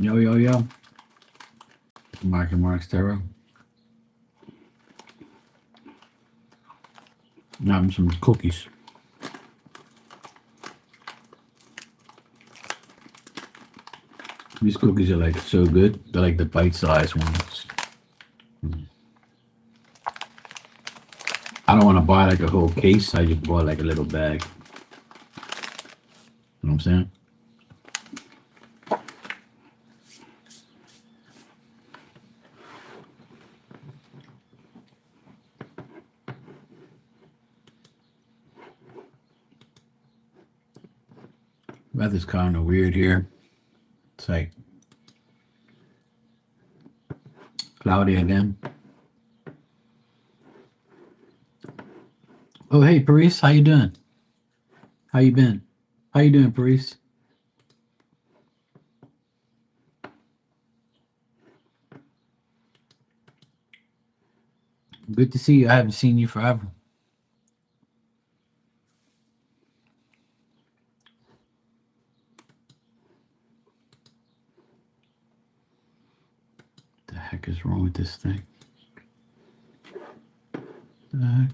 Yo, yo, yo. Mark and Mark's Terror. Having some cookies. These cookies are like so good. They're like the bite-sized ones. I don't want to buy like a whole case. I just bought like a little bag. You know what I'm saying? Weather's kind of weird here. It's like cloudy again. Oh, hey, Paris, how you doing? How you been? How you doing, Paris? Good to see you. I haven't seen you forever. The heck is wrong with this thing? The heck?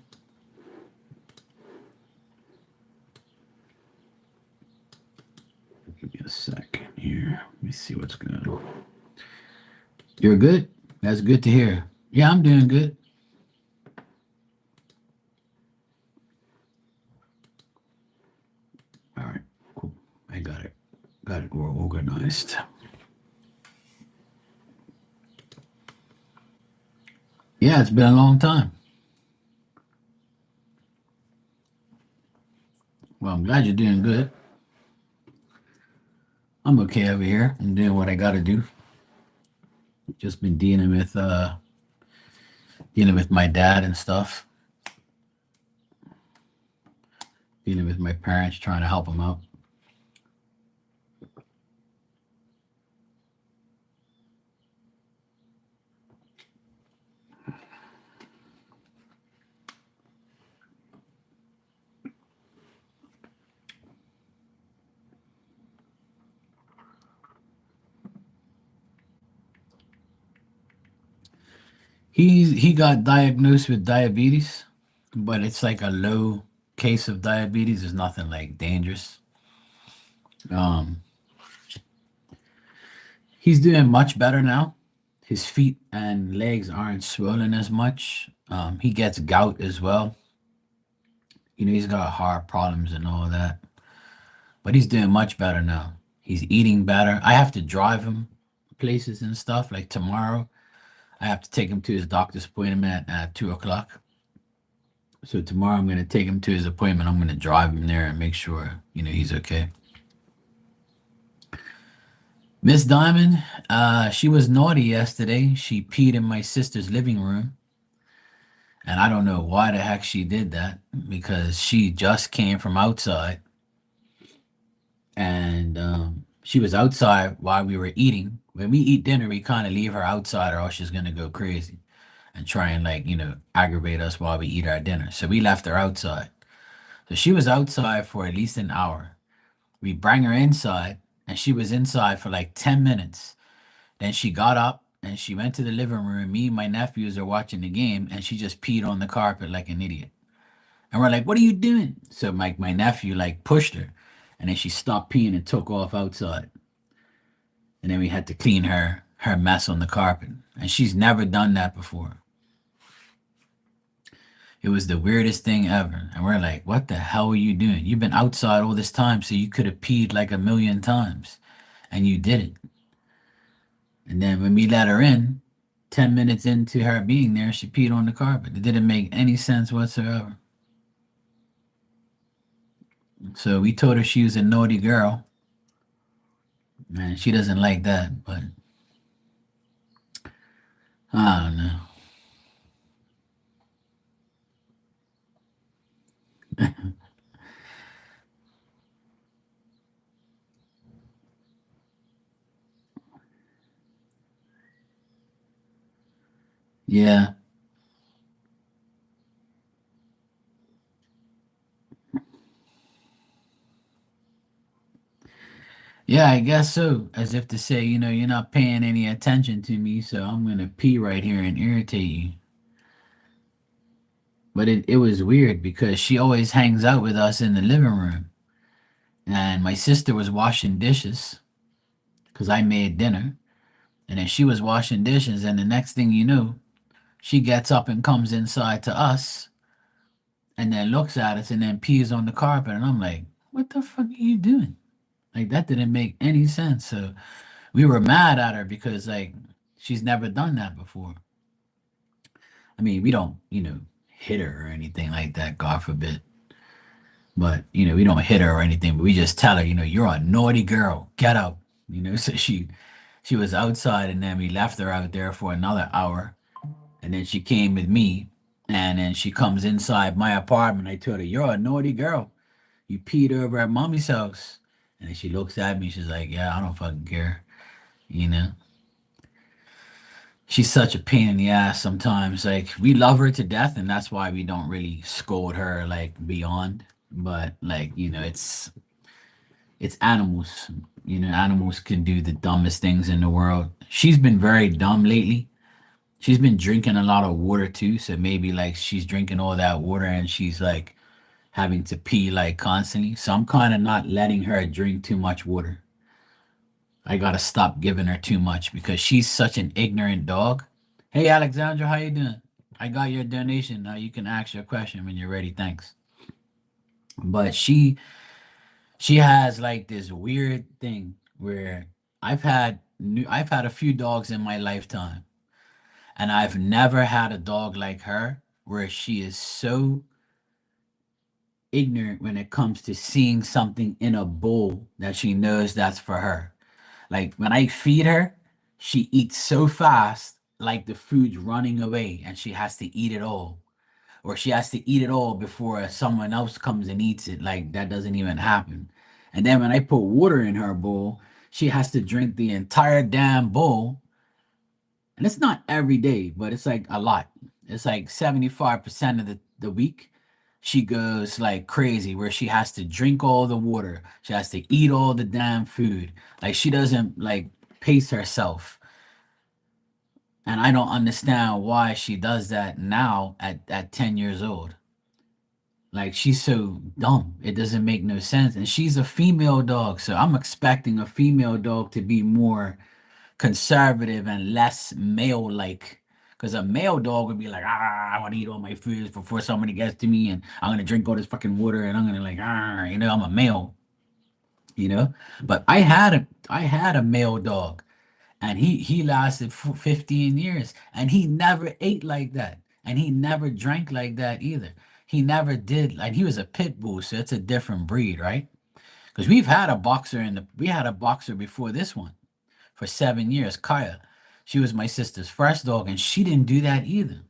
Give me a second here. Let me see what's going on. You're good? That's good to hear. Yeah, I'm doing good. All right, cool. I got it. Got it all organized. Yeah, it's been a long time. Well, I'm glad you're doing good. I'm okay over here. I'm doing what I got to do. Just been dealing with my dad and stuff. Dealing with my parents, trying to help them out. He got diagnosed with diabetes, but it's like a low case of diabetes. It's nothing like dangerous. Um, he's doing much better now. His feet and legs aren't swollen as much. He gets gout as well. He's got heart problems and all that, but he's doing much better now. He's eating better. I have to drive him places and stuff. Like tomorrow, I have to take him to his doctor's appointment at 2 o'clock. So tomorrow, I'm going to take him to his appointment. I'm going to drive him there and make sure he's okay. Miss Diamond, she was naughty yesterday. She peed in my sister's living room. And I don't know why the heck she did that because she just came from outside and she was outside while we were eating. When we eat dinner, we kind of leave her outside or else she's going to go crazy and try and, like, aggravate us while we eat our dinner. So we left her outside. So she was outside for at least an hour. We bring her inside and she was inside for like 10 minutes. Then she got up and she went to the living room. Me and my nephews are watching the game and she just peed on the carpet like an idiot. And we're like, "What are you doing?" So my nephew like pushed her, and then she stopped peeing and took off outside. And then we had to clean her mess on the carpet. And she's never done that before. It was the weirdest thing ever. And we're like, "What the hell are you doing? You've been outside all this time, so you could have peed like a million times, and you didn't." And then when we let her in, 10 minutes into her being there, she peed on the carpet. It didn't make any sense whatsoever. So we told her she was a naughty girl, and she doesn't like that, but I don't know. Yeah. Yeah, I guess so. As if to say, you're not paying any attention to me, so I'm gonna pee right here and irritate you. But it was weird because she always hangs out with us in the living room. And my sister was washing dishes because I made dinner. And then she was washing dishes, and the next thing you know, she gets up and comes inside to us and then looks at us and then pees on the carpet. And I'm like, what the fuck are you doing? Like, that didn't make any sense. So we were mad at her because, like, she's never done that before. I mean, we don't, hit her or anything like that, God forbid. But, we don't hit her or anything, but we just tell her, you're a naughty girl. Get out. So she was outside and then we left her out there for another hour. And then she came with me and then she comes inside my apartment. I told her, you're a naughty girl. You peed over at mommy's house. And then she looks at me. She's like, yeah, I don't fucking care. You know, she's such a pain in the ass sometimes. Like, we love her to death, and that's why we don't really scold her like beyond. But like, it's animals. Animals can do the dumbest things in the world. She's been very dumb lately. She's been drinking a lot of water too, so maybe like she's drinking all that water and she's like having to pee like constantly. So I'm kind of not letting her drink too much water. I gotta stop giving her too much because she's such an ignorant dog. Hey Alexandra, how you doing? I got your donation. Now you can ask your question when you're ready. Thanks. But she has like this weird thing where I've had a few dogs in my lifetime, and I've never had a dog like her where she is so ignorant when it comes to seeing something in a bowl that she knows that's for her. Like when I feed her, she eats so fast, like the food's running away and she has to eat it all. Or she has to eat it all before someone else comes and eats it. Like that doesn't even happen. And then when I put water in her bowl, she has to drink the entire damn bowl. And it's not every day, but it's like a lot. It's like 75% of the week. She goes like crazy where she has to drink all the water. She has to eat all the damn food. Like she doesn't like pace herself. And I don't understand why she does that now at 10 years old. Like she's so dumb. It doesn't make no sense. And she's a female dog. So I'm expecting a female dog to be more conservative and less male like. Because a male dog would be like, I want to eat all my food before somebody gets to me, and I'm gonna drink all this fucking water, and I'm gonna like, I'm a male, you know. But I had a male dog, and he lasted 15 years, and he never ate like that, and he never drank like that either. He never did like he was a pit bull, so it's a different breed, right? Because we had a boxer before this one for 7 years, Kaya. She was my sister's first dog, and she didn't do that either.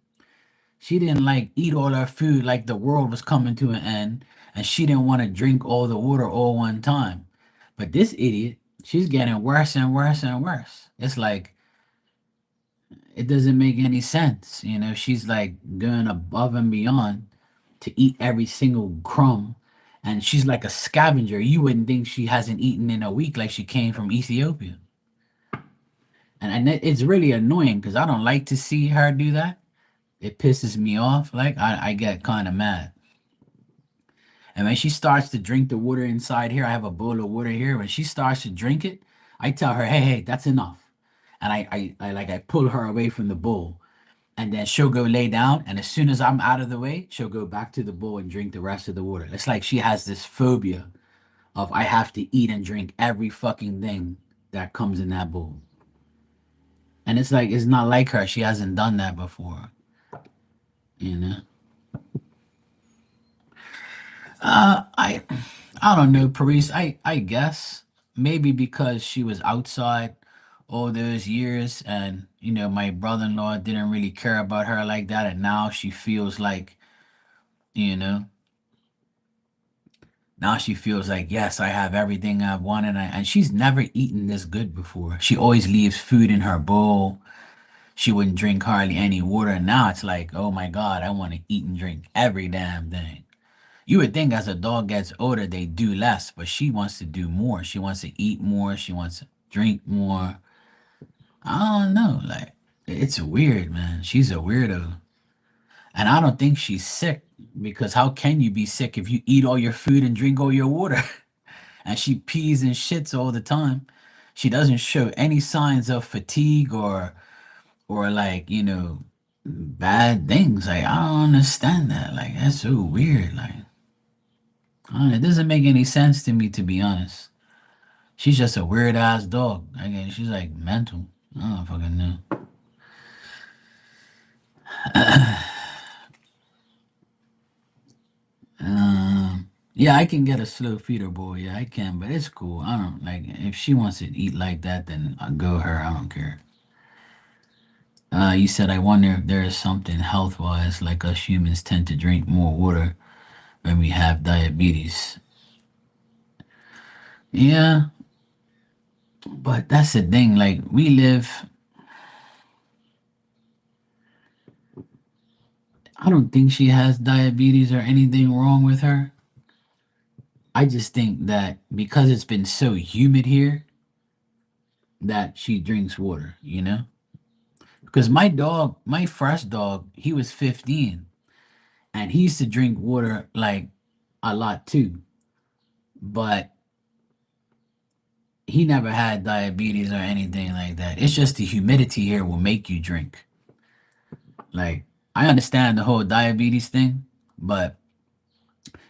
She didn't like eat all her food like the world was coming to an end, and she didn't want to drink all the water all one time. But this idiot, she's getting worse and worse and worse. It's like it doesn't make any sense. She's like going above and beyond to eat every single crumb. And she's like a scavenger. You wouldn't think she hasn't eaten in a week like she came from Ethiopia. And it's really annoying because I don't like to see her do that. It pisses me off. Like I get kind of mad. And when she starts to drink the water inside here, I have a bowl of water here. When she starts to drink it, I tell her, hey, hey, that's enough. And I pull her away from the bowl. And then she'll go lay down. And as soon as I'm out of the way, she'll go back to the bowl and drink the rest of the water. It's like she has this phobia of I have to eat and drink every fucking thing that comes in that bowl. And it's like it's not like her. She hasn't done that before, you know. I don't know, Paris. I guess maybe because she was outside all those years, and my brother-in-law didn't really care about her like that, and now she feels like, you know, now she feels like yes, I have everything I've wanted, and she's never eaten this good before. She always leaves food in her bowl. She wouldn't drink hardly any water, and now it's like, oh my God, I want to eat and drink every damn thing. You would think as a dog gets older, they do less, but she wants to do more. She wants to eat more. She wants to drink more. I don't know. Like, it's weird, man. She's a weirdo. And I don't think she's sick because how can you be sick if you eat all your food and drink all your water? And she pees and shits all the time. She doesn't show any signs of fatigue or like, bad things. Like, I don't understand that. Like, that's so weird. Like, I don't know, it doesn't make any sense to me, to be honest. She's just a weird ass dog. I guess she's like mental. I don't fucking know. Yeah, I can get a slow feeder boy. Yeah, I can, but it's cool. I don't like if she wants to eat like that, then I'll go her. I don't care. You said I wonder if there is something health wise, like us humans tend to drink more water when we have diabetes. Yeah, but that's the thing. Like we live, I don't think she has diabetes or anything wrong with her. I just think that because it's been so humid here, that she drinks water. Because my dog, my first dog, he was 15 and he used to drink water like a lot too, but he never had diabetes or anything like that. It's just the humidity here will make you drink. Like, I understand the whole diabetes thing, but,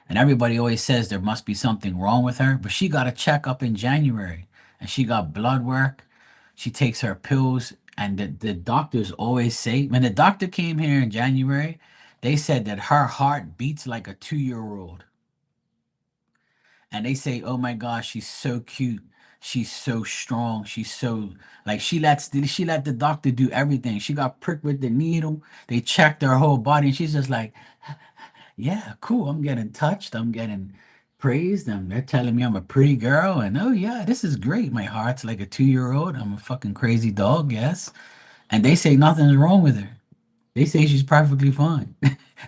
and everybody always says there must be something wrong with her, but she got a checkup in January and she got blood work. She takes her pills, and the doctors always say, when the doctor came here in January, they said that her heart beats like a 2 year old. And they say, "Oh my gosh, she's so cute. She's so strong. She's so like she let the doctor do everything. She got pricked with the needle. They checked her whole body, and she's just like, yeah, cool. I'm getting touched. I'm getting praised. And they're telling me I'm a pretty girl. And oh yeah, this is great. My heart's like a 2 year old. I'm a fucking crazy dog, yes. And they say nothing's wrong with her. They say she's perfectly fine.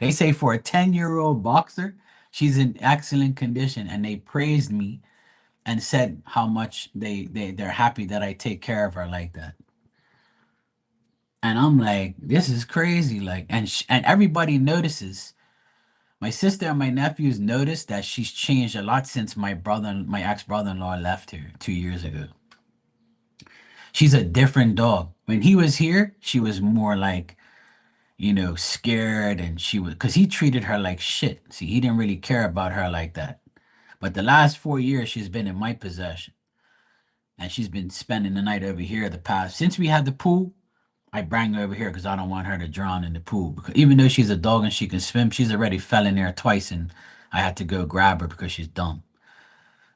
They say for a 10-year-old boxer, she's in excellent condition. And they praised me and said how much they're happy that I take care of her like that. And I'm like, this is crazy. Like, and everybody notices. My sister and my nephews noticed that she's changed a lot since my ex brother-in-law left here 2 years ago. She's a different dog. When he was here, she was more like, scared, and she was because he treated her like shit. See, he didn't really care about her like that. But the last 4 years, she's been in my possession, and she's been spending the night over here. The past since we had the pool, I bring her over here because I don't want her to drown in the pool. Because even though she's a dog and she can swim, she's already fell in there twice, and I had to go grab her because she's dumb.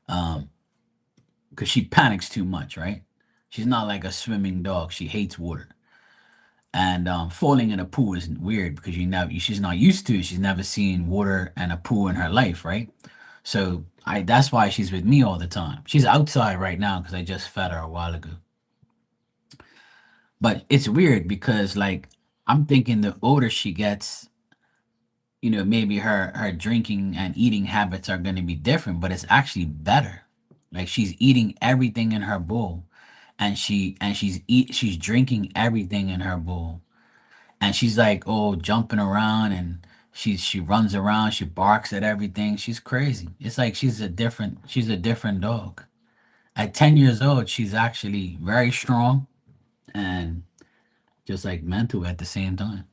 Um, because she panics too much, right? She's not like a swimming dog. She hates water. And falling in a pool is weird because she's not used to it. She's never seen water and a pool in her life, right? So that's why she's with me all the time. She's outside right now because I just fed her a while ago. But it's weird because like I'm thinking the older she gets, maybe her drinking and eating habits are going to be different, but it's actually better. Like she's eating everything in her bowl, and she's drinking everything in her bowl, and she's like oh jumping around, and she runs around, she barks at everything. She's crazy. It's like she's a different dog. At 10 years old, she's actually very strong and just like mental at the same time.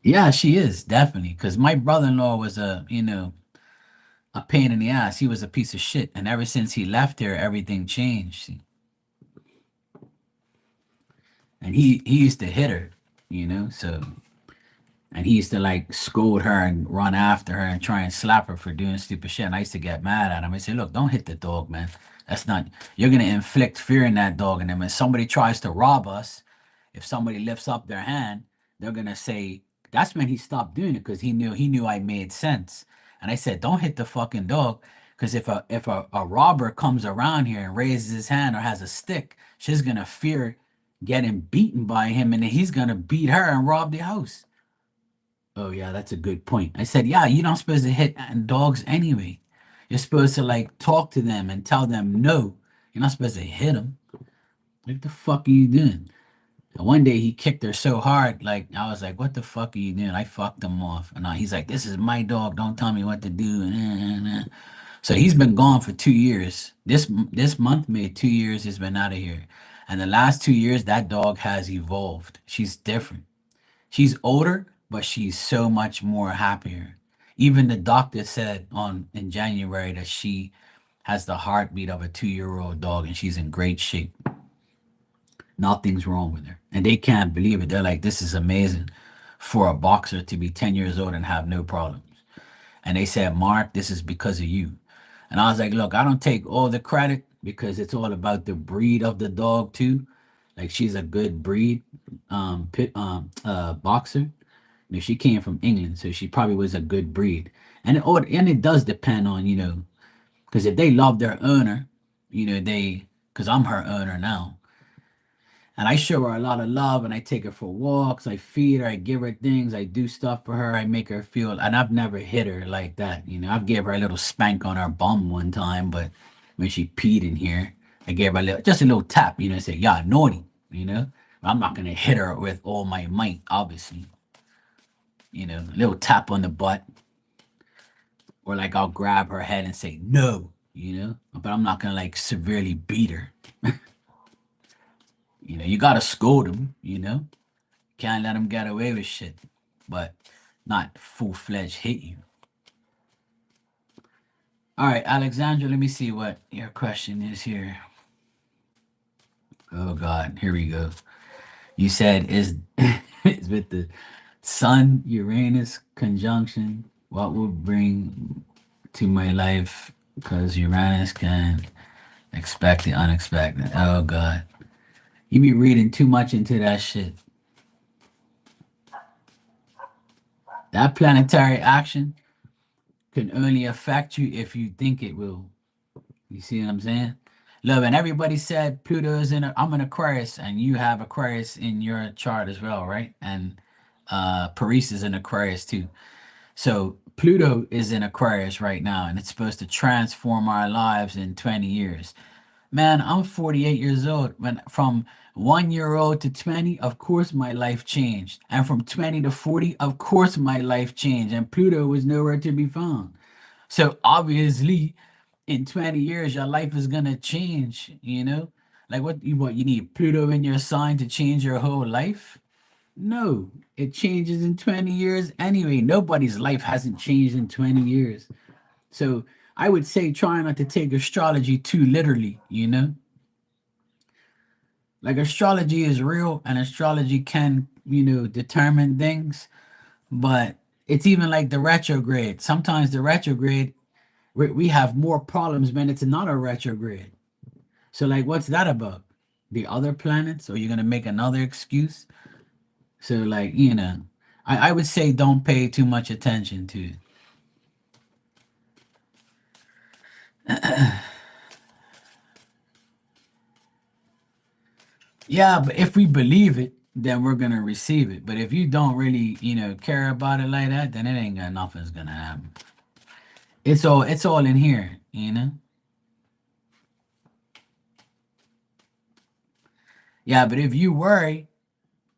Yeah, she is definitely because my brother-in-law was a pain in the ass. He was a piece of shit, and ever since he left here, everything changed. See? And he used to hit her, so and he used to like scold her and run after her and try and slap her for doing stupid shit. And I used to get mad at him. I say, look, don't hit the dog, man. That's not you're gonna inflict fear in that dog. And then when somebody tries to rob us, if somebody lifts up their hand, they're gonna say that's when he stopped doing it because he knew I made sense. And I said, don't hit the fucking dog. Because if a robber comes around here and raises his hand or has a stick, she's gonna fear getting beaten by him, and then he's gonna beat her and rob the house. Oh yeah, that's a good point. I said, yeah, you're not supposed to hit dogs anyway. You're supposed to like talk to them and tell them no. You're not supposed to hit them. What the fuck are you doing? And one day he kicked her so hard, like I was like, "What the fuck are you doing?" I fucked him off, and he's like, "This is my dog. Don't tell me what to do." So he's been gone for 2 years. This month made 2 years he's been out of here, and the last 2 years that dog has evolved. She's different. She's older, but she's so much more happier. Even the doctor said on in January that she has the heartbeat of a 2-year-old dog, and she's in great shape. Nothing's wrong with her. And they can't believe it. They're like, this is amazing for a boxer to be 10 years old and have no problems. And they said, Mark, this is because of you. And I was like, look, I don't take all the credit because it's all about the breed of the dog too. Like she's a good breed boxer. You know, she came from England, so she probably was a good breed. And it does depend on, because if they love their owner, because I'm her owner now, and I show her a lot of love and I take her for walks, I feed her, I give her things, I do stuff for her, I make her feel, and I've never hit her like that. I've gave her a little spank on her bum one time, but when she peed in here, I gave her just a little tap, say, yeah, naughty, I'm not gonna hit her with all my might, obviously. A little tap on the butt, or like I'll grab her head and say no, but I'm not gonna like severely beat her. You gotta scold them, can't let them get away with shit, but not full-fledged hit you. All right, Alexandra, let me see what your question is here. Oh God, here we go. You said is with the Sun Uranus conjunction, what will bring to my life? Because Uranus can expect the unexpected. Oh God, you be reading too much into that shit. That planetary action can only affect you if you think it will. You see what I'm saying? Love, and everybody said Pluto's I'm an Aquarius, and you have Aquarius in your chart as well, right? And Paris is in Aquarius too. So Pluto is in Aquarius right now, and it's supposed to transform our lives in 20 years. Man, I'm 48 years old. When from 1 year old to 20, of course my life changed. And from 20 to 40, of course my life changed. And Pluto was nowhere to be found. So obviously, in 20 years, your life is gonna change. Like what you need Pluto in your sign to change your whole life? No, it changes in 20 years anyway. Nobody's life hasn't changed in 20 years. So I would say try not to take astrology too literally. Like astrology is real and astrology can determine things, but it's even like the retrograde. Sometimes the retrograde, we have more problems when it's not a retrograde. So, like, what's that about? The other planets? Or you're going to make another excuse? So, like, I would say don't pay too much attention to it. Yeah, but if we believe it, then we're gonna receive it. But if you don't really care about it like that, then it ain't got nothing's gonna happen. It's all in here. Yeah, but if you worry,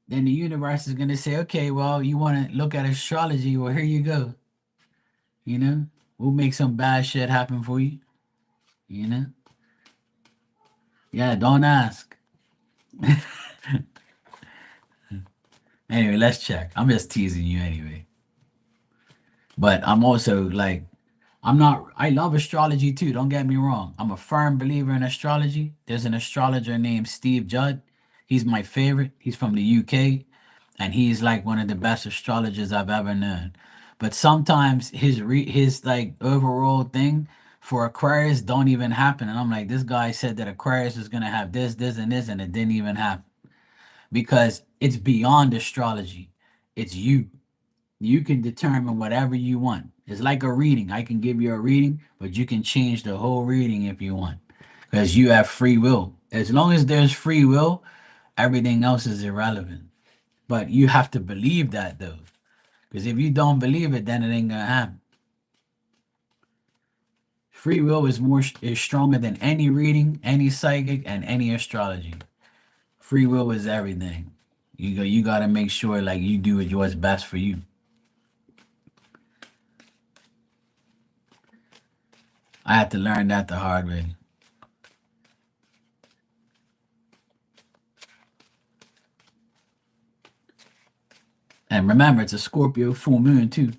then the universe is gonna say, okay, well, you wanna look at astrology, well, here you go. You know? We'll make some bad shit happen for you. You know? Yeah, don't ask. Anyway, let's check. I'm just teasing you anyway. But I'm also like, I love astrology too. Don't get me wrong. I'm a firm believer in astrology. There's an astrologer named Steve Judd. He's my favorite. He's from the UK, and he's like one of the best astrologers I've ever known. But sometimes his like overall thing for Aquarius don't even happen. And I'm like, this guy said that Aquarius is gonna have this, this, and this, and it didn't even happen because it's beyond astrology. It's you. You can determine whatever you want. It's like a reading. I can give you a reading, but you can change the whole reading if you want because you have free will. As long as there's free will, Everything else is irrelevant. But you have to believe that though. Because if you don't believe it, then it ain't gonna happen. Free will is stronger than any reading, any psychic, and any astrology. Free will is everything. You gotta make sure like you do what's best for you. I had to learn that the hard way. And remember, it's a Scorpio full moon too.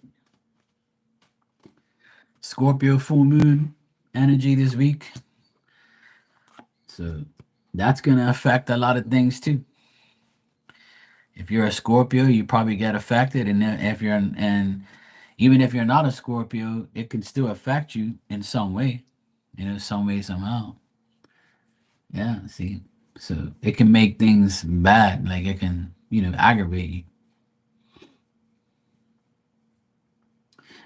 Scorpio full moon energy this week. So that's gonna affect a lot of things too. If you're a Scorpio, you probably get affected, and then if you're and even if you're not a Scorpio, it can still affect you in some way, some way somehow. Yeah, see, so it can make things bad, like it can aggravate you,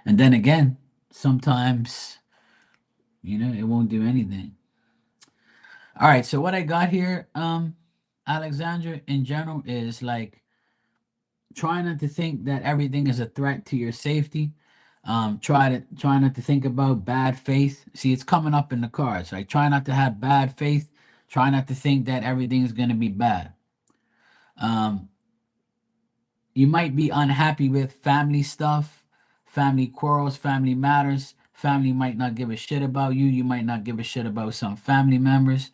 and then again, sometimes it won't do anything. All right, so what I got here, Alexandra, in general, is like try not to think that everything is a threat to your safety. Try not to think about bad faith. See, it's coming up in the cards. Like try not to have bad faith. Try not to think that everything is going to be bad. Um, you might be unhappy with family stuff, family quarrels, family matters. Family might not give a shit about you. You might not give a shit about some family members,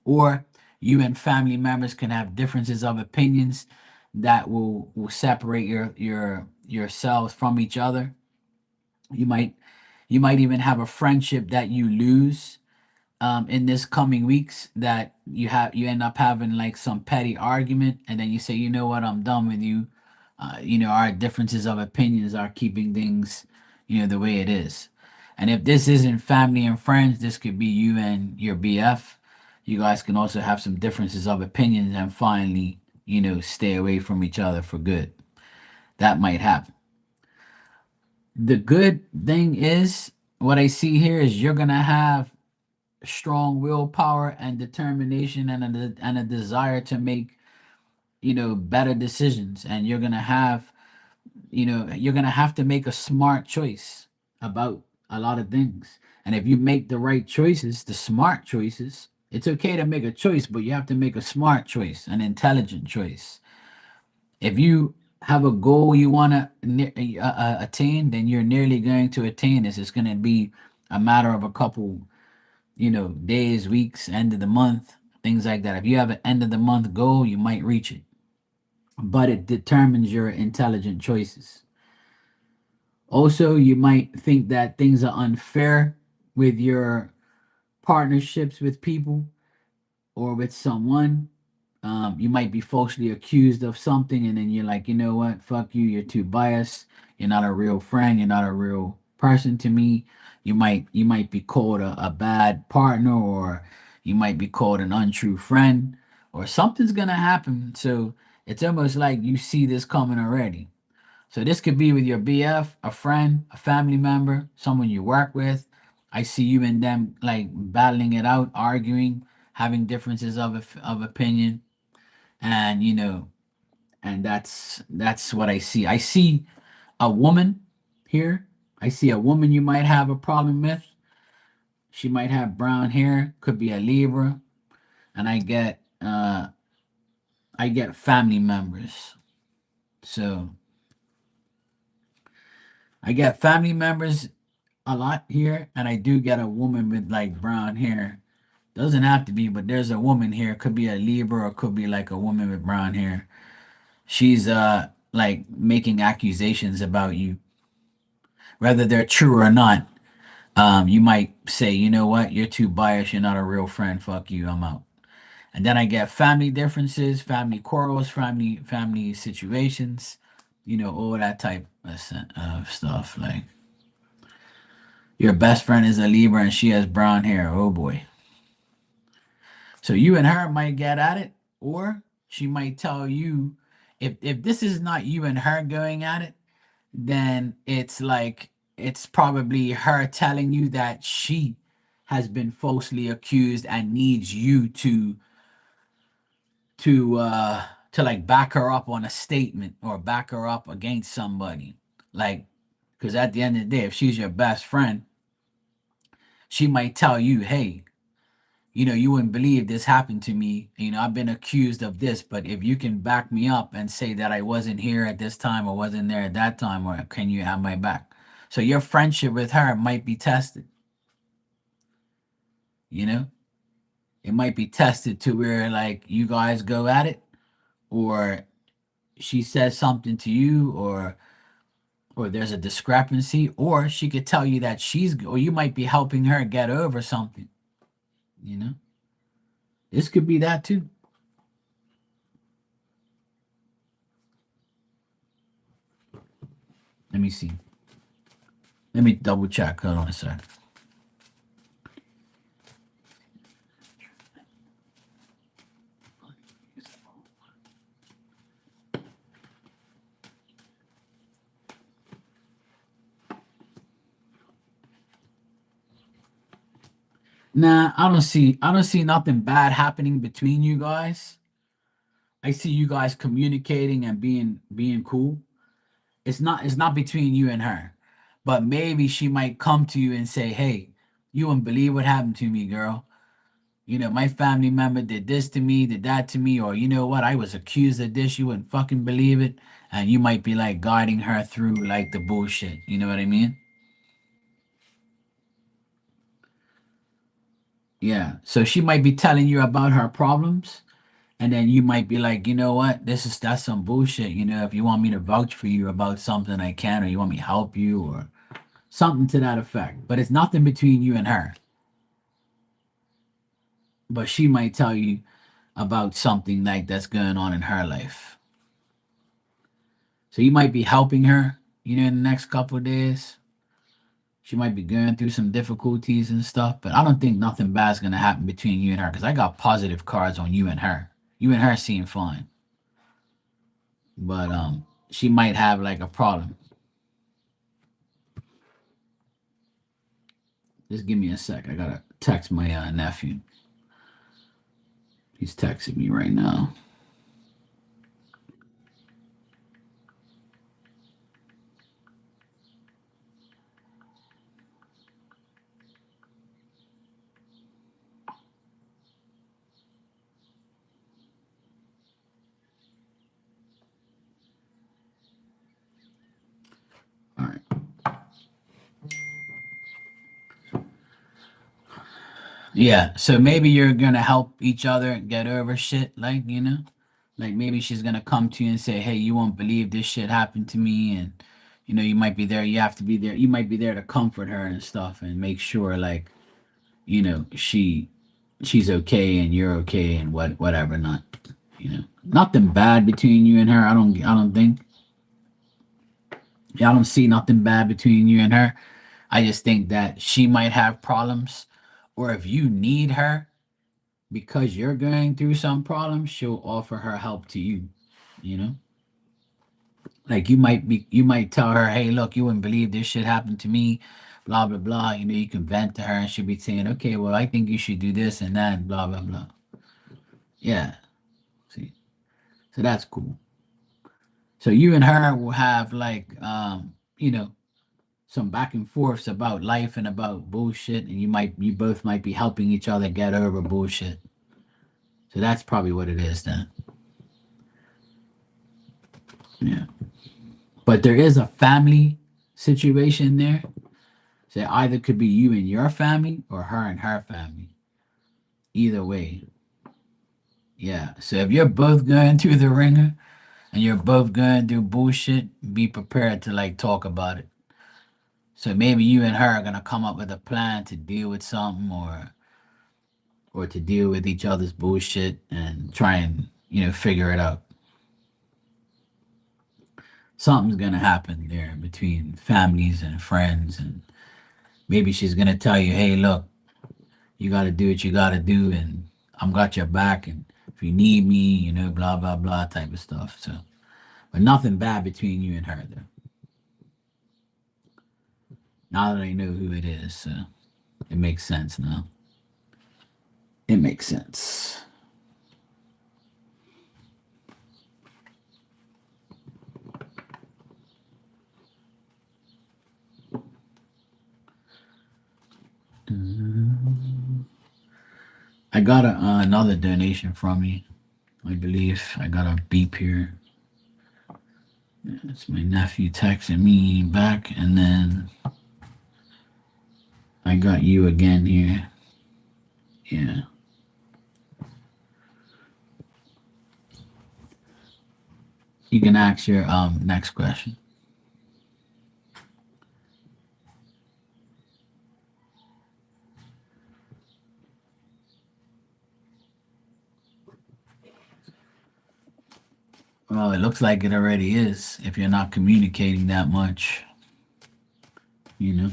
or you and family members can have differences of opinions that will separate yourselves from each other. You might you might even have a friendship that you lose in this coming weeks, that you end up having like some petty argument, and then you say, you know what, I'm done with you. Our differences of opinions are keeping things the way it is. And if this isn't family and friends, this could be you and your BF. You guys can also have some differences of opinions and finally stay away from each other for good. That might happen. The good thing is, what I see here is you're gonna have strong willpower and determination, and a desire to make better decisions, and you're gonna have to make a smart choice about a lot of things. And if you make the right choices, the smart choices, it's okay to make a choice, but you have to make a smart choice, an intelligent choice. If you have a goal you want to attain, then you're nearly going to attain this. It's going to be a matter of a couple days, weeks, end of the month, things like that. If you have an end of the month goal, you might reach it, but it determines your intelligent choices. Also, you might think that things are unfair with your partnerships with people or with someone. You might be falsely accused of something, and then you're like, you know what, fuck you, you're too biased, you're not a real friend, you're not a real person to me. You might be called a bad partner, or you might be called an untrue friend, or something's gonna happen. So it's almost like you see this coming already. So this could be with your BF, a friend, a family member, someone you work with. I see you and them like battling it out, arguing, having differences of opinion, and and that's what I see. I see a woman here. I see a woman you might have a problem with. She might have brown hair, could be a Libra, and I get family members. So I get family members a lot here, and I do get a woman with like brown hair. Doesn't have to be, but there's a woman here. Could be a Libra, or could be like a woman with brown hair. She's like making accusations about you, whether they're true or not. You might say, you know what, you're too biased, you're not a real friend, fuck you, I'm out. And then I get family differences, family quarrels, family situations, all that type of stuff. Like your best friend is a Libra and she has brown hair. Oh boy. So you and her might get at it, or she might tell you, if this is not you and her going at it, then it's like it's probably her telling you that she has been falsely accused and needs you to like back her up on a statement or back her up against somebody. Like, because at the end of the day, if she's your best friend, she might tell you, hey, you wouldn't believe this happened to me. I've been accused of this, but if you can back me up and say that I wasn't here at this time or wasn't there at that time, or can you have my back? So your friendship with her might be tested, you know? It might be tested to where like you guys go at it, or she says something to you, or there's a discrepancy, or she could tell you that or you might be helping her get over something, you know? This could be that too. Let me see. Let me double check. Hold on a sec. Nah, I don't see nothing bad happening between you guys. I see you guys communicating and being cool. It's not between you and her. But maybe she might come to you and say, "Hey, you wouldn't believe what happened to me, girl. My family member did this to me, did that to me, or you know what, I was accused of this, you wouldn't fucking believe it." And you might be like guiding her through like the bullshit. You know what I mean? Yeah. So she might be telling you about her problems. And then you might be like, you know what? That's some bullshit. If you want me to vouch for you about something, I can, or you want me to help you, or something to that effect. But it's nothing between you and her. But she might tell you about something like that's going on in her life. So you might be helping her, in the next couple of days. She might be going through some difficulties and stuff, but I don't think nothing bad's gonna happen between you and her because I got positive cards on you and her. You and her seem fine, but she might have like a problem. Just give me a sec. I gotta text my nephew. He's texting me right now. All right. Yeah. So maybe you're gonna help each other get over shit, like maybe she's gonna come to you and say, "Hey, you won't believe this shit happened to me," and you might be there. You have to be there. You might be there to comfort her and stuff, and make sure like she's okay and you're okay and whatever. Not nothing bad between you and her. I don't think. Yeah, I don't see nothing bad between you and her. I just think that she might have problems, or if you need her because you're going through some problems, she'll offer her help to you. You know, like you might tell her, "Hey, look, you wouldn't believe this shit happened to me." Blah blah blah. You can vent to her, and she'll be saying, "Okay, well, I think you should do this and that." Blah blah blah. Yeah. See, so that's cool. So you and her will have like, some back and forths about life and about bullshit, and you both might be helping each other get over bullshit. So that's probably what it is then. Yeah. But there is a family situation there. So it either could be you and your family or her and her family. Either way. Yeah. So if you're both going through the ringer and you're both going through bullshit, be prepared to like talk about it. So maybe you and her are gonna come up with a plan to deal with something, or to deal with each other's bullshit and try and figure it out. Something's gonna happen there between families and friends, and maybe she's gonna tell you, "Hey, look, you gotta do what you gotta do, and I'm got your back, and if you need me, blah blah blah type of stuff." So, but nothing bad between you and her though. Now that I know who it is, so it makes sense now. It makes sense. I got another donation from you. I believe I got a beep here. It's my nephew texting me back, and then I got you again here. Yeah. You can ask your next question. Well, it looks like it already is if you're not communicating that much, you know.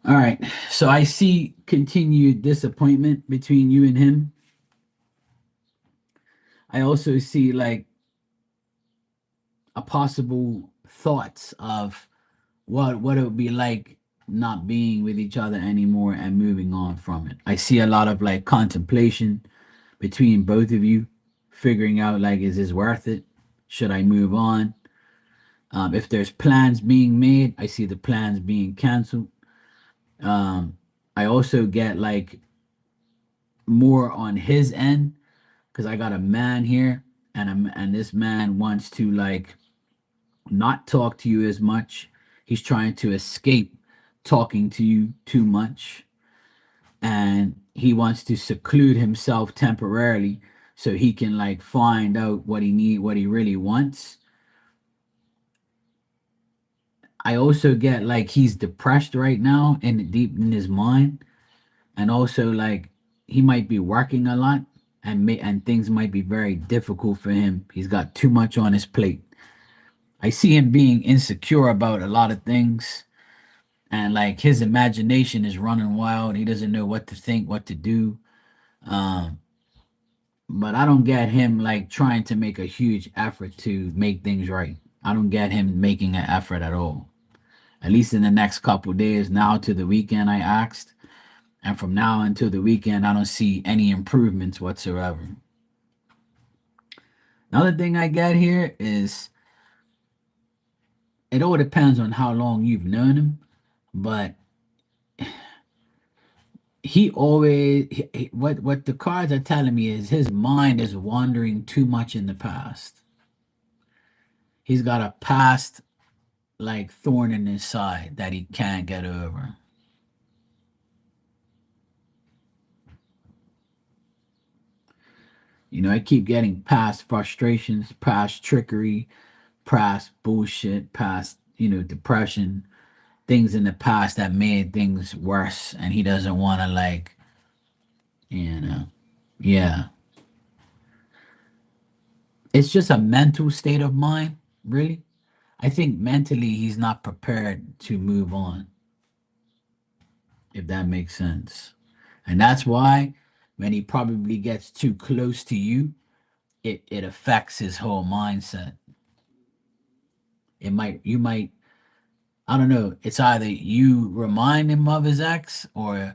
All right. So I see continued disappointment between you and him. I also see like a possible thoughts of what it would be like not being with each other anymore and moving on from it. I see a lot of like contemplation between both of you, figuring out like, is this worth it? Should I move on? If there's plans being made, I see the plans being canceled. Um, I also get like more on his end because I got a man here, and this man wants to like not talk to you as much. He's trying to escape talking to you too much, and he wants to seclude himself temporarily so he can like find out what he really wants. I also get like he's depressed right now and deep in his mind, and also like he might be working a lot and things might be very difficult for him. He's got too much on his plate. I see him being insecure about a lot of things, and like his imagination is running wild. He doesn't know what to think, what to do. Um, but I don't get him like trying to make a huge effort to make things right. I don't get him making an effort at all. At least in the next couple days, now to the weekend, I asked. And from now until the weekend, I don't see any improvements whatsoever. Another thing I get here is it all depends on how long you've known him, but what the cards are telling me is his mind is wandering too much in the past. He's got a past like thorn in his side that he can't get over. You know, I keep getting past frustrations, past trickery, past bullshit, past, depression, things in the past that made things worse, and he doesn't want to like, you know, yeah. It's just a mental state of mind, really. I think mentally he's not prepared to move on, if that makes sense. And that's why when he probably gets too close to you, it affects his whole mindset. You might, I don't know, it's either you remind him of his ex, or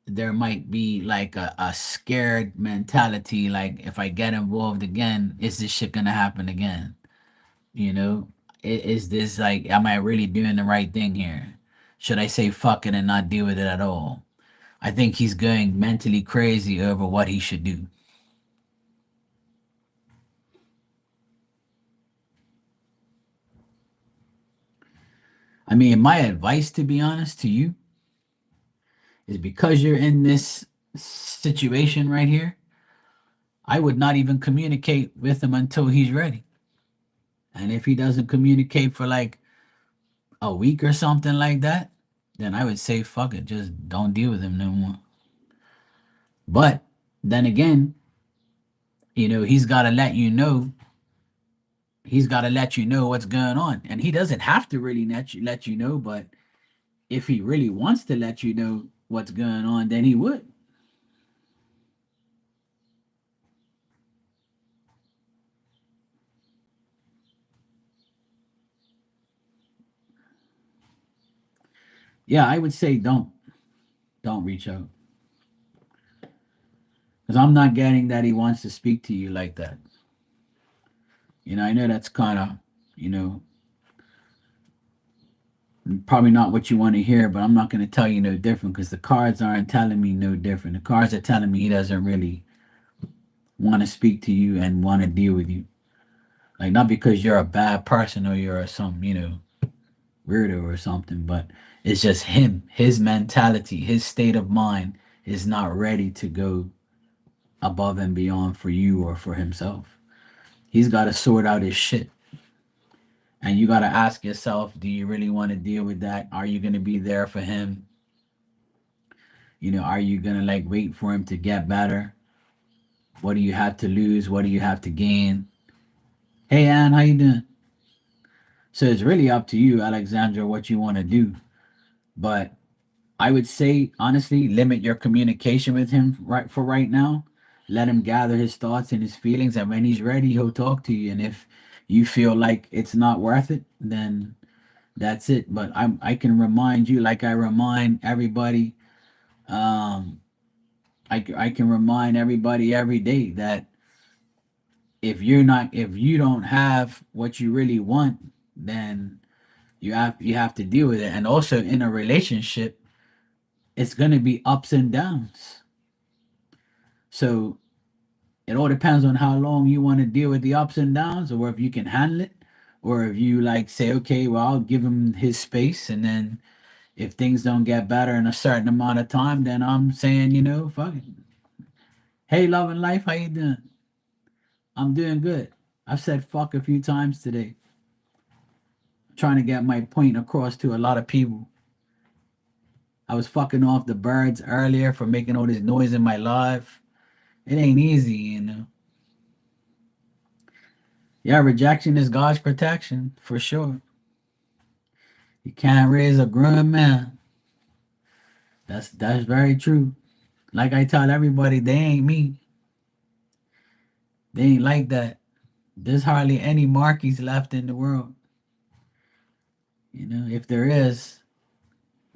there might be like a scared mentality, like if I get involved again, is this shit gonna happen again? You know, is this like, am I really doing the right thing here? Should I say fuck it and not deal with it at all? I think he's going mentally crazy over what he should do. I mean, my advice, to be honest to you, is because you're in this situation right here, I would not even communicate with him until he's ready. And if he doesn't communicate for like a week or something like that, then I would say fuck it, just don't deal with him no more. But Then again, he's got to let you know. He's got to let you know what's going on, and he doesn't have to really let you know. But if he really wants to let you know what's going on, then he would. Yeah, I would say don't reach out because I'm not getting that he wants to speak to you like that. I know that's kind of you know probably not what you want to hear, but I'm not going to tell you no different because the cards aren't telling me no different. The cards are telling me he doesn't really want to speak to you and want to deal with you. Like, not because you're a bad person or you're some, weirdo or something, but it's just him, his mentality, his state of mind is not ready to go above and beyond for you or for himself. He's got to sort out his shit. And you got to ask yourself, do you really want to deal with that? Are you going to be there for him? Are you going to like wait for him to get better? What do you have to lose? What do you have to gain? Hey, Ann, how you doing? So it's really up to you, Alexandra, what you want to do. But I would say, honestly, limit your communication with him right now. Let him gather his thoughts and his feelings, and when he's ready, he'll talk to you. And if you feel like it's not worth it, then that's it. But I can remind you, like I remind everybody, um, I can remind everybody every day that if you don't have what you really want, then you have to deal with it. And also in a relationship, it's gonna be ups and downs. So it all depends on how long you want to deal with the ups and downs, or if you can handle it, or if you like say, okay, well, I'll give him his space, and then if things don't get better in a certain amount of time, then I'm saying, fuck it. Hey, love and life, how you doing? I'm doing good. I've said fuck a few times today, trying to get my point across to a lot of people. I was fucking off the birds earlier for making all this noise in my life. It ain't easy. Yeah, rejection is God's protection for sure. You can't raise a grown man. That's very true. Like I tell everybody, they ain't me. They ain't like that. There's hardly any Markies left in the world. If there is,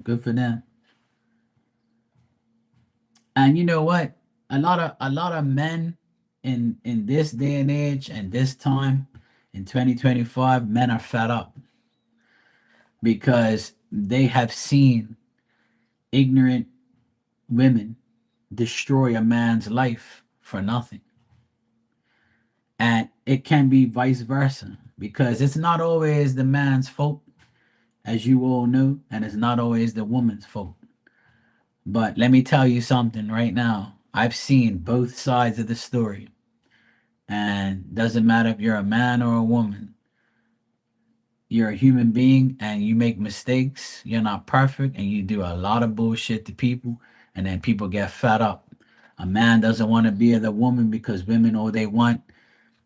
good for them. And you know what? A lot of men in this day and age and this time in 2025, men are fed up because they have seen ignorant women destroy a man's life for nothing. And it can be vice versa because it's not always the man's fault, as you all know, and it's not always the woman's fault. But let me tell you something right now. I've seen both sides of the story, and doesn't matter if you're a man or a woman. You're a human being and you make mistakes. You're not perfect and you do a lot of bullshit to people, and then people get fed up. A man doesn't want to be with a woman because women all they want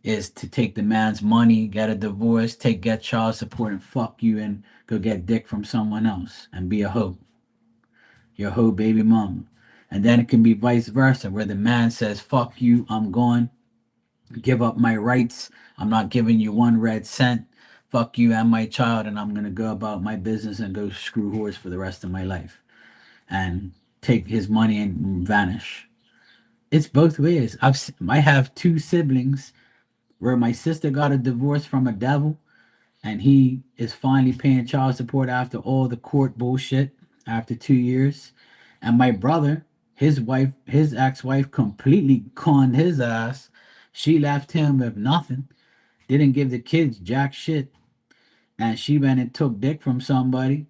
is to take the man's money, get a divorce, get child support, and fuck you and go get dick from someone else and be a hoe, your hoe baby mama. And then it can be vice versa, where the man says, fuck you, I'm going, give up my rights, I'm not giving you one red cent, fuck you and my child, and I'm gonna go about my business and go screw whores for the rest of my life and take his money and vanish. It's both ways. I have two siblings where my sister got a divorce from a devil and he is finally paying child support after all the court bullshit after 2 years. And my brother, his ex-wife completely conned his ass. She left him with nothing, didn't give the kids jack shit, and she went and took dick from somebody.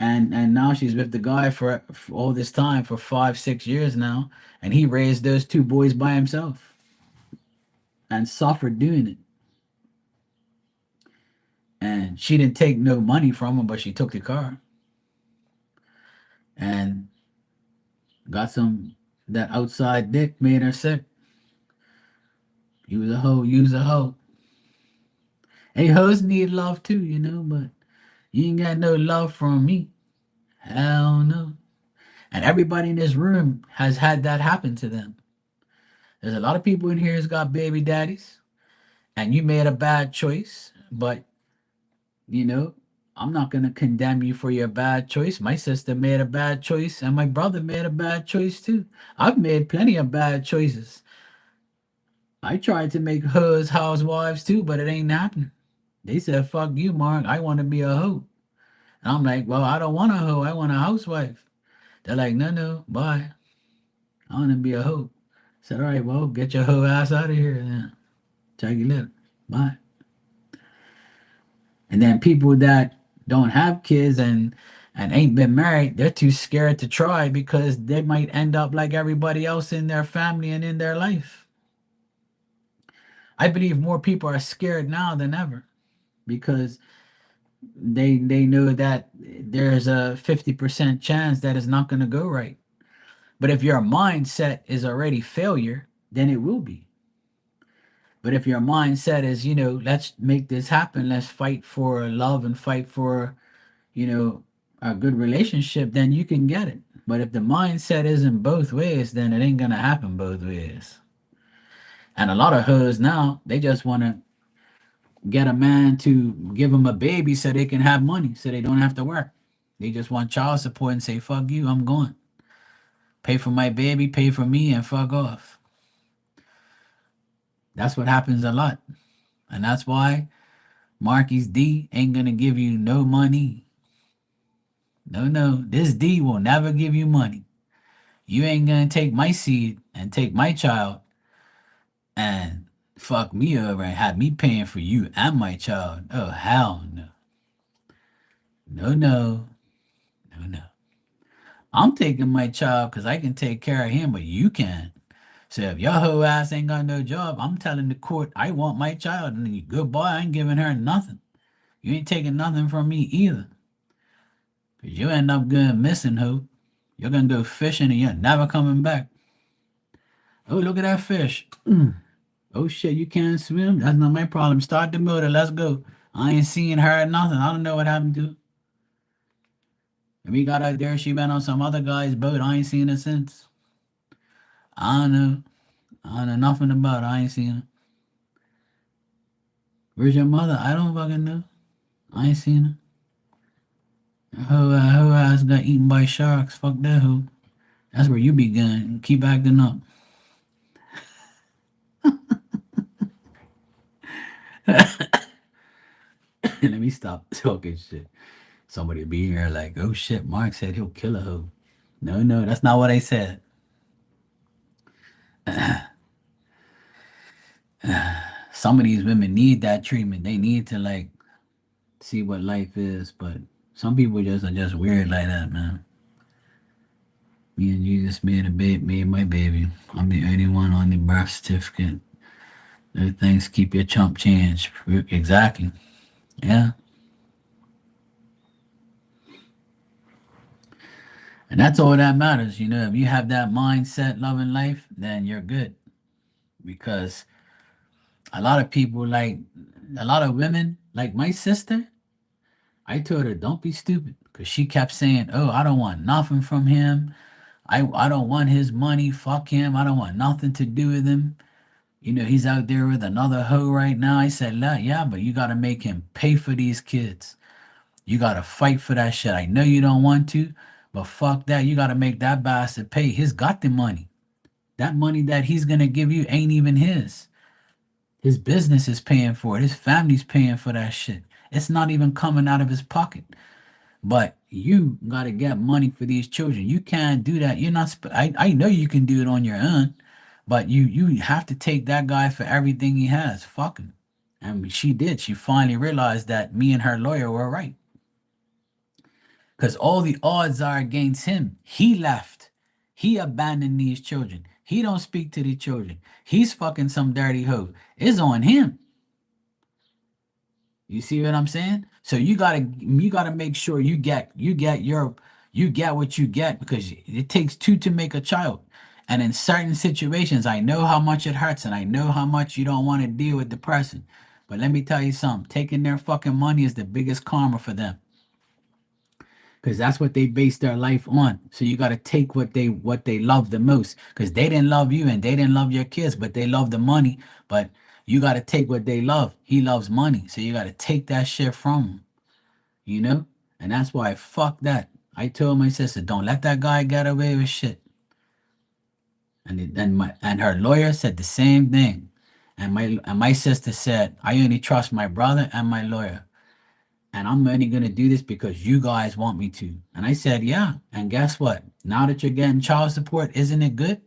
And now she's with the guy for all this time for 5 6 years now, and he raised those two boys by himself and suffered doing it. And she didn't take no money from him, but she took the car and got some. That outside dick made her sick. You was a hoe, you was a hoe. Hey, hoes need love too, but you ain't got no love from me. Hell no. And everybody in this room has had that happen to them. There's a lot of people in here who's got baby daddies, and you made a bad choice, but you know, I'm not gonna condemn you for your bad choice. My sister made a bad choice, and my brother made a bad choice too. I've made plenty of bad choices. I tried to make hoes housewives too, but it ain't happening. They said, "Fuck you, Mark. I want to be a hoe." And I'm like, "Well, I don't want a hoe. I want a housewife." They're like, "No, no, bye. I want to be a hoe." I said, "All right, well, get your hoe ass out of here then. Check you later. Bye." And then people that don't have kids and ain't been married, they're too scared to try because they might end up like everybody else in their family and in their life. I believe more people are scared now than ever because they know that there's a 50% chance that it's not going to go right. But if your mindset is already failure, then it will be. But if your mindset is, let's make this happen, let's fight for love and fight for, you know, a good relationship, then you can get it. But if the mindset isn't both ways, then it ain't gonna happen both ways. And a lot of hoes now, they just want to get a man to give them a baby so they can have money, so they don't have to work. They just want child support and say, "Fuck you, I'm going. Pay for my baby, pay for me, and fuck off." That's what happens a lot. And that's why Marquis D ain't gonna give you no money. No, no. This D will never give you money. You ain't gonna take my seed and take my child and fuck me over and have me paying for you and my child. Oh, hell no. No, no. No, no. I'm taking my child because I can take care of him, but you can't. So if your whole ass ain't got no job, I'm telling the court I want my child. And you goodbye, I ain't giving her nothing. You ain't taking nothing from me either. Because you end up going missing, ho. You're going to go fishing and you're never coming back. Oh, look at that fish. Oh shit, you can't swim? That's not my problem. Start the motor. Let's go. I ain't seen her or nothing. I don't know what happened to her. If we got out there, she been on some other guy's boat. I ain't seen her since. I don't know. I don't know nothing about her. I ain't seen her. Where's your mother? I don't fucking know. I ain't seen her. Her ass got eaten by sharks. Fuck that hoe. That's where you be going. Keep acting up. Let me stop talking shit. Somebody be here like, oh shit, Mark said he'll kill a hoe. No, no, that's not what I said. Some of these women need that treatment. They need to like see what life is, but some people just are just weird like that, man. Me and Jesus made a baby, made my baby. I'm the only one on the birth certificate. Those things keep your chump change. Exactly. Yeah. And that's all that matters. If you have that mindset, loving life, then you're good. Because a lot of people, like a lot of women, like my sister, I told her, don't be stupid. Because she kept saying, oh, I don't want nothing from him. I don't want his money. Fuck him. I don't want nothing to do with him. He's out there with another hoe right now. I said, yeah, but you got to make him pay for these kids. You got to fight for that shit. I know you don't want to, but fuck that. You got to make that bastard pay. He's got the money. That money that he's going to give you ain't even his. His business is paying for it. His family's paying for that shit. It's not even coming out of his pocket. But you got to get money for these children. You can't do that. You're not. I know you can do it on your own, but you have to take that guy for everything he has. Fuck him. And she did. She finally realized that me and her lawyer were right. Because all the odds are against him. He left. He abandoned these children. He don't speak to the children. He's fucking some dirty hoe. It's on him. You see what I'm saying? So you gotta make sure you get what you get because it takes two to make a child. And in certain situations, I know how much it hurts and I know how much you don't want to deal with the person. But let me tell you something, taking their fucking money is the biggest karma for them. Because that's what they base their life on. So you got to take what they love the most. Because they didn't love you and they didn't love your kids, but they love the money. But you got to take what they love. He loves money, so you got to take that shit from him. You know, and that's why fuck that. I told my sister, don't let that guy get away with shit. And her lawyer said the same thing. And my sister said, I only trust my brother and my lawyer. And I'm only going to do this because you guys want me to. And I said, yeah. And guess what? Now that you're getting child support, isn't it good?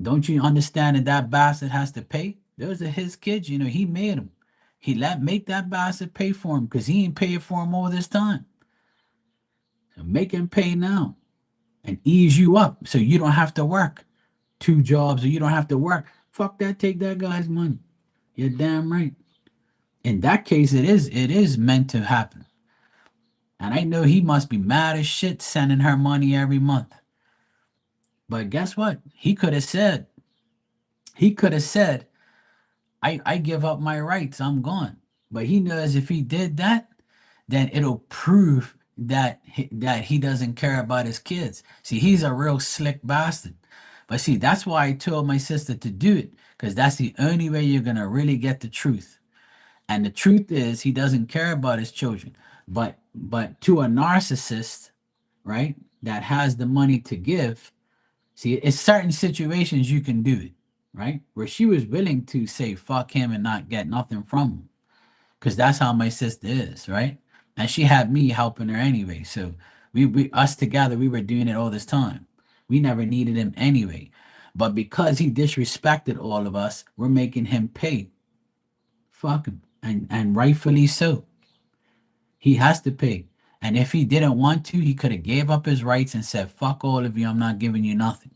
Don't you understand that that bastard has to pay? Those are his kids. He made them. He let make that bastard pay for him because he ain't paid for him all this time. So make him pay now and ease you up so you don't have to work two jobs or you don't have to work. Fuck that. Take that guy's money. You're damn right. In that case, it is meant to happen. And I know he must be mad as shit sending her money every month. But guess what? He could have said, I give up my rights, I'm gone. But he knows if he did that, then it'll prove that he doesn't care about his kids. See, he's a real slick bastard. But see, that's why I told my sister to do it, because that's the only way you're gonna really get the truth. And the truth is he doesn't care about his children. But to a narcissist, right, that has the money to give, see, it's certain situations you can do it, right? Where she was willing to say fuck him and not get nothing from him. Because that's how my sister is, right? And she had me helping her anyway. So we us together, we were doing it all this time. We never needed him anyway. But because he disrespected all of us, we're making him pay. Fuck him. And rightfully so. He has to pay. And if he didn't want to, he could have gave up his rights and said, fuck all of you, I'm not giving you nothing.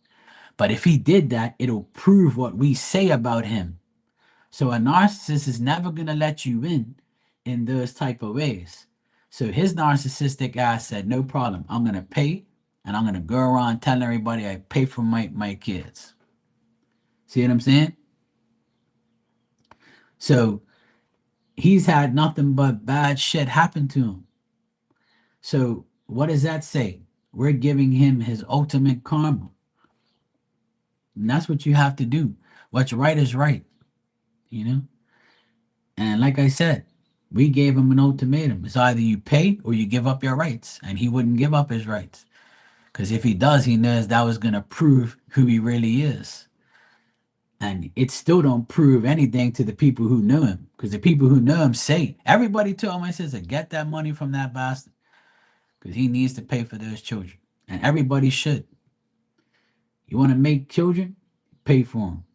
But if he did that, it'll prove what we say about him. So a narcissist is never gonna let you in those type of ways. So his narcissistic ass said, no problem, I'm gonna pay and I'm gonna go around telling everybody I pay for my kids. See what I'm saying? So he's had nothing but bad shit happen to him. So what does that say? We're giving him his ultimate karma. And that's what you have to do. What's right is right, you know? And like I said, we gave him an ultimatum. It's either you pay or you give up your rights. And he wouldn't give up his rights. Because if he does, he knows that was going to prove who he really is. And it still don't prove anything to the people who know him. Because the people who know him say, everybody told my sister, get that money from that bastard. Because he needs to pay for those children. And everybody should. You want to make children? Pay for them.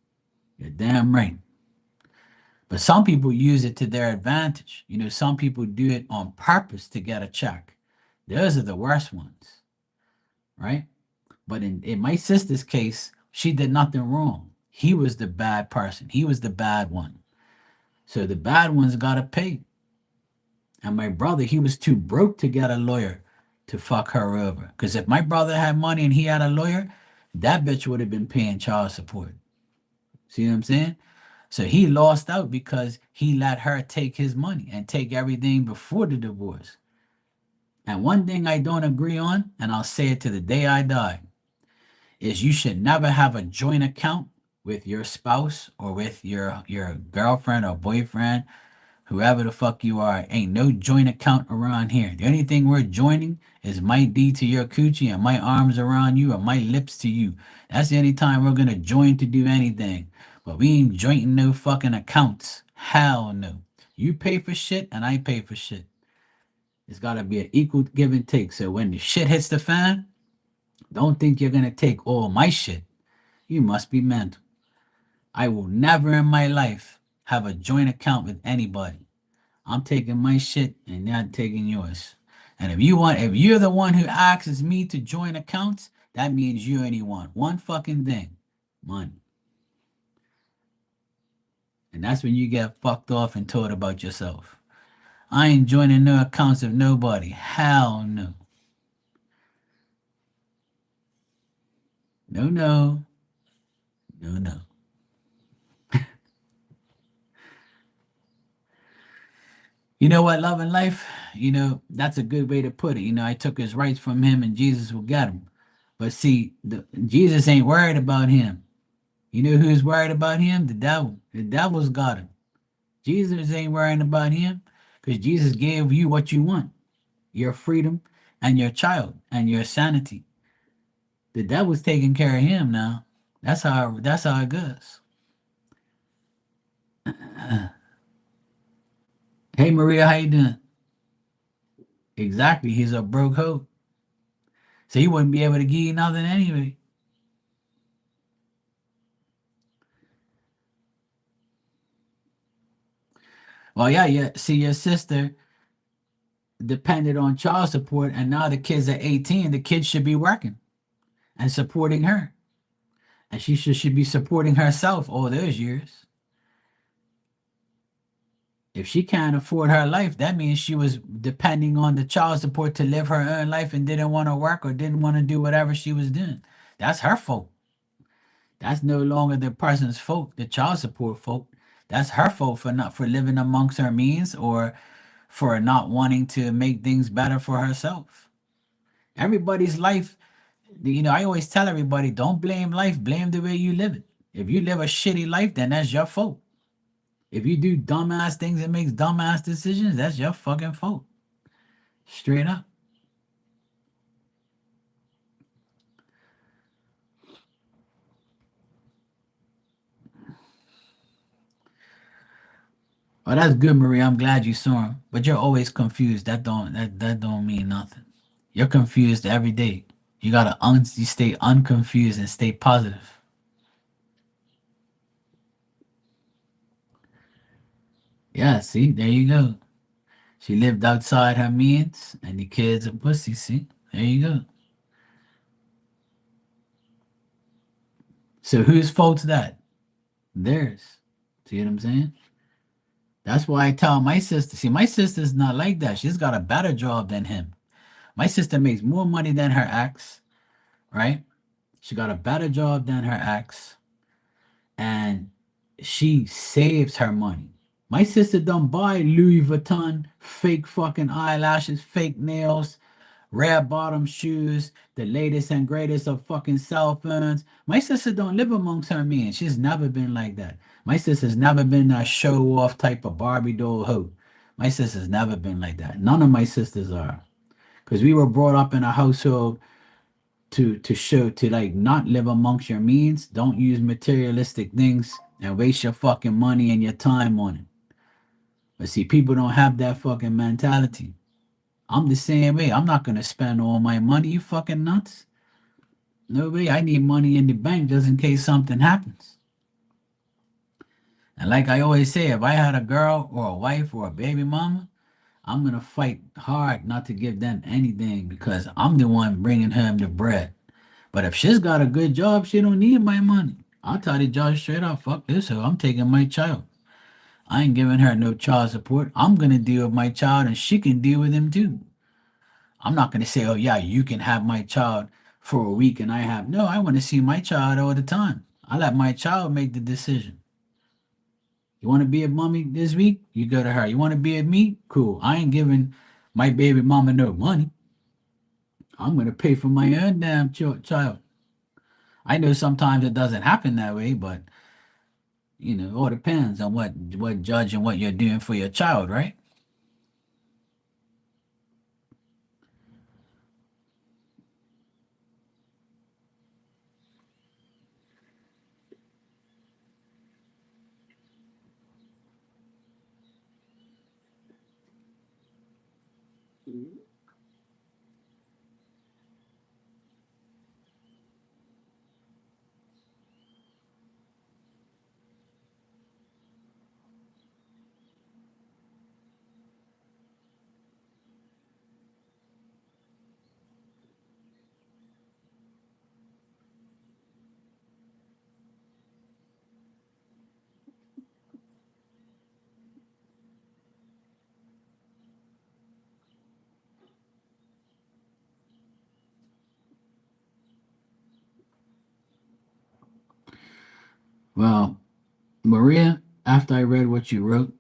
You're damn right. But some people use it to their advantage. Some people do it on purpose to get a check. Those are the worst ones, right? But in my sister's case, she did nothing wrong. He was the bad person. He was the bad one. So the bad ones got to pay. And my brother, he was too broke to get a lawyer to fuck her over. Because if my brother had money and he had a lawyer, that bitch would have been paying child support. See what I'm saying? So he lost out because he let her take his money and take everything before the divorce. And one thing I don't agree on, and I'll say it to the day I die, is you should never have a joint account with your spouse or with your girlfriend or boyfriend, whoever the fuck you are. Ain't no joint account around here. The only thing we're joining is my D to your coochie and my arms around you or my lips to you. That's the only time we're gonna join to do anything. But we ain't jointing no fucking accounts. Hell no. You pay for shit and I pay for shit. It's gotta be an equal give and take. So when the shit hits the fan, don't think you're gonna take all my shit. You must be mental. I will never in my life have a joint account with anybody. I'm taking my shit and not taking yours. And if you're the one who asks me to join accounts, that means you only want one fucking thing, money. And that's when you get fucked off and told about yourself. I ain't joining no accounts of nobody. Hell no. No, no, no, no. You know what, love and life? That's a good way to put it. I took his rights from him and Jesus will get him. But see, Jesus ain't worried about him. You know who's worried about him? The devil. The devil's got him. Jesus ain't worrying about him because Jesus gave you what you want, your freedom and your child and your sanity. The devil's taking care of him now. That's how it goes. Hey Maria, how you doing? Exactly. He's a broke hoe. So he wouldn't be able to give you nothing anyway. Well, yeah, yeah. See, your sister depended on child support, and now the kids are 18. The kids should be working and supporting her. And she should be supporting herself all those years. If she can't afford her life, that means she was depending on the child support to live her own life and didn't want to work or didn't want to do whatever she was doing. That's her fault. That's no longer the person's fault, the child support fault. That's her fault for living amongst her means or for not wanting to make things better for herself. Everybody's life, I always tell everybody, don't blame life, blame the way you live it. If you live a shitty life, then that's your fault. If you do dumbass things and makes dumbass decisions, that's your fucking fault. Straight up. Oh, that's good, Marie. I'm glad you saw him. But you're always confused. That don't mean nothing. You're confused every day. You stay unconfused and stay positive. Yeah, see, there you go. She lived outside her means, and the kids are pussy. See, there you go. So whose fault's that? Theirs. See what I'm saying? That's why I tell my sister. See, my sister's not like that. She's got a better job than him. My sister makes more money than her ex, right? She got a better job than her ex, and she saves her money. My sister don't buy Louis Vuitton, fake fucking eyelashes, fake nails, rare bottom shoes, the latest and greatest of fucking cell phones. My sister don't live amongst her men. She's never been like that. My sister's never been that show off type of Barbie doll hoe. My sister's never been like that. None of my sisters are. Because we were brought up in a household to show to like not live amongst your means. Don't use materialistic things and waste your fucking money and your time on it. But see, people don't have that fucking mentality. I'm the same way. I'm not gonna spend all my money. You fucking nuts? No way. I need money in the bank just in case something happens. And like I always say, if I had a girl or a wife or a baby mama, I'm gonna fight hard not to give them anything because I'm the one bringing home the bread. But if she's got a good job, she don't need my money. I'll tell the judge straight up, fuck this hoe. I'm taking my child. I ain't giving her no child support. I'm gonna deal with my child and she can deal with him too. I'm not gonna say, oh yeah, you can have my child for a week and I have no, I want to see my child all the time. I let my child make the decision. You want to be a mommy this week? You go to her. You want to be a me? Cool. I ain't giving my baby mama no money. I'm gonna pay for my own damn child. I know sometimes it doesn't happen that way, but it all depends on what judge and what you're doing for your child, right? Well, Maria, after I read what you wrote,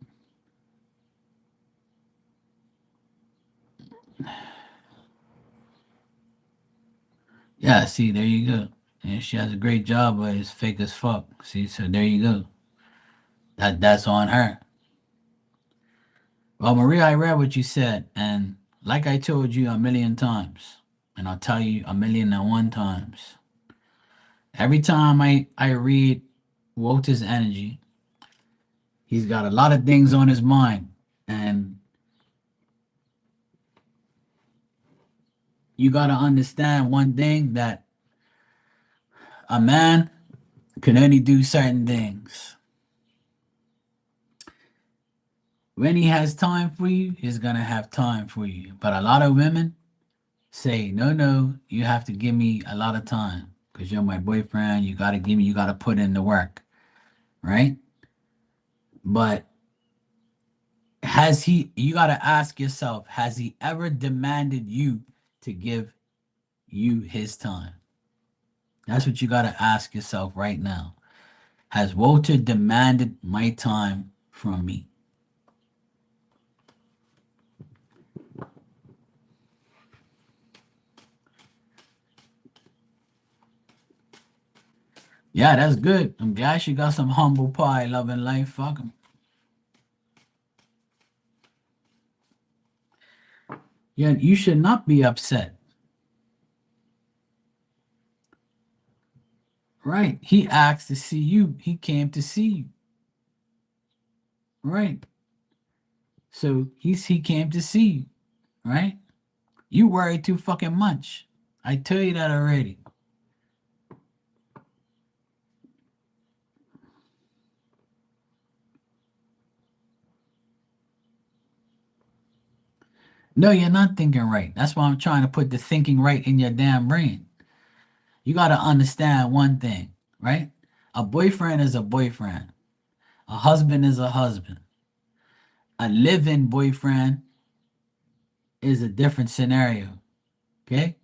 yeah, see, there you go. And she has a great job, but it's fake as fuck. See, so there you go. That's on her. Well, Maria, I read what you said, and like I told you a million times, and I'll tell you a million and one times. Every time I read Walter's energy, he's got a lot of things on his mind, and you got to understand one thing that a man can only do certain things. When he has time for you, he's gonna have time for you. But a lot of women say, no, no, you have to give me a lot of time because you're my boyfriend. You gotta give me, you gotta put in the work, right? But has he, you gotta ask yourself, has he ever demanded you to give you his time? That's what you gotta ask yourself right now. Has Walter demanded my time from me? Yeah, that's good. I'm glad she got some humble pie, loving life. Fuck him. Yeah, you should not be upset. Right. He asked to see you. He came to see you. Right. So he came to see you. Right. You worry too fucking much. I tell you that already. No, you're not thinking right. That's why I'm trying to put the thinking right in your damn brain. You got to understand one thing, right? A boyfriend is a boyfriend. A husband is a husband. A live-in boyfriend is a different scenario. Okay?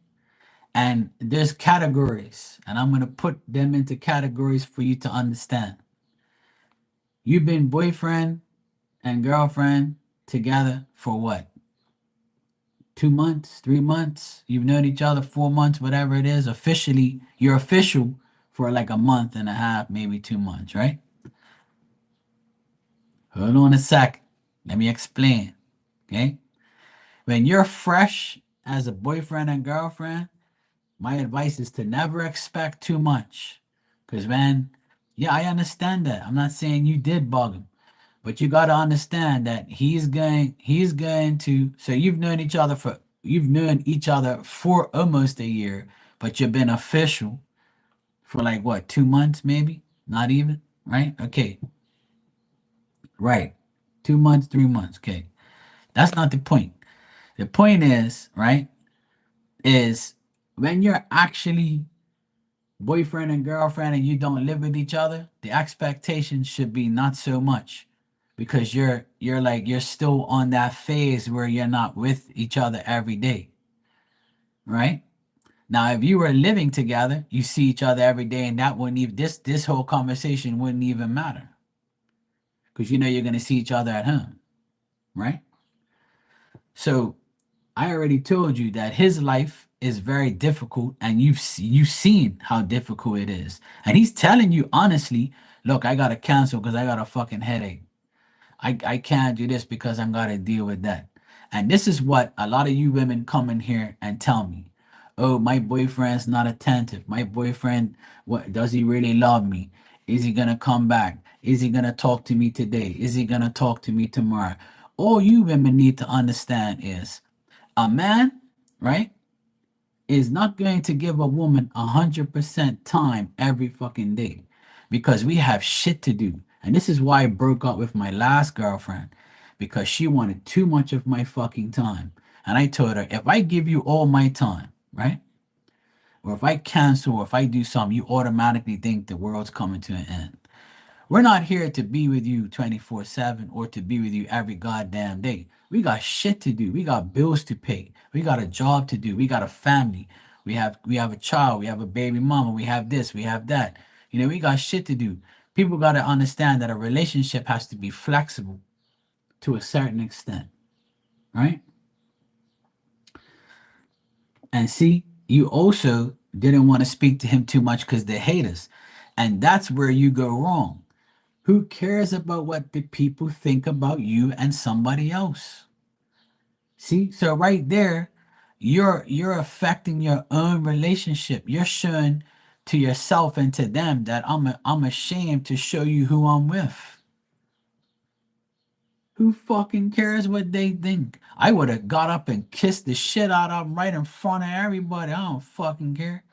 And there's categories, and I'm going to put them into categories for you to understand. You've been boyfriend and girlfriend together for what? 2 months, 3 months? You've known each other 4 months, whatever it is. Officially, you're official for like a month and a half, maybe 2 months, right? Hold on a sec. Let me explain. Okay. When you're fresh as a boyfriend and girlfriend, my advice is to never expect too much. Because, man, yeah, I understand that. I'm not saying you did bug him, but you got to understand that he's going to, so you've known each other for almost a year, but you've been official for like what, 2 months, maybe? Not even, right? Okay, right. 2 months, 3 months. Okay. That's not the point. The point is, right, is when you're actually boyfriend and girlfriend and you don't live with each other, the expectations should be not so much because you're still on that phase where you're not with each other every day, right? Now, if you were living together, you see each other every day, and that wouldn't even this whole conversation wouldn't even matter because you know you're gonna see each other at home, right? So I already told you that his life is very difficult, and you've seen how difficult it is, and he's telling you honestly, look, I gotta cancel because I got a fucking headache. I can't do this because I'm gotta deal with that. And this is what a lot of you women come in here and tell me. Oh, my boyfriend's not attentive. My boyfriend, what does he really love me? Is he gonna come back? Is he gonna talk to me today? Is he gonna talk to me tomorrow? All you women need to understand is a man, right, is not going to give a woman 100% time every fucking day because we have shit to do. And this is why I broke up with my last girlfriend because she wanted too much of my fucking time. And I told her, if I give you all my time, right? Or if I cancel or if I do something, you automatically think the world's coming to an end. We're not here to be with you 24/7 or to be with you every goddamn day. We got shit to do. We got bills to pay. We got a job to do. We got a family. We have a child. We have a baby mama. We have this. We have that. You know, we got shit to do. People got to understand that a relationship has to be flexible to a certain extent, right? And see, you also didn't want to speak to him too much because they hate us. And that's where you go wrong. Who cares about what the people think about you and somebody else? See, so right there, you're affecting your own relationship. You're showing to yourself and to them that I'm ashamed to show you who I'm with. Who fucking cares what they think? I would have got up and kissed the shit out of them right in front of everybody. I don't fucking care.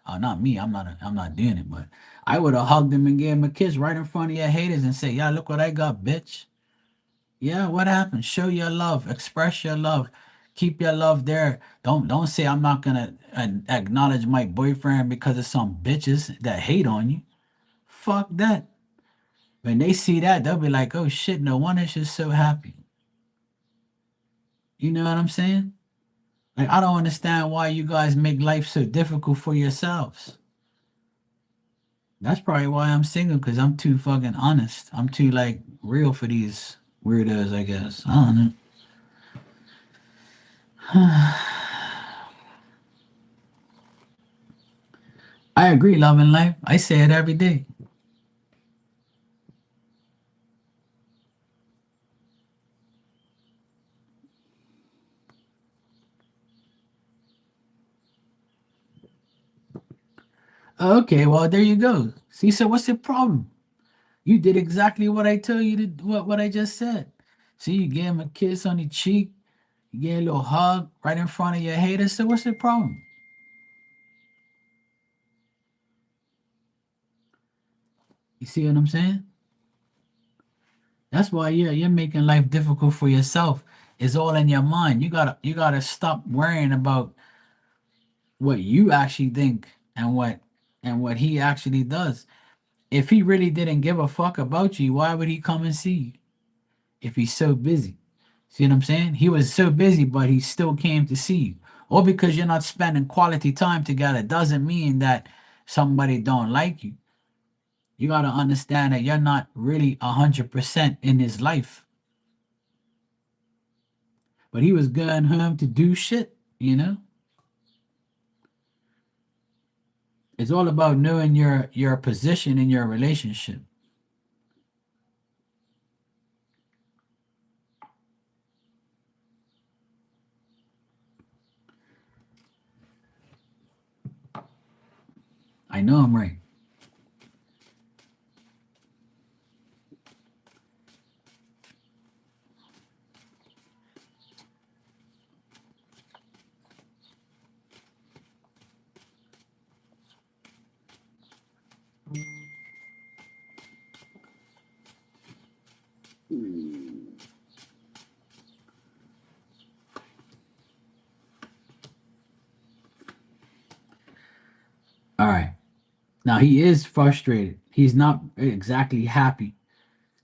Not me. I'm not doing it, but I would have hugged him and gave him a kiss right in front of your haters and say, "Yeah, look what I got, bitch." Yeah, what happened? Show your love, express your love, keep your love there. Don't say I'm not gonna acknowledge my boyfriend because of some bitches that hate on you. Fuck that. When they see that, they'll be like, "Oh shit, no wonder she's so happy." You know what I'm saying? Like I don't understand why you guys make life so difficult for yourselves. That's probably why I'm single because I'm too fucking honest. I'm too like real for these weirdos, I guess. I don't know. I agree, love and life. I say it every day. Okay, well there you go. See, so what's the problem? You did exactly what I told you to what I just said. See, you gave him a kiss on the cheek, you gave a little hug right in front of your haters. So what's the problem? You see what I'm saying? That's why you're making life difficult for yourself. It's all in your mind. You gotta stop worrying about what you actually think and what he actually does. If he really didn't give a fuck about you, why would he come and see you if he's so busy? See what I'm saying? He was so busy, but he still came to see you. Or because you're not spending quality time together doesn't mean that somebody don't like you. You gotta understand that you're not really 100% in his life. But he was going home to do shit, you know? It's all about knowing your position in your relationship. I know I'm right. All right. Now he is frustrated. He's not exactly happy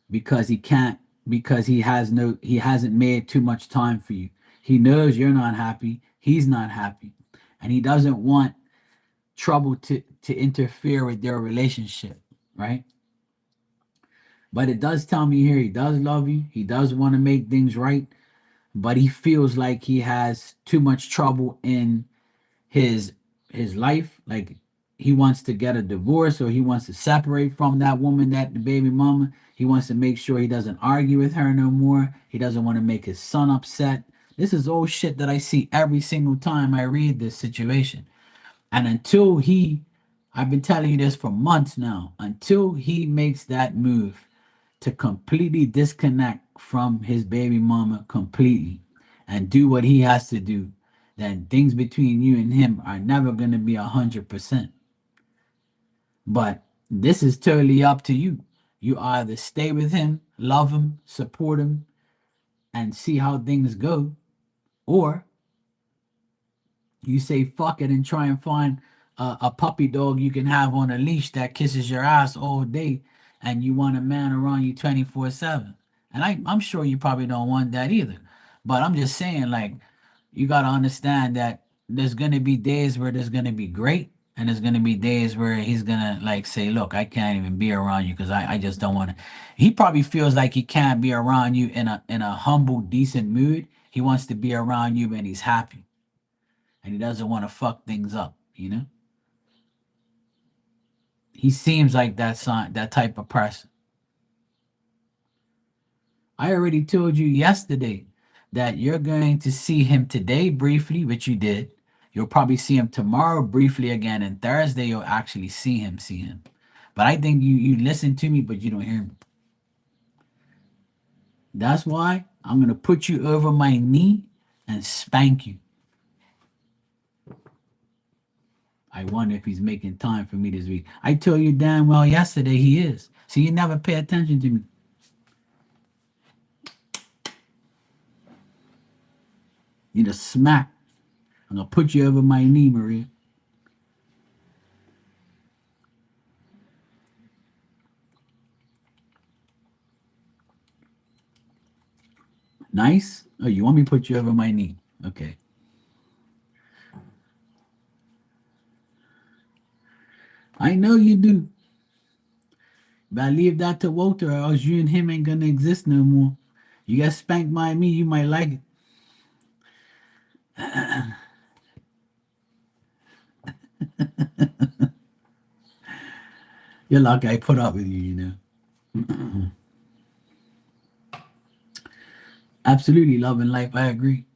because he hasn't made too much time for you. He knows you're not happy. He's not happy. And he doesn't want trouble to interfere with their relationship, right? But it does tell me here he does love you. He does want to make things right, but he feels like he has too much trouble in his his life. Like he wants to get a divorce or he wants to separate from that woman, that the baby mama. He wants to make sure he doesn't argue with her no more. He doesn't want to make his son upset. This is old shit that I see every single time I read this situation. And until I've been telling you this for months now, until he makes that move to completely disconnect from his baby mama completely and do what he has to do, then things between you and him are never going to be 100%. But this is totally up to you. You either stay with him, love him, support him, and see how things go, or you say fuck it and try and find a puppy dog you can have on a leash that kisses your ass all day and you want a man around you 24/7. And I'm sure you probably don't want that either. But I'm just saying, like, you got to understand that there's going to be days where there's going to be great And there's gonna be days where he's gonna like say, "Look, I can't even be around you because I just don't want to." He probably feels like he can't be around you in a humble, decent mood. He wants to be around you when he's happy, and he doesn't want to fuck things up. You know, he seems like that type of person. I already told you yesterday that you're going to see him today briefly, which you did. You'll probably see him tomorrow briefly again, and Thursday you'll actually see him. But I think you listen to me, but you don't hear me. That's why I'm gonna put you over my knee and spank you. I wonder if he's making time for me this week. I told you damn well yesterday he is. So you never pay attention to me. You just smack. I'm gonna put you over my knee, Maria. Nice? Oh, you want me to put you over my knee? Okay. I know you do. But I leave that to Walter, or else you and him ain't gonna exist no more. You get spanked by me, you might like it. You're lucky I put up with you, you know. Absolutely, love and life. I agree.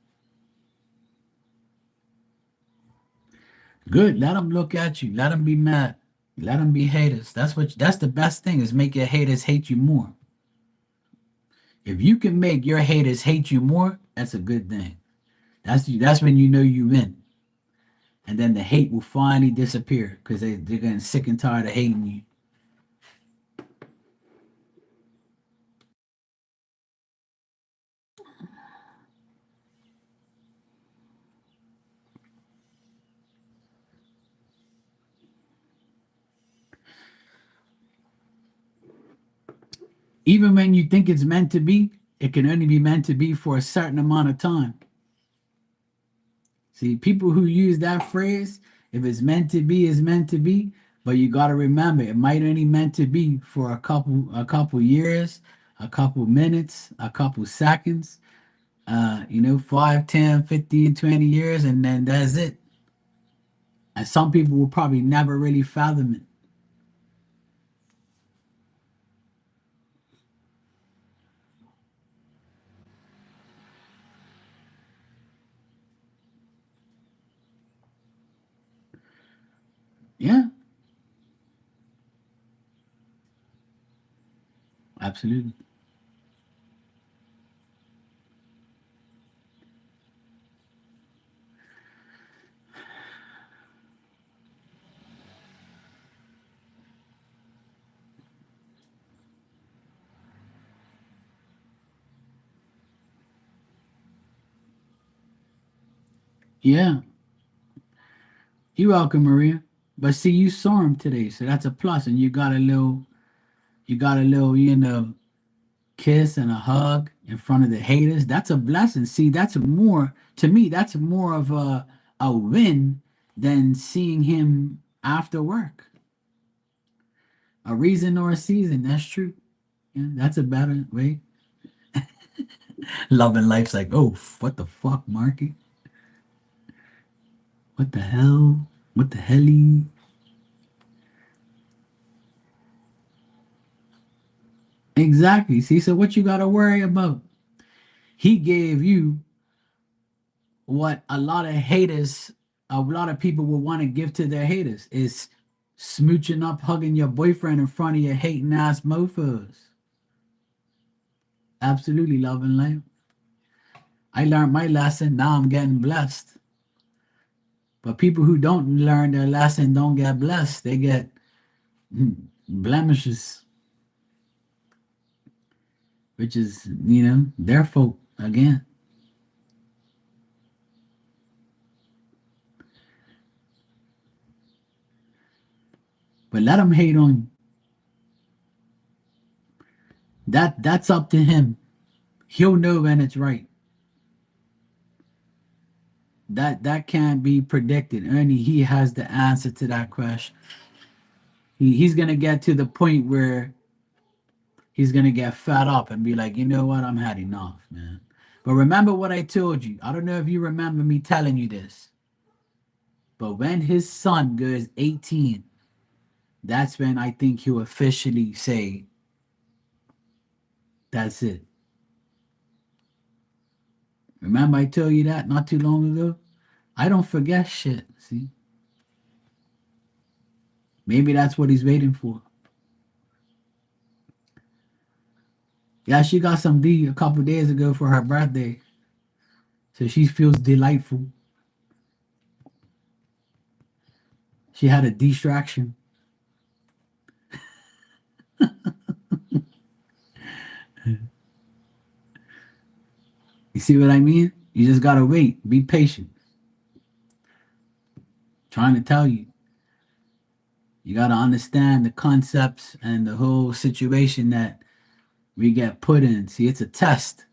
Good. Let them look at you. Let them be mad. Let them be haters. That's the best thing is make your haters hate you more. If you can make your haters hate you more, that's a good thing. That's when you know you win. And then the hate will finally disappear because they're getting sick and tired of hating you. Even when you think it's meant to be, it can only be meant to be for a certain amount of time. See, people who use that phrase, if it's meant to be, it's meant to be. But you got to remember, it might only meant to be for a couple years, a couple minutes, a couple seconds, 5, 10, 15, 20 years, and then that's it. And some people will probably never really fathom it. Yeah, absolutely. Yeah, you're welcome, Maria. But see, you saw him today, so that's a plus, and you got a little, kiss and a hug in front of the haters. That's a blessing. See, that's more to me. That's more of a win than seeing him after work. A reason or a season. That's true. Yeah, that's a better way. Love and life's like, oh, what the fuck, Marky? What the hell? What the helly? Exactly. See, so what you gotta worry about? He gave you what a lot of people will want to give to their haters is smooching up, hugging your boyfriend in front of your hating ass mofos. Absolutely loving life. I learned my lesson. Now I'm getting blessed. But people who don't learn their lesson don't get blessed. They get blemishes, which is, their fault again. But let them hate on you. That's up to him. He'll know when it's right. That can't be predicted. Only he has the answer to that question. He's gonna get to the point where he's gonna get fed up and be like, you know what, I'm had enough, man. But remember what I told you. I don't know if you remember me telling you this, but when his son goes 18, that's when I think he'll officially say, that's it. Remember I told you that not too long ago? I don't forget shit. See, maybe that's what he's waiting for. Yeah, she got some D a couple days ago for her birthday, so she feels delightful. She had a distraction. You see what I mean? You just gotta wait. Be patient. Trying to tell you. You gotta understand the concepts and the whole situation that we get put in. See, it's a test.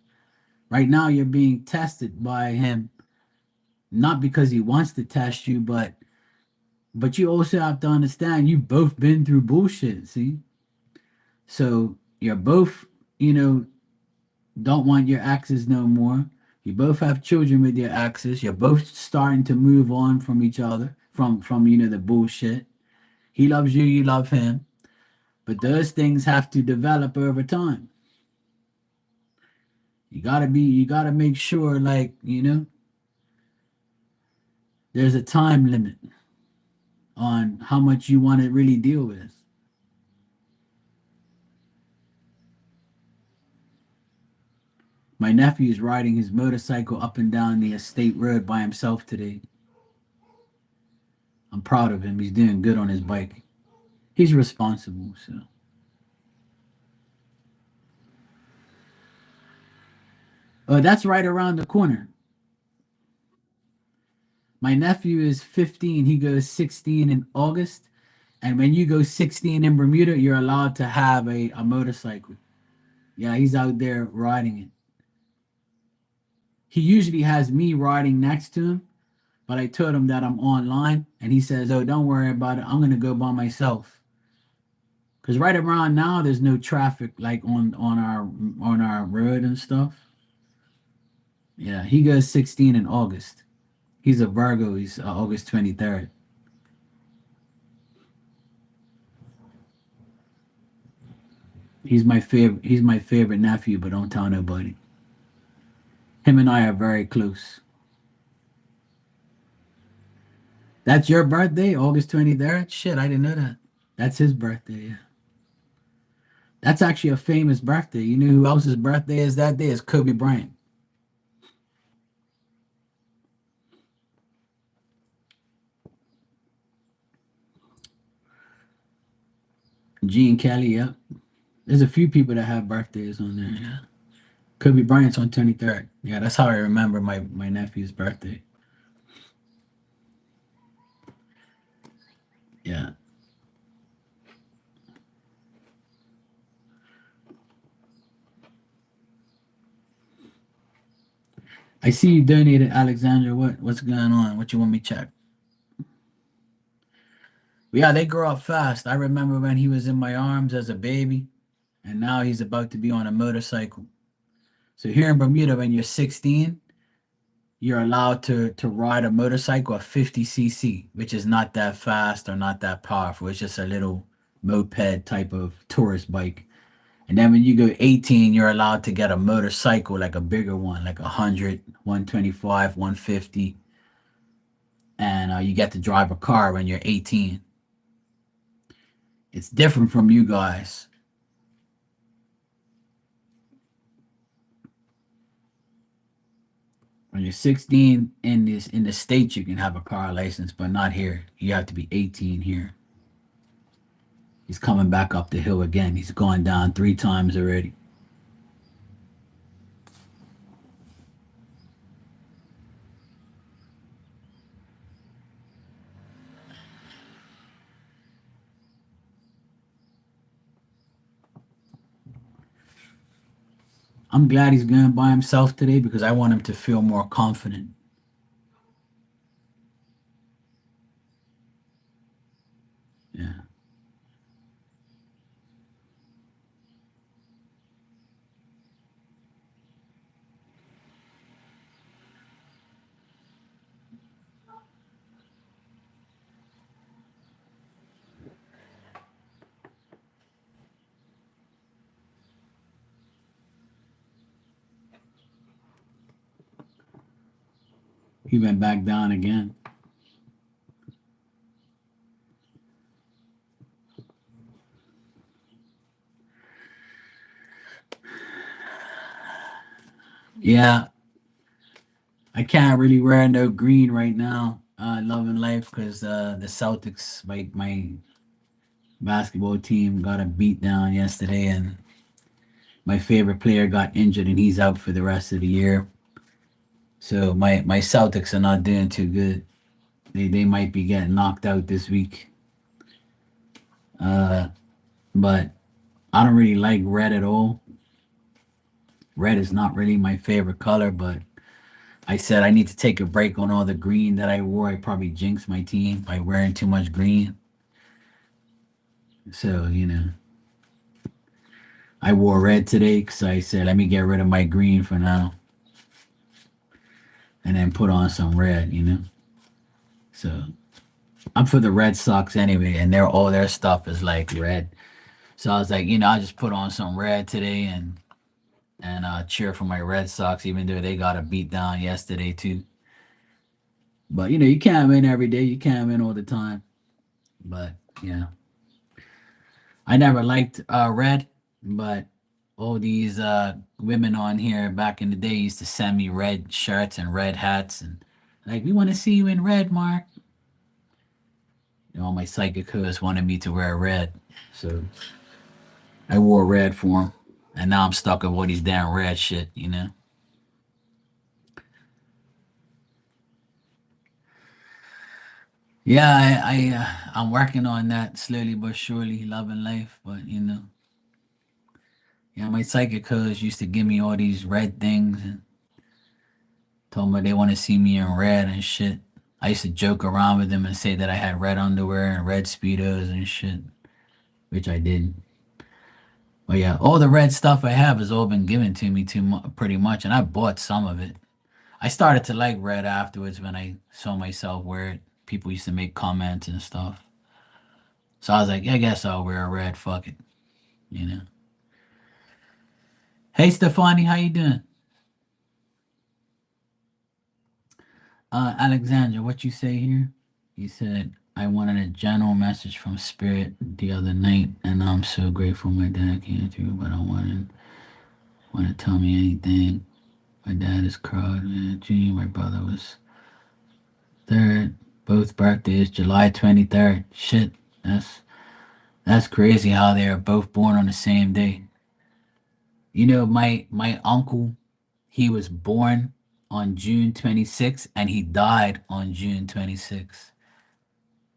Right now, you're being tested by him, not because he wants to test you, but you also have to understand you've both been through bullshit. See, so you're both, you know, don't want your exes no more. You both have children with your exes. You're both starting to move on from each other, from the bullshit. He loves you, you love him, but those things have to develop over time. You gotta make sure, like, there's a time limit on how much you want to really deal with. My nephew is riding his motorcycle up and down the estate road by himself today. I'm proud of him. He's doing good on his bike. He's responsible, so. Oh, that's right around the corner. My nephew is 15. He goes 16 in August. And when you go 16 in Bermuda, you're allowed to have a motorcycle. Yeah, he's out there riding it. He usually has me riding next to him, but I told him that I'm online, and he says, "Oh, don't worry about it. I'm gonna go by myself." Because right around now, there's no traffic like on our road and stuff. Yeah, he goes 16 in August. He's a Virgo. He's August 23rd. He's my favorite nephew, but don't tell nobody. Him and I are very close. That's your birthday, August 23rd? Shit, I didn't know that. That's his birthday. Yeah. That's actually a famous birthday. You know who else's birthday is that day? Is Kobe Bryant. Gene Kelly, yep. There's a few people that have birthdays on there. Yeah. Kobe Bryant's on 23rd. Yeah, that's how I remember my nephew's birthday. Yeah. I see you donated, Alexandra. What's going on? What you want me to check? Yeah, they grow up fast. I remember when he was in my arms as a baby, and now he's about to be on a motorcycle. So here in Bermuda, when you're 16, you're allowed to ride a motorcycle at 50 cc, which is not that fast or not that powerful. It's just a little moped type of tourist bike. And then when you go 18, you're allowed to get a motorcycle, like a bigger one, like 100, 125, 150. And you get to drive a car when you're 18. It's different from you guys. When you're 16 in the states, you can have a car license, but not here. You have to be 18 here. He's coming back up the hill again. He's gone down 3 times already. I'm glad he's going by himself today because I want him to feel more confident. He went back down again. Yeah, I can't really wear no green right now. Loving life because the Celtics, my basketball team, got a beat down yesterday, and my favorite player got injured, and he's out for the rest of the year. So my Celtics are not doing too good. They might be getting knocked out this week. Uh, but I don't really like red at all. Red is not really my favorite color, but I said I need to take a break on all the green that I wore. I probably jinxed my team by wearing too much green. So, I wore red today because I said, let me get rid of my green for now and then put on some red. So, I'm for the Red Sox anyway, and all their stuff is like red. So I was like, I'll just put on some red today and cheer for my Red Sox, even though they got a beat down yesterday too. But you can't win every day. You can't win all the time. But yeah, I never liked red, but all these women on here back in the day used to send me red shirts and red hats and like we want to see you in red, Mark. All my psychic hosts wanted me to wear red, so I wore red for them, and now I'm stuck with all these damn red shit. Yeah, I'm working on that slowly but surely, loving life. But yeah, my psychic coach used to give me all these red things and told me they want to see me in red and shit. I used to joke around with them and say that I had red underwear and red speedos and shit, which I did. But yeah, all the red stuff I have has all been given to me pretty much, and I bought some of it. I started to like red afterwards when I saw myself wear it. People used to make comments and stuff. So I was like, yeah, I guess I'll wear a red. Fuck it, you know. Hey, Stefani, how you doing? Alexandra, what you say here? You said I wanted a general message from Spirit the other night, and I'm so grateful my dad came through. But I want to tell me anything. My dad is cried, man. Junior, my brother was third. Both birthdays, July 23rd. Shit, that's crazy how they are both born on the same day. My uncle, he was born on June 26th and he died on June 26th.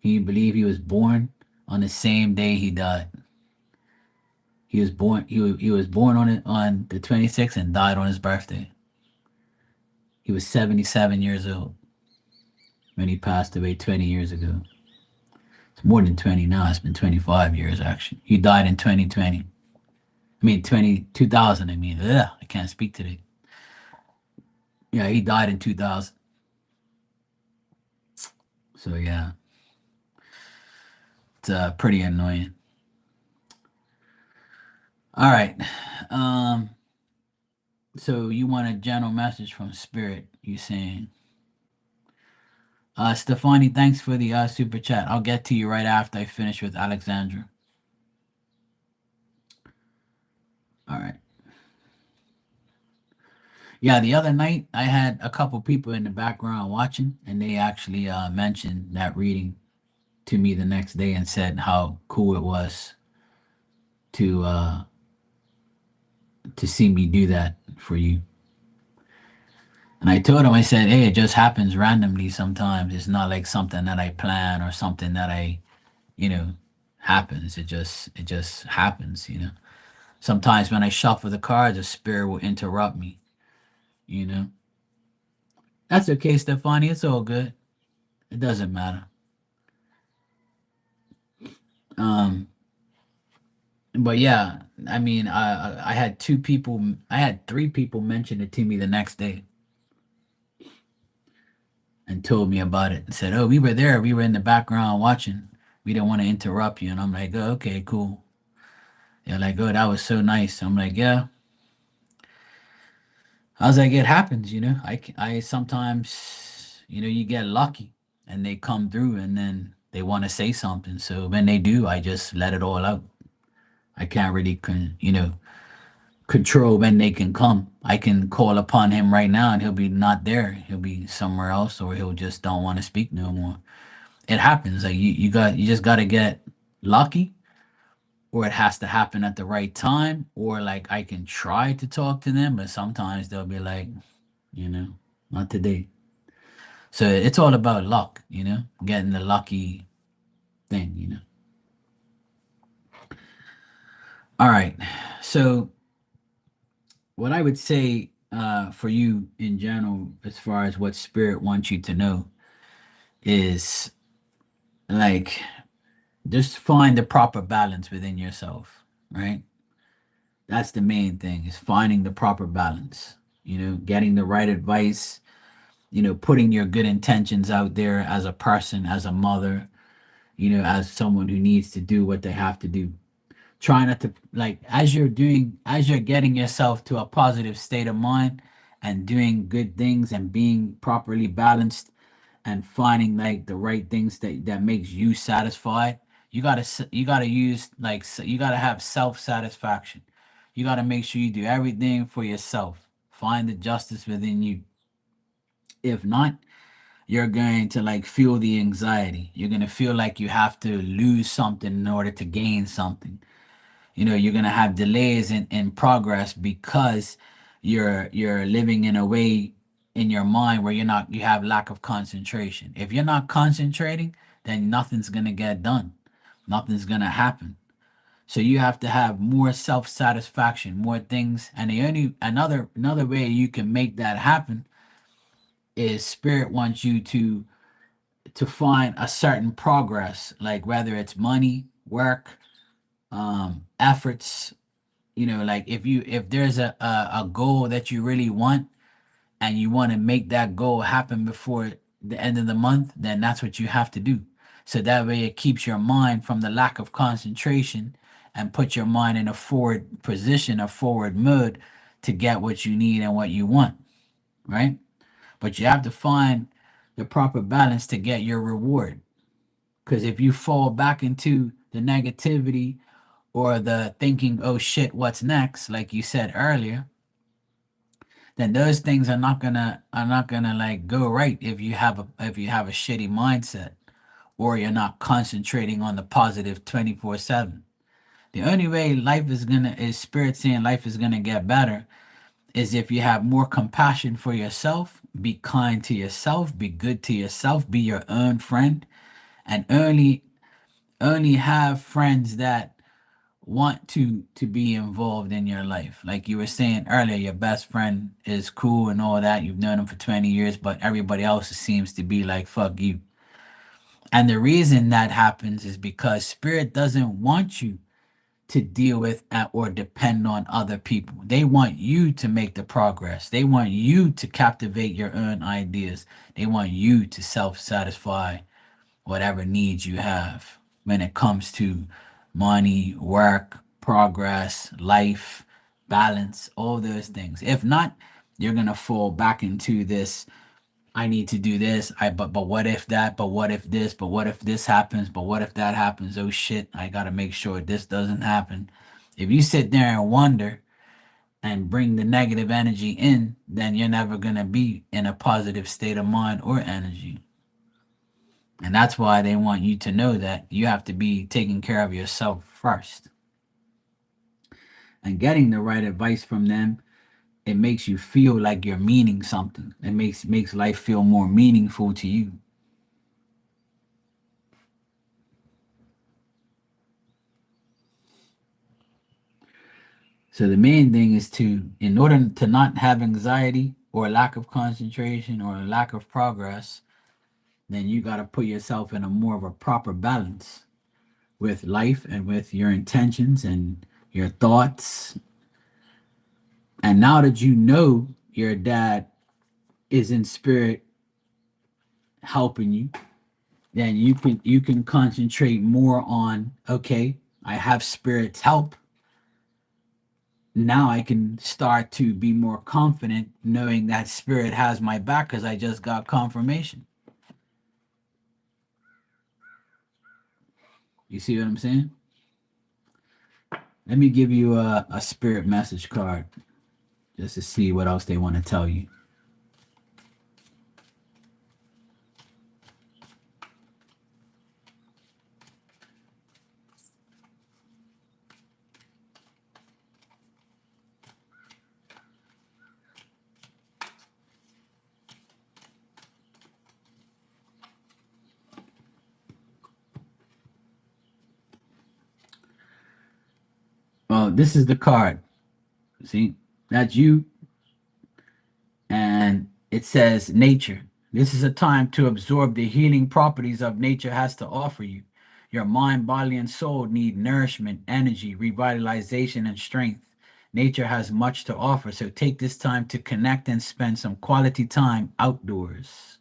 Can you believe he was born on the same day he died? He was born on the 26th and died on his birthday. He was 77 years old when he passed away 20 years ago. It's more than 20 now. It's been 25 years actually. He died in 2020. I mean 2000. I mean, ugh, I can't speak today. Yeah, he died in 2000. So yeah, it's pretty annoying. All right. Um. So you want a general message from Spirit? You saying? Stefani, thanks for the super chat. I'll get to you right after I finish with Alexandra. All right. Yeah, the other night I had a couple people in the background watching, and they actually mentioned that reading to me the next day and said how cool it was to uh, to see me do that for you. And I told them, I said, hey, it just happens randomly sometimes. It's not like something that I plan or something that you know, happens. It just happens. Sometimes when I shuffle the cards, a spirit will interrupt me, you know. That's okay, Stefani. It's all good. It doesn't matter. Um, but yeah, I mean, I had I had three people mention it to me the next day and told me about it and said, "Oh, we were there. We were in the background watching. We didn't want to interrupt you." And I'm like, "Oh, okay, cool." They're like, "Oh, that was so nice." I'm like, "Yeah." I was like, "It happens. I sometimes You know, you get lucky and they come through and then they want to say something. So when they do, I just let it all out. I can't really, control when they can come. I can call upon him right now and he'll be not there. He'll be somewhere else or he'll just don't want to speak no more. It happens. Like you just gotta get lucky or it has to happen at the right time. Or like I can try to talk to them, but sometimes they'll be like, you know, not today. So it's all about luck, getting the lucky thing. All right. So what I would say for you in general, as far as what spirit wants you to know, is like just find the proper balance within yourself, right? That's the main thing is finding the proper balance, getting the right advice, putting your good intentions out there as a person, as a mother, as someone who needs to do what they have to do. Try not to, like, as you're getting yourself to a positive state of mind and doing good things and being properly balanced and finding like the right things that makes you satisfied. You gotta use you gotta have self satisfaction. You gotta make sure you do everything for yourself. Find the justice within you. If not, you're going to like feel the anxiety. You're going to feel like you have to lose something in order to gain something. You're going to have delays in progress because you're living in a way in your mind where you have lack of concentration. If you're not concentrating, then nothing's going to get done. Nothing's going to happen. So you have to have more self-satisfaction, more things, and the only another way you can make that happen is spirit wants you to find a certain progress, like whether it's money, work, efforts. Like if there's a goal that you really want and you want to make that goal happen before the end of the month, then that's what you have to do. So that way it keeps your mind from the lack of concentration and put your mind in a forward position, a forward mode to get what you need and what you want, right? But you have to find the proper balance to get your reward. Because if you fall back into the negativity or the thinking, oh shit, what's next, like you said earlier, then those things are not gonna like go right if you have a shitty mindset or you're not concentrating on the positive 24/7. The only way life is spirit saying life is gonna get better is if you have more compassion for yourself, be kind to yourself, be good to yourself, be your own friend, and only have friends that want to be involved in your life. Like you were saying earlier, your best friend is cool and all that. You've known him for 20 years, but everybody else seems to be like, fuck you. And the reason that happens is because spirit doesn't want you to deal with or depend on other people. They want you to make the progress. They want you to captivate your own ideas. They want you to self satisfy whatever needs you have when it comes to money, work, progress, life, balance, all those things. If not, you're gonna fall back into this. I need to do this. But what if that? But what if this? But what if this happens? But what if that happens? Oh shit! I gotta make sure this doesn't happen. If you sit there and wonder and bring the negative energy in, then you're never gonna be in a positive state of mind or energy. And that's why they want you to know that you have to be taking care of yourself first. And getting the right advice from them, it makes you feel like you're meaning something. It makes life feel more meaningful to you. So the main thing is in order to not have anxiety or lack of concentration or lack of progress, then you got to put yourself in a more of a proper balance with life and with your intentions and your thoughts. And now that you know your dad is in spirit helping you, then you can concentrate more on, okay, I have spirit's help. now I can start to be more confident knowing that spirit has my back because I just got confirmation. You see what I'm saying? Let me give you a spirit message card just to see what else they want to tell you. Well, this is the card. See, that's you, and it says nature. This is a time to absorb the healing properties of nature has to offer you. Your mind, body, and soul need nourishment, energy, revitalization, and strength. Nature has much to offer, so take this time to connect and spend some quality time outdoors.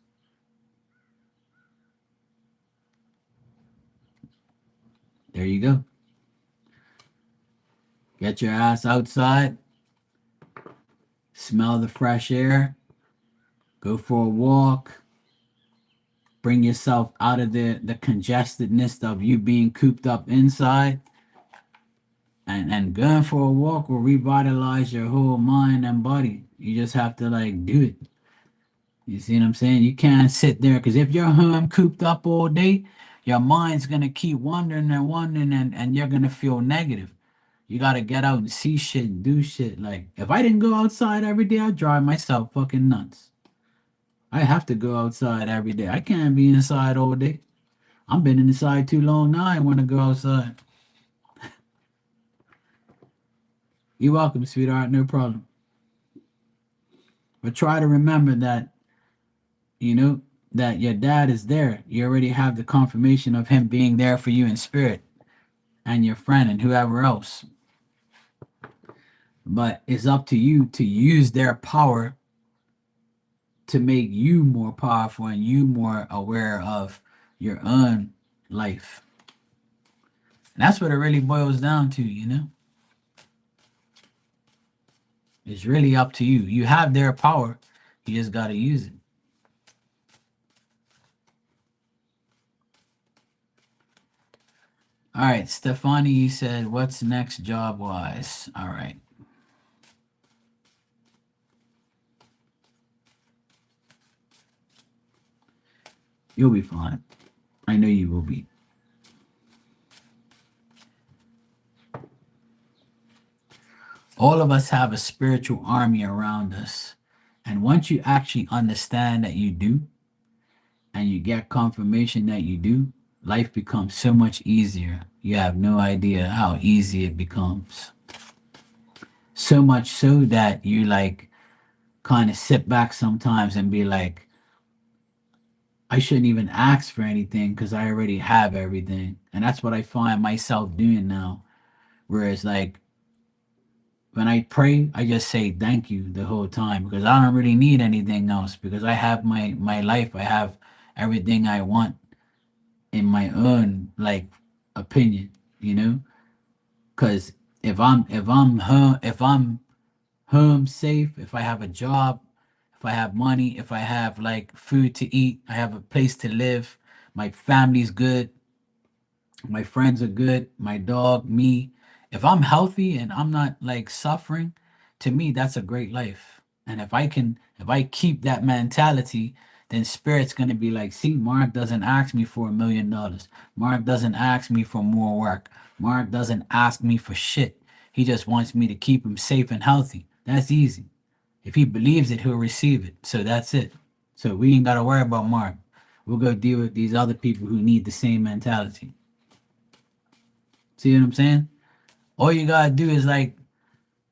There you go. Get your ass outside, smell the fresh air, go for a walk, bring yourself out of the congestedness of you being cooped up inside, and going for a walk will revitalize your whole mind and body. You just have to like do it. You see what I'm saying? You can't sit there because if you're home cooped up all day, your mind's gonna keep wandering and wandering, and you're gonna feel negative. You gotta get out and see shit and do shit. Like if I didn't go outside every day, I'd drive myself fucking nuts. I have to go outside every day. I can't be inside all day. I've been inside too long now. I want to go outside. You're welcome, sweetheart. No problem. But try to remember that, you know, that your dad is there. You already have the confirmation of him being there for you in spirit and your friend and whoever else. But it's up to you to use their power to make you more powerful and you more aware of your own life. And that's what it really boils down to, you know? It's really up to you. You have their power. You just got to use it. All right, Stefani said, "What's next job wise?" All right, you'll be fine. I know you will be. All of us have a spiritual army around us, and once you actually understand that you do, and you get confirmation that you do, life becomes so much easier. You have no idea how easy it becomes. So much so that you like kind of sit back sometimes and be like, I shouldn't even ask for anything because I already have everything. And that's what I find myself doing now. Whereas, like, when I pray, I just say thank you the whole time because I don't really need anything else because I have my life. I have everything I want in my own like opinion, you know? Because if I'm home safe, if I have a job, if I have money, if I have like food to eat, I have a place to live, my family's good, my friends are good, my dog, me. If I'm healthy and I'm not like suffering, to me that's a great life. And if I keep that mentality, then spirit's gonna be like, see, Mark doesn't ask me for $1 million. Mark doesn't ask me for more work. Mark doesn't ask me for shit. He just wants me to keep him safe and healthy. That's easy. If he believes it, he'll receive it. So that's it. So we ain't gotta worry about Mark. We'll go deal with these other people who need the same mentality. See what I'm saying? All you gotta do is like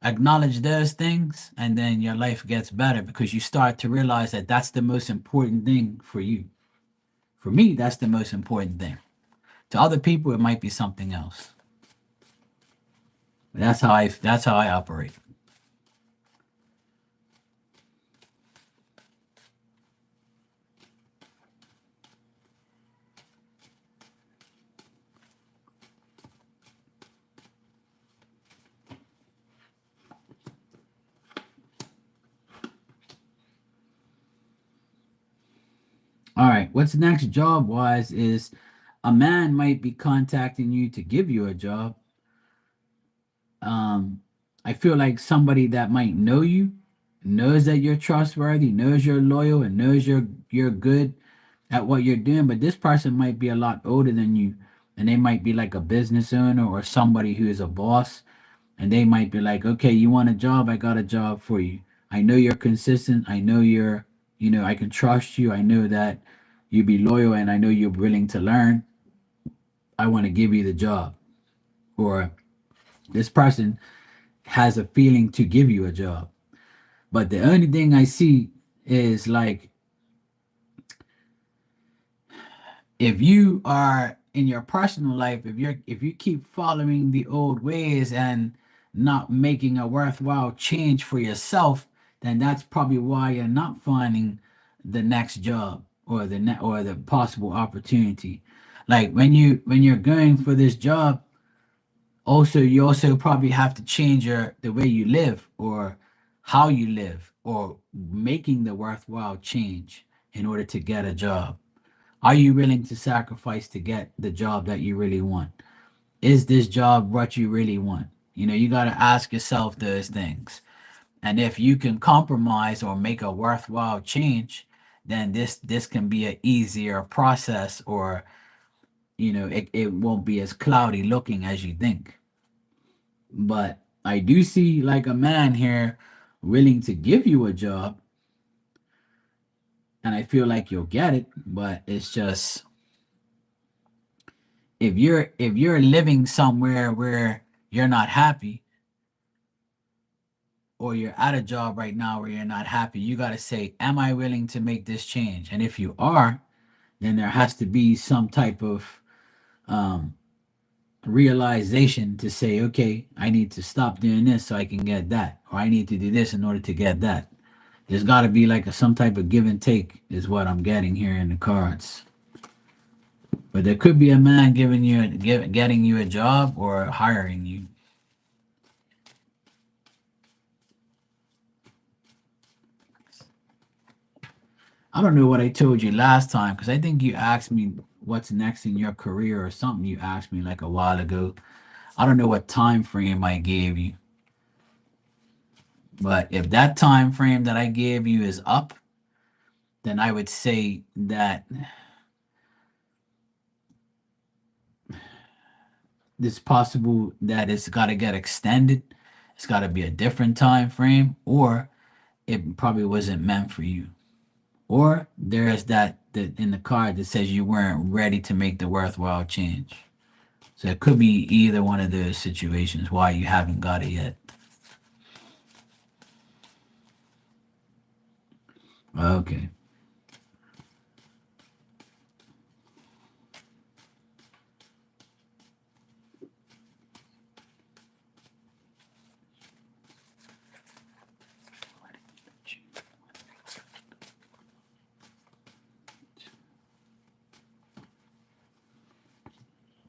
acknowledge those things, and then your life gets better because you start to realize that that's the most important thing for you. For me, that's the most important thing. To other people, it might be something else. But that's how I operate. All right. What's next job wise is a man might be contacting you to give you a job. Um, I feel like somebody that might know you, knows that you're trustworthy, knows you're loyal, and knows you're good at what you're doing. But this person might be a lot older than you, and they might be like a business owner or somebody who is a boss, and they might be like, "Okay, you want a job? I got a job for you. I know you're consistent. I know I can trust you. I know that you be loyal, and I know you're willing to learn. I want to give you the job." Or this person has a feeling to give you a job. But the only thing I see is like if you are in your personal life, if you keep following the old ways and not making a worthwhile change for yourself, then that's probably why you're not finding the next job or the possible opportunity. Like when you're going for this job, also you also probably have to change the way you live or how you live or making the worthwhile change in order to get a job. Are you willing to sacrifice to get the job that you really want? Is this job what you really want? You got to ask yourself those things. And if you can compromise or make a worthwhile change, then this can be an easier process, or it won't be as cloudy looking as you think. But I do see like a man here willing to give you a job, and I feel like you'll get it, but it's just if you're living somewhere where you're not happy, or you're at a job right now where you're not happy, you got to say, am I willing to make this change? And if you are, then there has to be some type of um, realization to say, okay, I need to stop doing this so I can get that, or I need to do this in order to get that. There's got to be like some type of give and take, is what I'm getting here in the cards. But there could be a man getting you a job or hiring you. I don't know what I told you last time because I think you asked me what's next in your career or something. You asked me like a while ago. I don't know what time frame I gave you, but if that time frame that I gave you is up, then I would say that it's possible that it's got to get extended. It's got to be a different time frame, or it probably wasn't meant for you. Or there's that in the card that says you weren't ready to make the worthwhile change. So it could be either one of those situations why you haven't got it yet. Okay.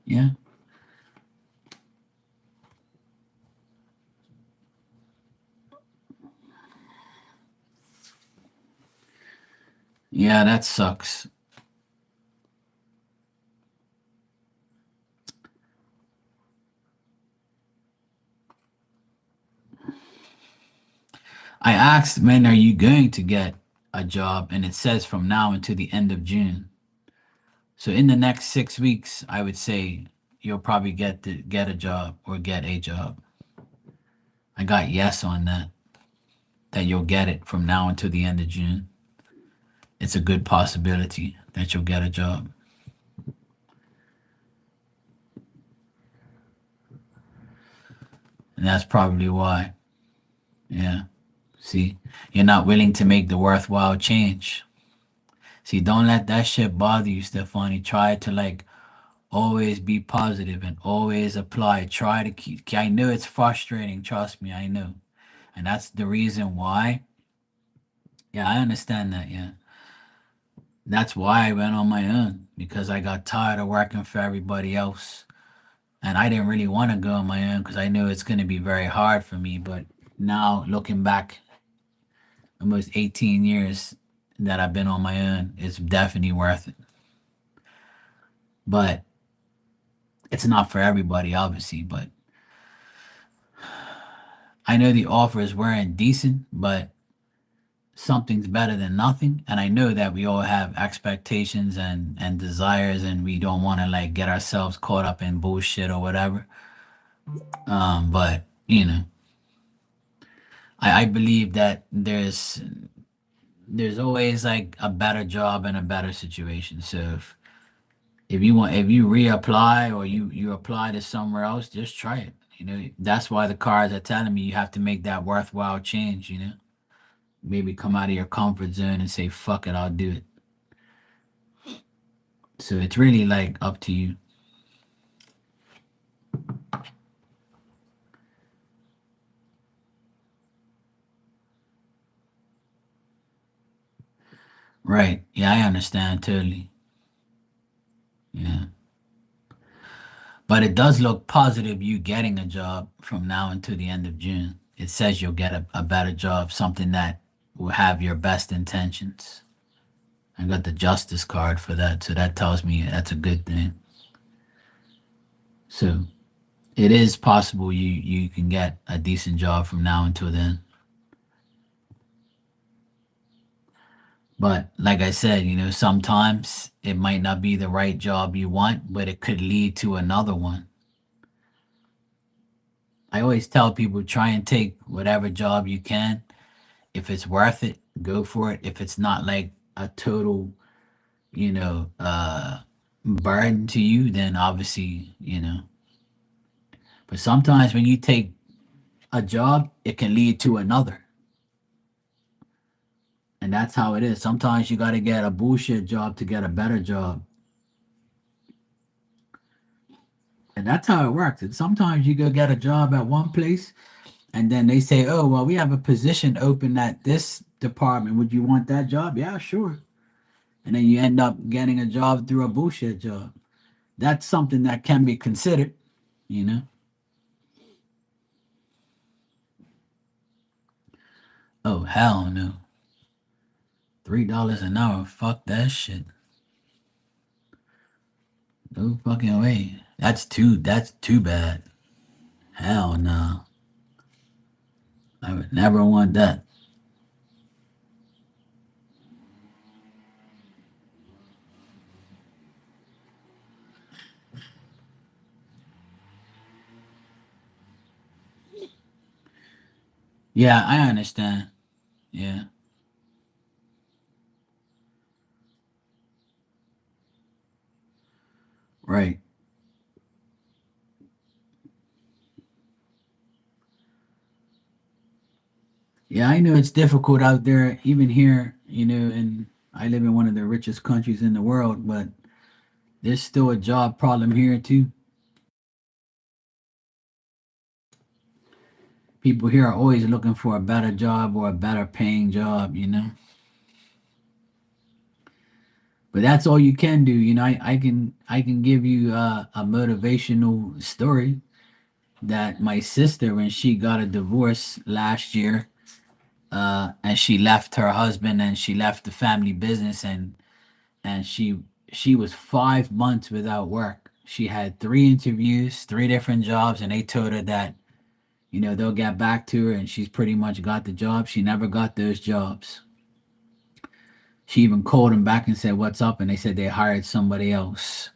Yeah. Yeah, that sucks. I asked, when are you going to get a job? And it says from now until the end of June. So in the next 6 weeks, I would say you'll probably get a job or get a job. I got yes on that. That you'll get it from now until the end of June. It's a good possibility that you'll get a job. And that's probably why. Yeah. See, you're not willing to make the worthwhile change. See, don't let that shit bother you, Stefani. Try to like always be positive and always apply. Try to keep. I know it's frustrating. Trust me, I know. And that's the reason why. Yeah, I understand that. Yeah. That's why I went on my own because I got tired of working for everybody else. And I didn't really want to go on my own because I knew it's going to be very hard for me. But now looking back, almost 18 years, that I've been on my own, it's definitely worth it. But it's not for everybody, obviously. But I know the offers weren't decent, but something's better than nothing. And I know that we all have expectations and desires, and we don't want to like get ourselves caught up in bullshit or whatever. But I believe that there's always like a better job and a better situation. So if you reapply or you apply to somewhere else, just try it. That's why the cards are telling me you have to make that worthwhile change. Maybe come out of your comfort zone and say, fuck it, I'll do it. So it's really like up to you. Right. Yeah, I understand totally. Yeah. But it does look positive you getting a job from now until the end of June. It says you'll get a better job, something that will have your best intentions. I got the justice card for that, so that tells me that's a good thing. So it is possible you can get a decent job from now until then. But like I said, sometimes it might not be the right job you want, but it could lead to another one. I always tell people try and take whatever job you can. If it's worth it, go for it. If it's not like a total, you know, uh burden to you, then obviously. But sometimes when you take a job, it can lead to another. And that's how it is. Sometimes you got to get a bullshit job to get a better job. And that's how it works. And sometimes you go get a job at one place and then they say, oh, well, we have a position open at this department. Would you want that job? Yeah, sure. And then you end up getting a job through a bullshit job. That's something that can be considered, you know? Oh, hell no. $3 an hour. Fuck that shit. No fucking way. That's too bad. Hell no. I would never want that. Yeah, I understand. Yeah, right. Yeah, I know it's difficult out there, even here, and I live in one of the richest countries in the world, but there's still a job problem here too. People here are always looking for a better job or a better paying job. But that's all you can do. I can give you a motivational story that my sister, when she got a divorce last year, and she left her husband and she left the family business, and she was 5 months without work. She had three interviews, three different jobs, and they told her that they'll get back to her, and she's pretty much got the job. She never got those jobs. She even called them back and said, "What's up?" And they said they hired somebody else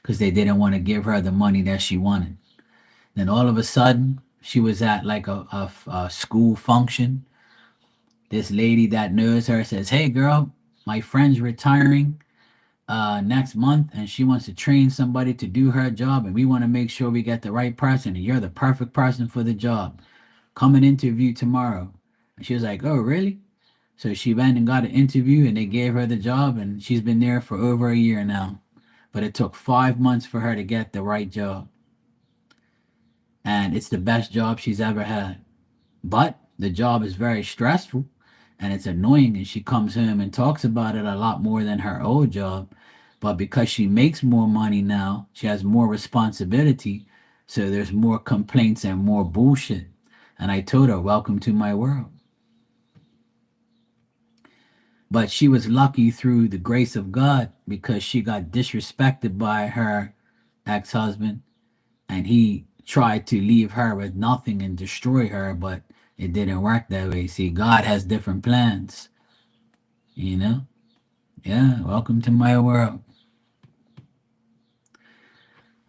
because they didn't want to give her the money that she wanted. Then all of a sudden, she was at like a school function. This lady that knows her says, "Hey, girl, my friend's retiring next month, and she wants to train somebody to do her job, and we want to make sure we get the right person, and you're the perfect person for the job. Come and interview tomorrow." And she was like, "Oh, really?" So she went and got an interview, and they gave her the job, and she's been there for over a year now. But it took 5 months for her to get the right job, and it's the best job she's ever had. But the job is very stressful and it's annoying, and she comes home and talks about it a lot more than her old job. But because she makes more money now, she has more responsibility, so there's more complaints and more bullshit. And I told her, welcome to my world. But she was lucky through the grace of God because she got disrespected by her ex-husband, and he tried to leave her with nothing and destroy her, but it didn't work that way. See, God has different plans, you know? Yeah, welcome to my world.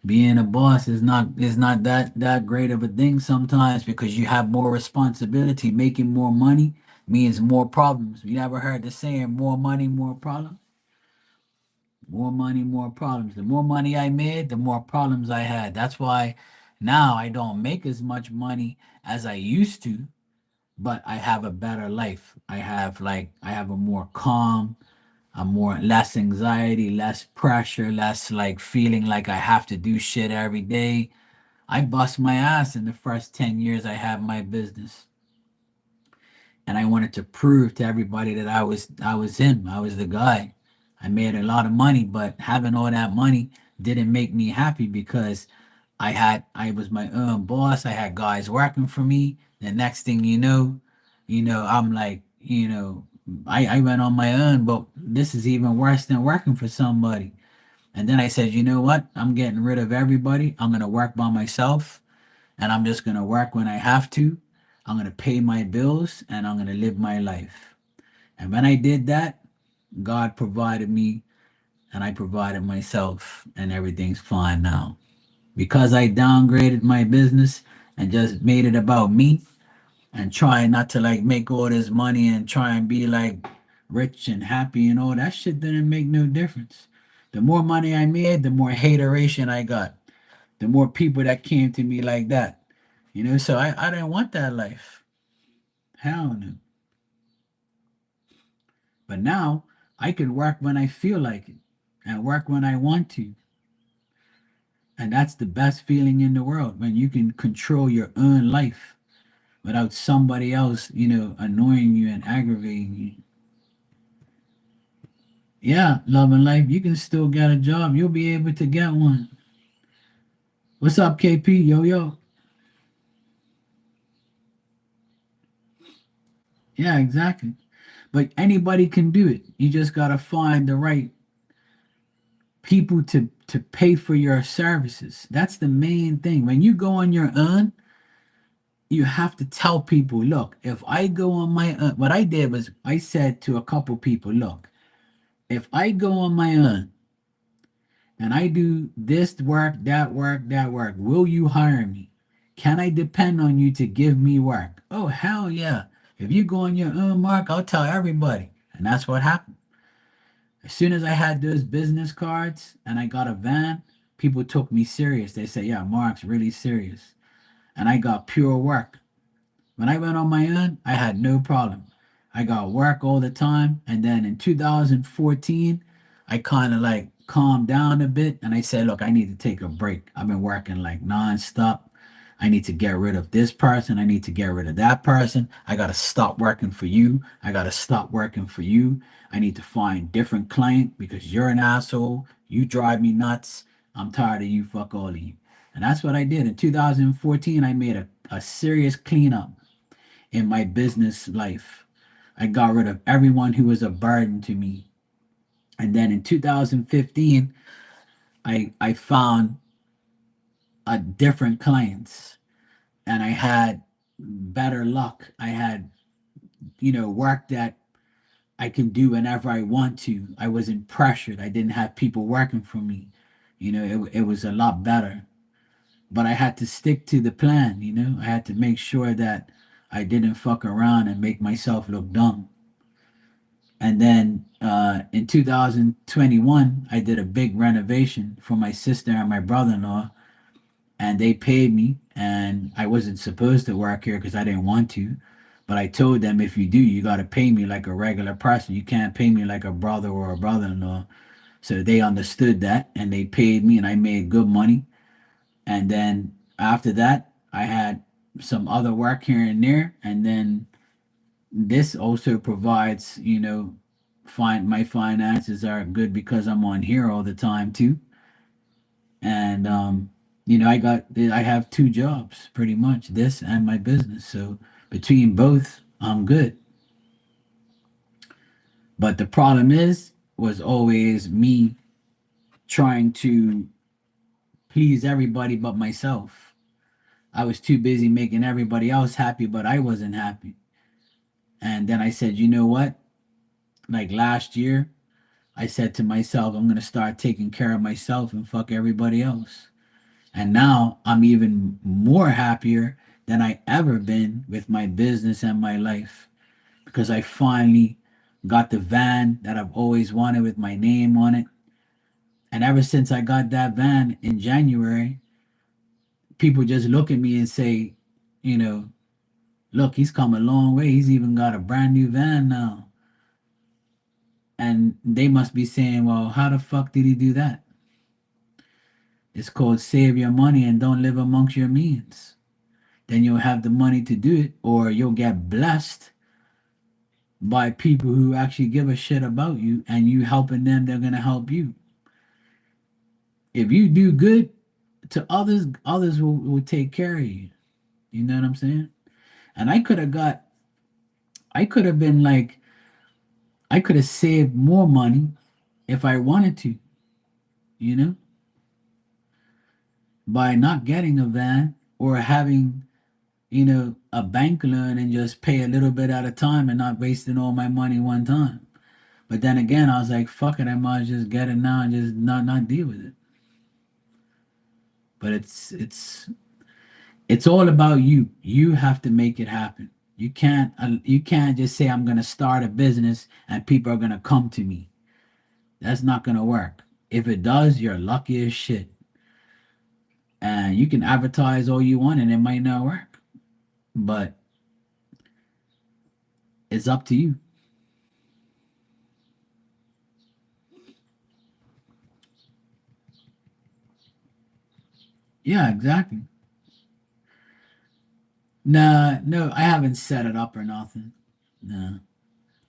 Being a boss is not that great of a thing sometimes because you have more responsibility. Making more money means more problems. You never heard the saying, more money, more problems? More money, more problems. The more money I made, the more problems I had. That's why now I don't make as much money as I used to, but I have a better life. I have a more calm, a more less anxiety, less pressure, less like feeling like I have to do shit every day. I bust my ass in the first 10 years I had my business. And I wanted to prove to everybody that I was him. I was the guy. I made a lot of money, but having all that money didn't make me happy because I was my own boss. I had guys working for me. The next thing I'm like, I went on my own, but this is even worse than working for somebody. And then I said, you know what? I'm getting rid of everybody. I'm gonna work by myself, and I'm just gonna work when I have to. I'm gonna pay my bills and I'm gonna live my life. And when I did that, God provided me and I provided myself, and everything's fine now. Because I downgraded my business and just made it about me and trying not to like make all this money and try and be like rich and happy and all that shit didn't make no difference. The more money I made, the more hateration I got. The more people that came to me like that. So I didn't want that life. Hell no. But now I can work when I feel like it and work when I want to. And that's the best feeling in the world when you can control your own life without somebody else, annoying you and aggravating you. Yeah, love and life, you can still get a job. You'll be able to get one. What's up, KP? Yo, yo. Yeah, exactly. But anybody can do it. You just got to find the right people to pay for your services. That's the main thing. When you go on your own, you have to tell people, look, if I go on my own, what I did was I said to a couple people, look, if I go on my own and I do this work, that work, will you hire me? Can I depend on you to give me work? Oh, hell yeah. If you go on your own, Mark, I'll tell everybody. And that's what happened. As soon as I had those business cards and I got a van, people took me serious. They said, yeah, Mark's really serious. And I got pure work. When I went on my own, I had no problem. I got work all the time. And then in 2014, I kind of like calmed down a bit and I said, look, I need to take a break. I've been working like nonstop. I need to get rid of this person. I need to get rid of that person. I got to stop working for you. I got to stop working for you. I need to find different client because you're an asshole. You drive me nuts. I'm tired of you. Fuck all of you. And that's what I did. In 2014, I made a serious cleanup in my business life. I got rid of everyone who was a burden to me. And then in 2015, I found a different clients and I had better luck. I had, work that I can do whenever I want to. I wasn't pressured. I didn't have people working for me. It was a lot better. But I had to stick to the plan, I had to make sure that I didn't fuck around and make myself look dumb. And then in 2021, I did a big renovation for my sister and my brother in law, and they paid me. And I wasn't supposed to work here because I didn't want to. But I told them, if you do, you got to pay me like a regular person. You can't pay me like a brother or a brother in law. So they understood that and they paid me, and I made good money. And then after that, I had some other work here and there. And then this also provides, find my finances are good because I'm on here all the time too. And I have two jobs pretty much, this and my business. So between both, I'm good. But the problem was always me trying to please everybody but myself. I was too busy making everybody else happy, but I wasn't happy. And then I said, you know what? Like last year, I said to myself, I'm going to start taking care of myself and fuck everybody else. And now I'm even more happier than I ever been with my business and my life because I finally got the van that I've always wanted with my name on it. And ever since I got that van in January, people just look at me and say, you know, look, he's come a long way. He's even got a brand new van now. And they must be saying, well, how the fuck did he do that? It's called save your money and don't live amongst your means. Then you'll have the money to do it, or you'll get blessed by people who actually give a shit about you and you helping them, they're going to help you. If you do good to others, others will take care of you. You know what I'm saying? And I could have been like, I could have saved more money if I wanted to, you know, by not getting a van or having, a bank loan and just pay a little bit at a time and not wasting all my money one time. But then again, I was like, fuck it, I might just get it now and just not deal with it. But it's all about you. You have to make it happen. You can't just say I'm gonna start a business and people are gonna come to me. That's not gonna work. If it does, you're lucky as shit. And you can advertise all you want and it might not work. But it's up to you. Yeah, exactly. Nah, no, I haven't set it up or nothing. No,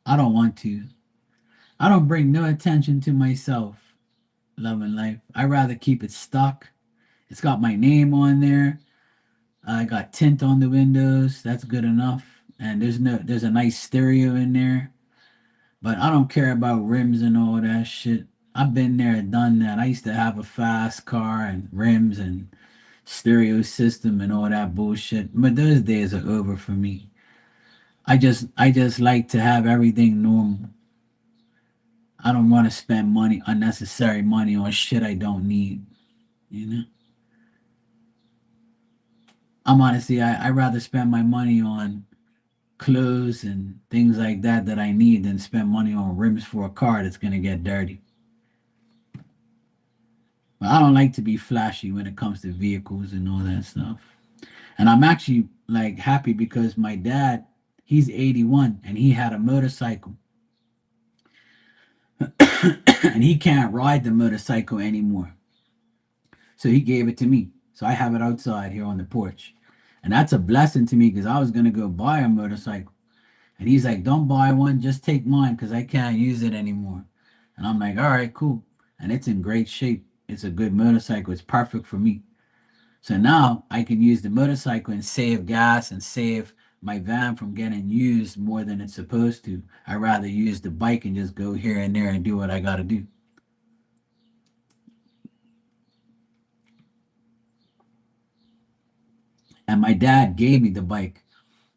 I don't want to. I don't bring no attention to myself, love and life. I rather keep it stuck. It's got my name on there. I got tint on the windows. That's good enough. And there's a nice stereo in there. But I don't care about rims and all that shit. I've been there, done that. I used to have a fast car and rims and stereo system and all that bullshit. But those days are over for me. I just like to have everything normal. I don't want to spend money, unnecessary money on shit I don't need. You know, I'm honestly, I rather spend my money on clothes and things like that I need than spend money on rims for a car that's gonna get dirty. But I don't like to be flashy when it comes to vehicles and all that stuff. And I'm actually like happy because my dad, he's 81 and he had a motorcycle and he can't ride the motorcycle anymore. So he gave it to me. So I have it outside here on the porch. And that's a blessing to me because I was going to go buy a motorcycle. And he's like, don't buy one, just take mine because I can't use it anymore. And I'm like, all right, cool. And it's in great shape. It's a good motorcycle. It's perfect for me. So now I can use the motorcycle and save gas and save my van from getting used more than it's supposed to. I rather use the bike and just go here and there and do what I got to do. And my dad gave me the bike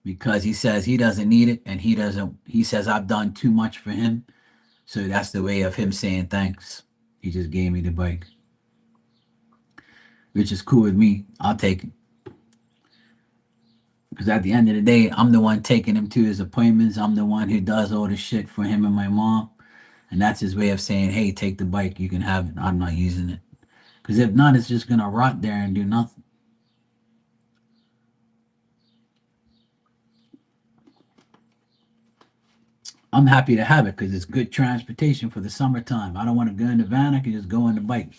because he says he doesn't need it and he says I've done too much for him. So that's the way of him saying thanks. He just gave me the bike, which is cool with me. I'll take it. Because at the end of the day, I'm the one taking him to his appointments. I'm the one who does all the shit for him and my mom. And that's his way of saying, hey, take the bike. You can have it. I'm not using it. Because if not, it's just going to rot there and do nothing. I'm happy to have it because it's good transportation for the summertime. I don't want to go in the van. I can just go on the bike.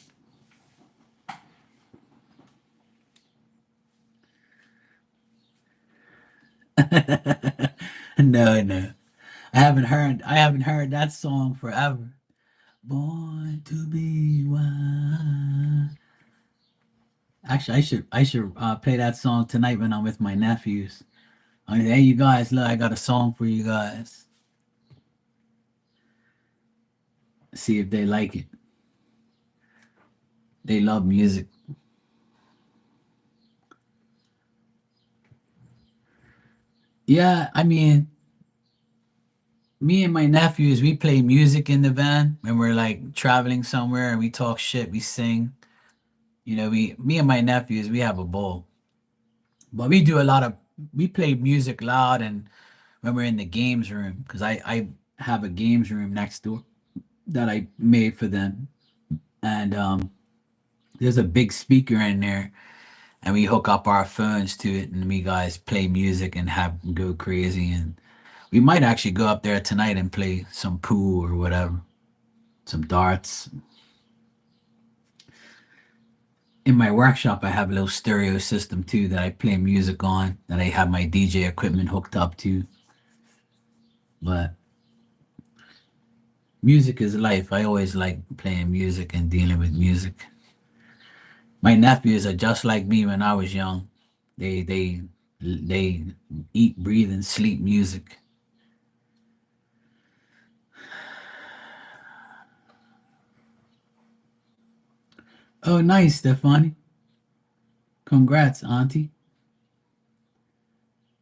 No, no. I haven't heard that song forever. Born to be wild. Actually, I should play that song tonight when I'm with my nephews. Hey, you guys, look, I got a song for you guys. See if they like it. They love music. Yeah, I mean, me and my nephews, we play music in the van when we're like traveling somewhere and we talk shit, we sing. You know, me and my nephews, we have a ball. But we do a lot of, we play music loud and when we're in the games room, because I have a games room next door that I made for them. And there's a big speaker in there and we hook up our phones to it and we guys play music and have go crazy and we might actually go up there tonight and play some pool or whatever, some darts. In my workshop, I have a little stereo system too that I play music on, that I have my DJ equipment hooked up to. But music is life. I always like playing music and dealing with music. My nephews are just like me when I was young. They eat, breathe, and sleep music. Oh, nice, Stefani. Congrats, Auntie.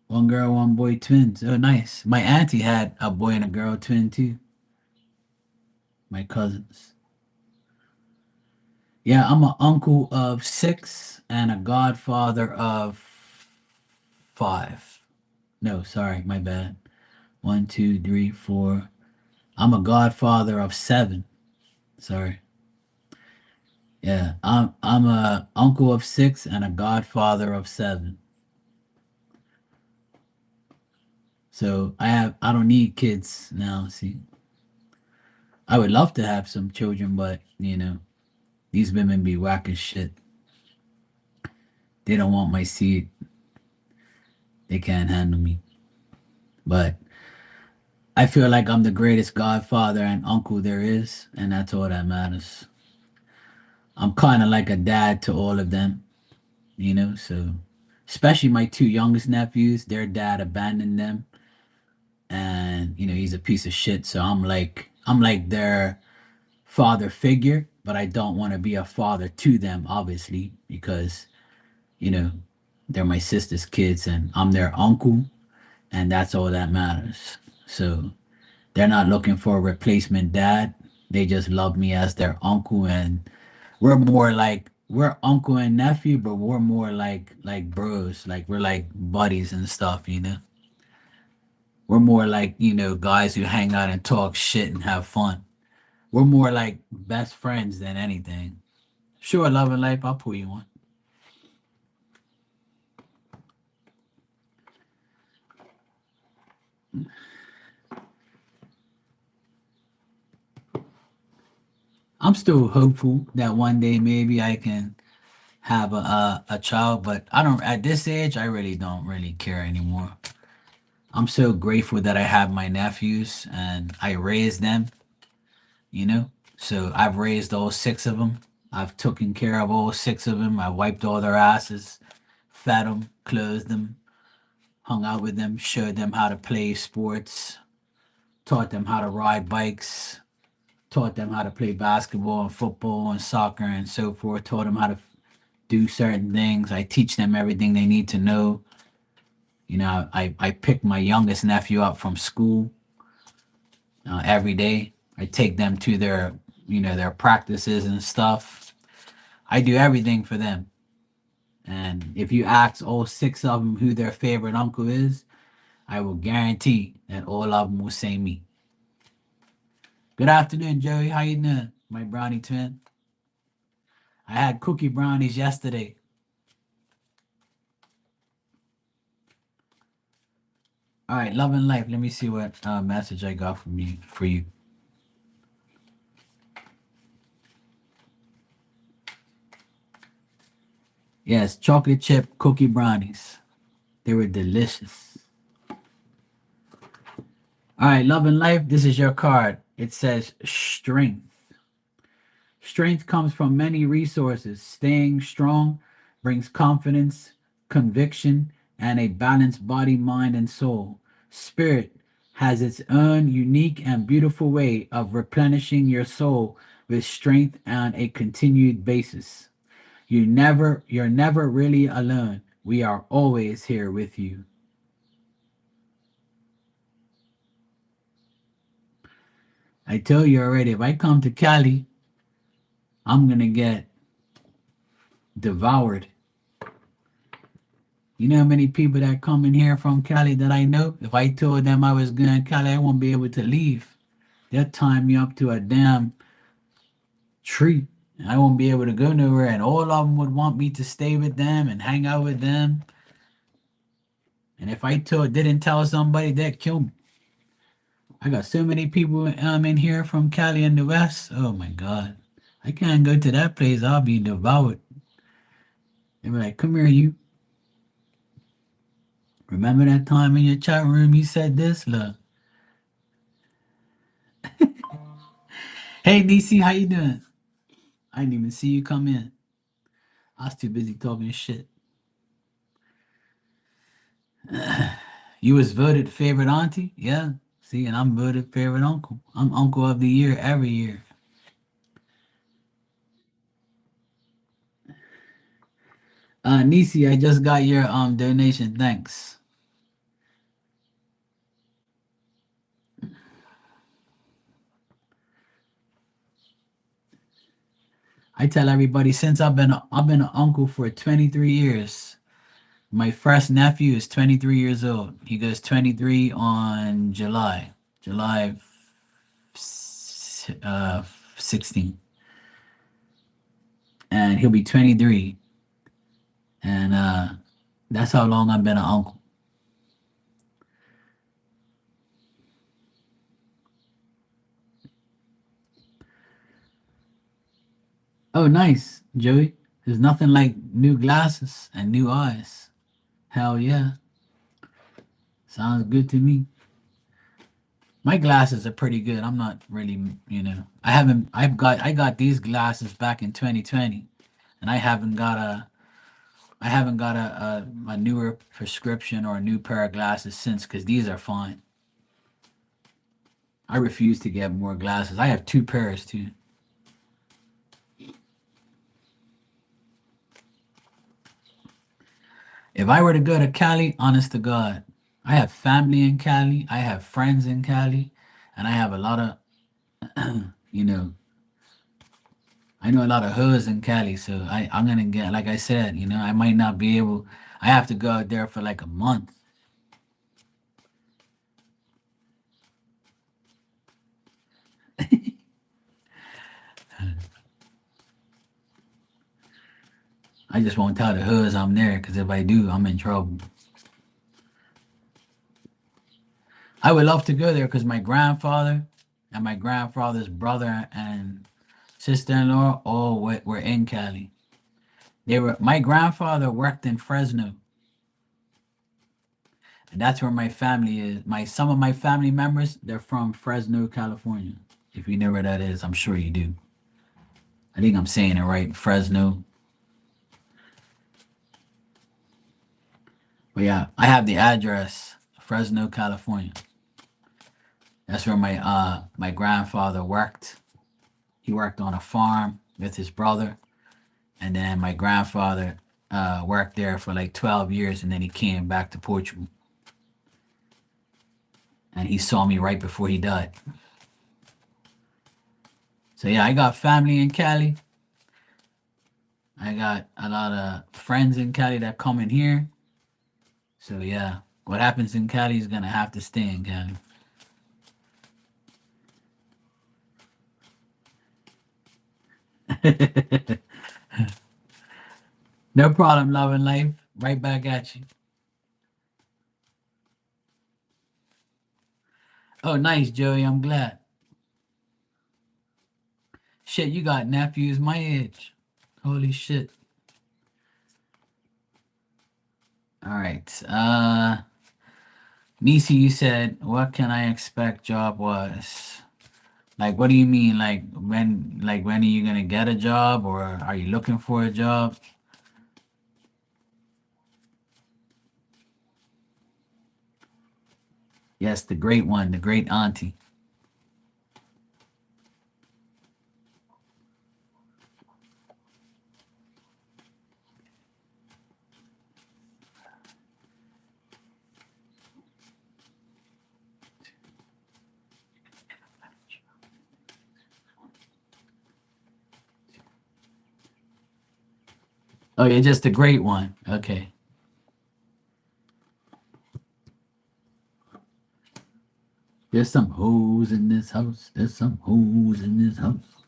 One girl, one boy twins. Oh, nice. My auntie had a boy and a girl twin too. My cousins. Yeah, I'm an uncle of six and a godfather of five. No, sorry, my bad. One, two, three, four. I'm a godfather of seven. Sorry. Yeah, I'm a uncle of six and a godfather of seven. So I don't need kids now. See, I would love to have some children, but these women be whack as shit. They don't want my seed. They can't handle me. But I feel like I'm the greatest godfather and uncle there is, and that's all that matters. I'm kind of like a dad to all of them, so especially my two youngest nephews, their dad abandoned them and he's a piece of shit. So I'm like their father figure, but I don't want to be a father to them obviously because, you know, they're my sister's kids and I'm their uncle and that's all that matters. So they're not looking for a replacement dad. They just love me as their uncle and we're uncle and nephew, but we're more like bros. Like we're like buddies and stuff. We're more like, guys who hang out and talk shit and have fun. We're more like best friends than anything. Sure, love and life, I'll pull you one. I'm still hopeful that one day maybe I can have a child, but I don't at this age I really don't really care anymore. I'm so grateful that I have my nephews and I raised them, you know? So I've raised all six of them. I've taken care of all six of them. I wiped all their asses, fed them, clothed them, hung out with them, showed them how to play sports, taught them how to ride bikes, taught them how to play basketball and football and soccer and so forth, taught them how to do certain things. I teach them everything they need to know. I pick my youngest nephew up from school every day. I take them to their practices and stuff. I do everything for them. And if you ask all six of them who their favorite uncle is, I will guarantee that all of them will say me. Good afternoon, Joey. How you doing, my brownie twin? I had cookie brownies yesterday. All right, love and life. Let me see what message I got from you for you. Yes, chocolate chip cookie brownies. They were delicious. All right, love and life. This is your card. It says strength. Strength comes from many resources. Staying strong brings confidence, conviction, and a balanced body, mind, and soul. Spirit has its own unique and beautiful way of replenishing your soul with strength on a continued basis. You're never really alone. We are always here with you. I tell you already, if I come to Cali, I'm gonna get devoured. You know how many people that come in here from Cali that I know? If I told them I was going to Cali, I won't be able to leave. They'll tie me up to a damn tree. And I won't be able to go nowhere. And all of them would want me to stay with them and hang out with them. And if I didn't tell somebody, they'd kill me. I got so many people in here from Cali and the West. Oh my God. I can't go to that place. I'll be devoured. They be like, come here, you. Remember that time in your chat room you said this? Look. Hey, DC, how you doing? I didn't even see you come in. I was too busy talking shit. You was voted favorite auntie? Yeah. See, and I'm voted favorite uncle. I'm uncle of the year every year. Nisi, I just got your donation. Thanks. I tell everybody since I've been an uncle for 23 years. My first nephew is 23 years old. He goes 23 on July 16th, and he'll be 23. And that's how long I've been an uncle. Oh, nice, Joey. There's nothing like new glasses and new eyes. Hell yeah. Sounds good to me. My glasses are pretty good. I'm not really, I got these glasses back in 2020, and I haven't got a newer prescription or a new pair of glasses since because these are fine. I refuse to get more glasses. I have two pairs too. If I were to go to Cali, honest to God, I have family in Cali, I have friends in Cali, and I have a lot of, you know, I know a lot of hoods in Cali. So I'm gonna get, like I said, I might not be able. I have to go out there for like a month. I just won't tell the hoods I'm there because if I do, I'm in trouble. I would love to go there because my grandfather and my grandfather's brother and sister-in-law all were in Cali. My grandfather worked in Fresno, and that's where my family is. Some of my family members, they're from Fresno, California. If you know where that is, I'm sure you do. I think I'm saying it right, Fresno. But yeah, I have the address, Fresno, California. That's where my grandfather worked. He worked on a farm with his brother, and then my grandfather worked there for like 12 years, and then he came back to Portugal, and he saw me right before he died. So yeah, I got family in Cali. I got a lot of friends in Cali that come in here. So yeah, what happens in Cali is gonna have to stay in Cali. No problem, love and life. Right back at you. Oh, nice, Joey. I'm glad. Shit, you got nephews my age. Holy shit. All right. Nisi, you said, what can I expect job wise? Like, what do you mean? Like when are you gonna get a job, or are you looking for a job? Yes, the great one, the great auntie. Oh, you're just the great one. Okay. There's some hoes in this house. There's some hoes in this house.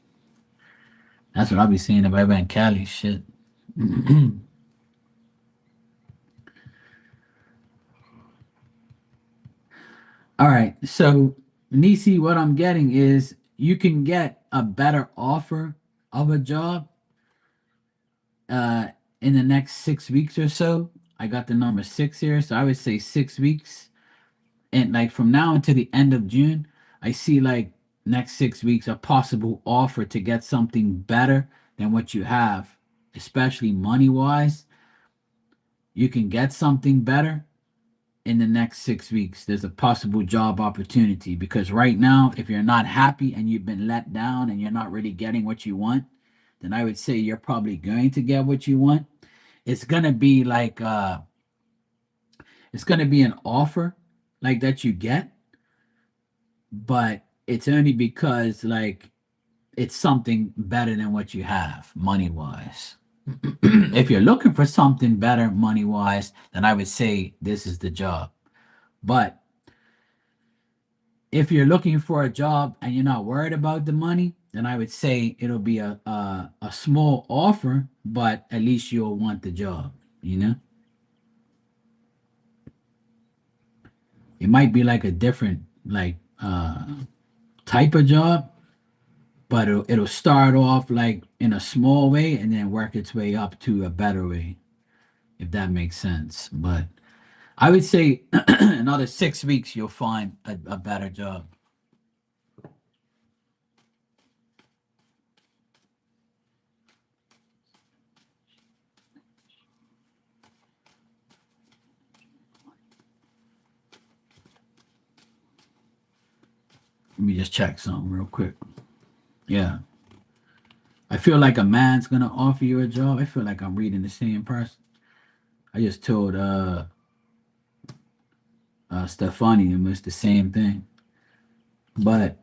That's what I'll be saying if I went Cali. Shit. All right. So, Nisi, what I'm getting is you can get a better offer of a job uh, in the next 6 weeks or so. I got the number six here. So, I would say 6 weeks. And like from now until the end of June, I see like next 6 weeks a possible offer to get something better than what you have, especially money wise. You can get something better in the next 6 weeks. There's a possible job opportunity because right now, if you're not happy and you've been let down and you're not really getting what you want, then I would say you're probably going to get what you want. It's gonna be like it's gonna be an offer like that you get, but it's only because like it's something better than what you have money wise. If you're looking for something better money wise, then I would say this is the job. But if you're looking for a job and you're not worried about the money, then I would say it'll be a small offer, but at least you'll want the job. You know, it might be like a different like type of job, but it'll start off like in a small way and then work its way up to a better way, if that makes sense. But I would say another 6 weeks you'll find a better job. Let me just check something real quick. Yeah. I feel like a man's gonna offer you a job. I feel like I'm reading the same person. I just told Stefani almost the same thing. But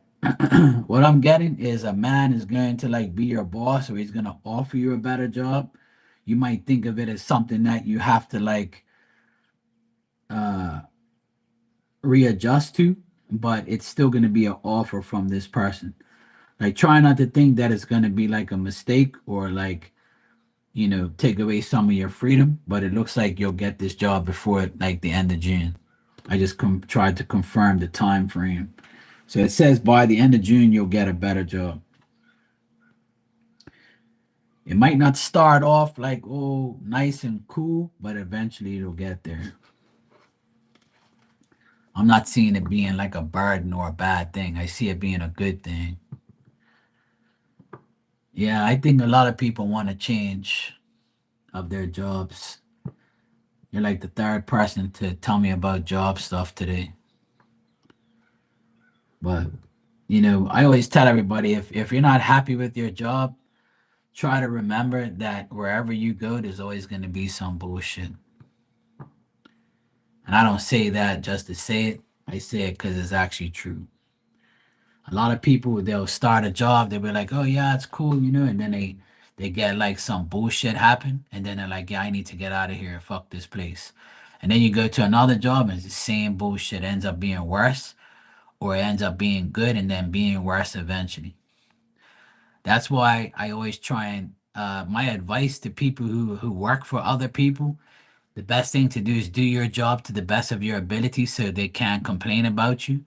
what I'm getting is a man is going to like be your boss or he's gonna offer you a better job. You might think of it as something that you have to like uh readjust to, but it's still gonna be an offer from this person. Like try not to think that it's gonna be like a mistake or like take away some of your freedom, but it looks like you'll get this job before like the end of June. I just tried to confirm the time frame. So it says by the end of June you'll get a better job. It might not start off like oh nice and cool, but eventually it'll get there. I'm not seeing it being like a burden or a bad thing. I see it being a good thing. Yeah, I think a lot of people want to change of their jobs. You're like the third person to tell me about job stuff today. But I always tell everybody if you're not happy with your job, try to remember that wherever you go, there's always going to be some bullshit. And I don't say that just to say it. I say it because it's actually true. A lot of people they'll start a job, they'll be like, "Oh yeah, it's cool," and then they get like some bullshit happen, and then they're like, "Yeah, I need to get out of here. Fuck this place." And then you go to another job, and it's the same bullshit ends up being worse, or it ends up being good and then being worse eventually. That's why I always try and my advice to people who work for other people, the best thing to do is do your job to the best of your ability so they can't complain about you.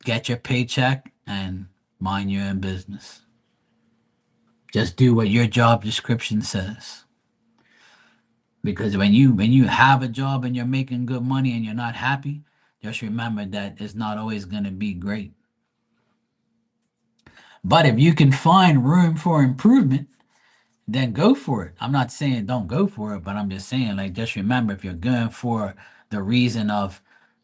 Get your paycheck and mind your own business. Just do what your job description says. Because when you have a job and you're making good money and you're not happy, just remember that it's not always going to be great. But if you can find room for improvement, then go for it. I'm not saying don't go for it, but I'm just saying like just remember if you're going for the reason of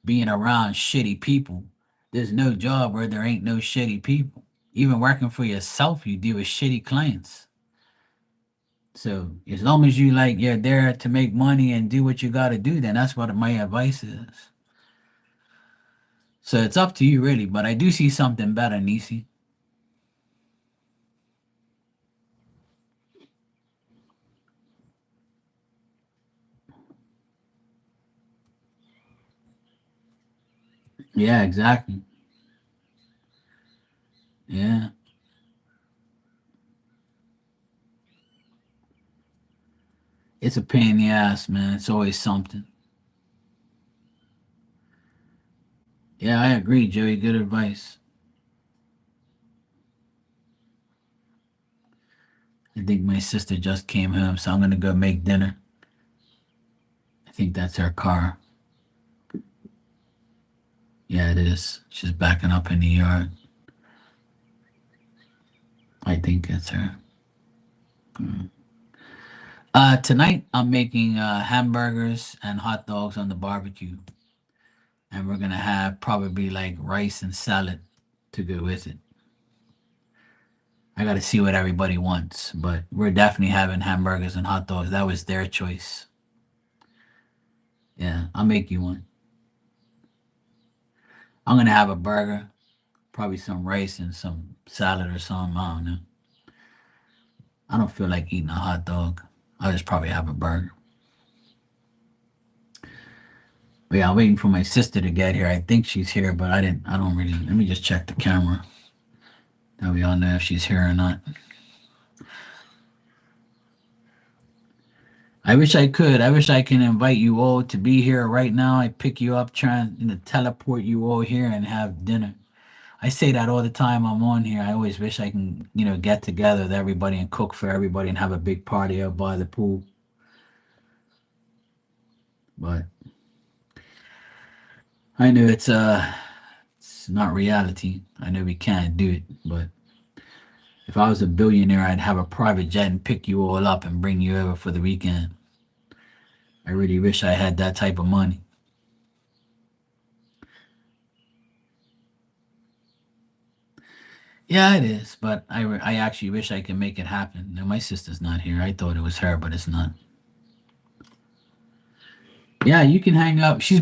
being around shitty people. There's no job where there ain't no shitty people. Even working for yourself, you deal with shitty clients. So as long as you like you're there to make money and do what you got to do, then that's what my advice is. So it's up to you really, but I do see something better, Nisi. Yeah, exactly. Yeah. It's a pain in the ass, man. It's always something. Yeah, I agree, Joey. Good advice. I think my sister just came home, so I'm gonna go make dinner. I think that's her car. Yeah, it is. She's backing up in the yard. I think it's her. Mm. Tonight I'm making hamburgers and hot dogs on the barbecue, and we're gonna have probably like rice and salad to go with it. I gotta see what everybody wants, but we're definitely having hamburgers and hot dogs. That was their choice. Yeah, I'll make you one. I'm gonna have a burger, probably some rice and some salad or something. I don't know. I don't feel like eating a hot dog. I'll just probably have a burger. But yeah, I'm waiting for my sister to get here. I think she's here, but I don't really. Let me just check the camera. That we all know if she's here or not. I wish I could. I wish I can invite you all to be here right now. I pick you up, trying to teleport you all here and have dinner. I say that all the time I'm on here. I always wish I can, get together with everybody and cook for everybody and have a big party up by the pool. But I know it's not reality. I know we can't do it. But if I was a billionaire, I'd have a private jet and pick you all up and bring you over for the weekend. I really wish I had that type of money. Yeah, it is, but I actually wish I could make it happen. Now, my sister's not here. I thought it was her, but it's not. Yeah, you can hang up. She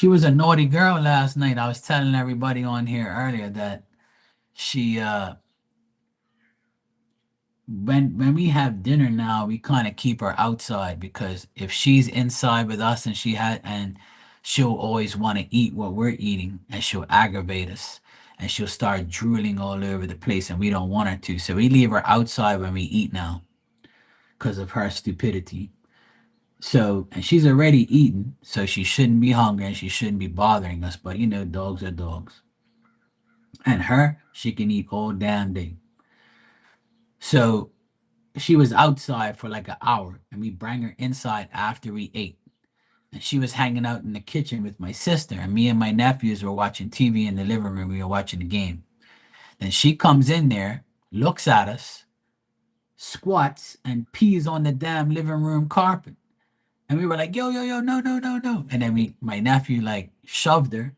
was a naughty girl last night. I was telling everybody on here earlier that she when we have dinner now, we kind of keep her outside because if she's inside with us and she'll always want to eat what we're eating and she'll aggravate us and she'll start drooling all over the place and we don't want her to. So we leave her outside when we eat now because of her stupidity. So, and she's already eaten, so she shouldn't be hungry and she shouldn't be bothering us. But dogs are dogs. And her, she can eat all damn day. So she was outside for like an hour and we bring her inside after we ate. And she was hanging out in the kitchen with my sister, and me and my nephews were watching TV in the living room. We were watching the game. Then she comes in there, looks at us, squats, and pees on the damn living room carpet. And we were like, yo, yo, yo, no, no, no, no. And then my nephew like shoved her,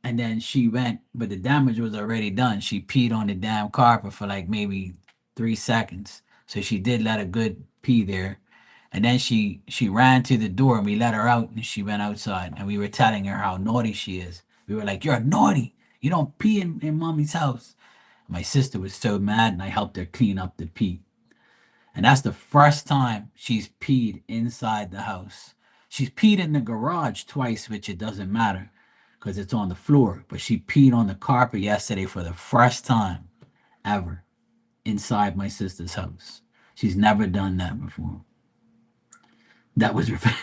and then she went, but the damage was already done. She peed on the damn carpet for like maybe 3 seconds. So she did let a good pee there. And then she ran to the door and we let her out and she went outside and we were telling her how naughty she is. We were like, you're naughty. You don't pee in mommy's house. My sister was so mad and I helped her clean up the pee. And that's the first time she's peed inside the house. She's peed in the garage twice, which it doesn't matter because it's on the floor. But she peed on the carpet yesterday for the first time ever inside my sister's house. She's never done that before. That was revenge.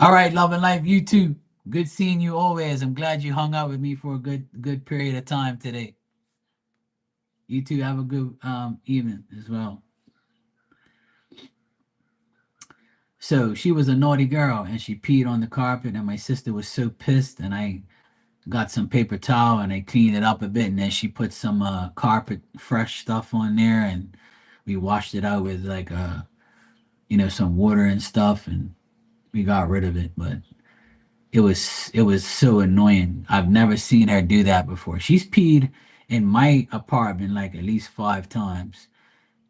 All right, love and life, you too. Good seeing you always. I'm glad you hung out with me for a good period of time today. You too have a good evening as well. So she was a naughty girl and she peed on the carpet and my sister was so pissed and I got some paper towel and I cleaned it up a bit and then she put some carpet fresh stuff on there and we washed it out with like some water and stuff and we got rid of it. But it was so annoying. I've never seen her do that before. She's peed in my apartment like at least 5 times,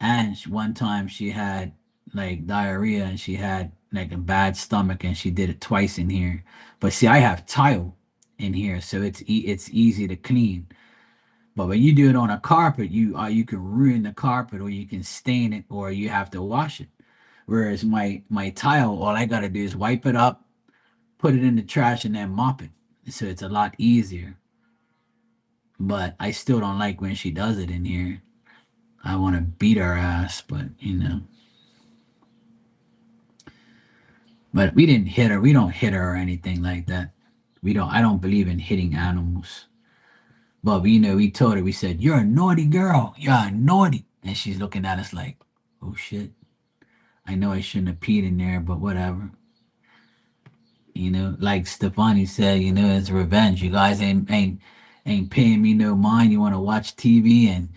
and one time she had like diarrhea and she had like a bad stomach and she did it twice in here. But see, I have tile in here, so it's easy to clean. But when you do it on a carpet, you can ruin the carpet or you can stain it or you have to wash it. Whereas my tile, all I gotta do is wipe it up, put it in the trash, and then mop it. So it's a lot easier. But I still don't like when she does it in here. I want to beat her ass, but But we didn't hit her. We don't hit her or anything like that. We don't. I don't believe in hitting animals. But we told her. We said, "You're a naughty girl. You're a naughty," and she's looking at us like, "Oh shit." I know I shouldn't have peed in there, but whatever. Like Stefani said, it's revenge. You guys ain't paying me no mind. You want to watch TV and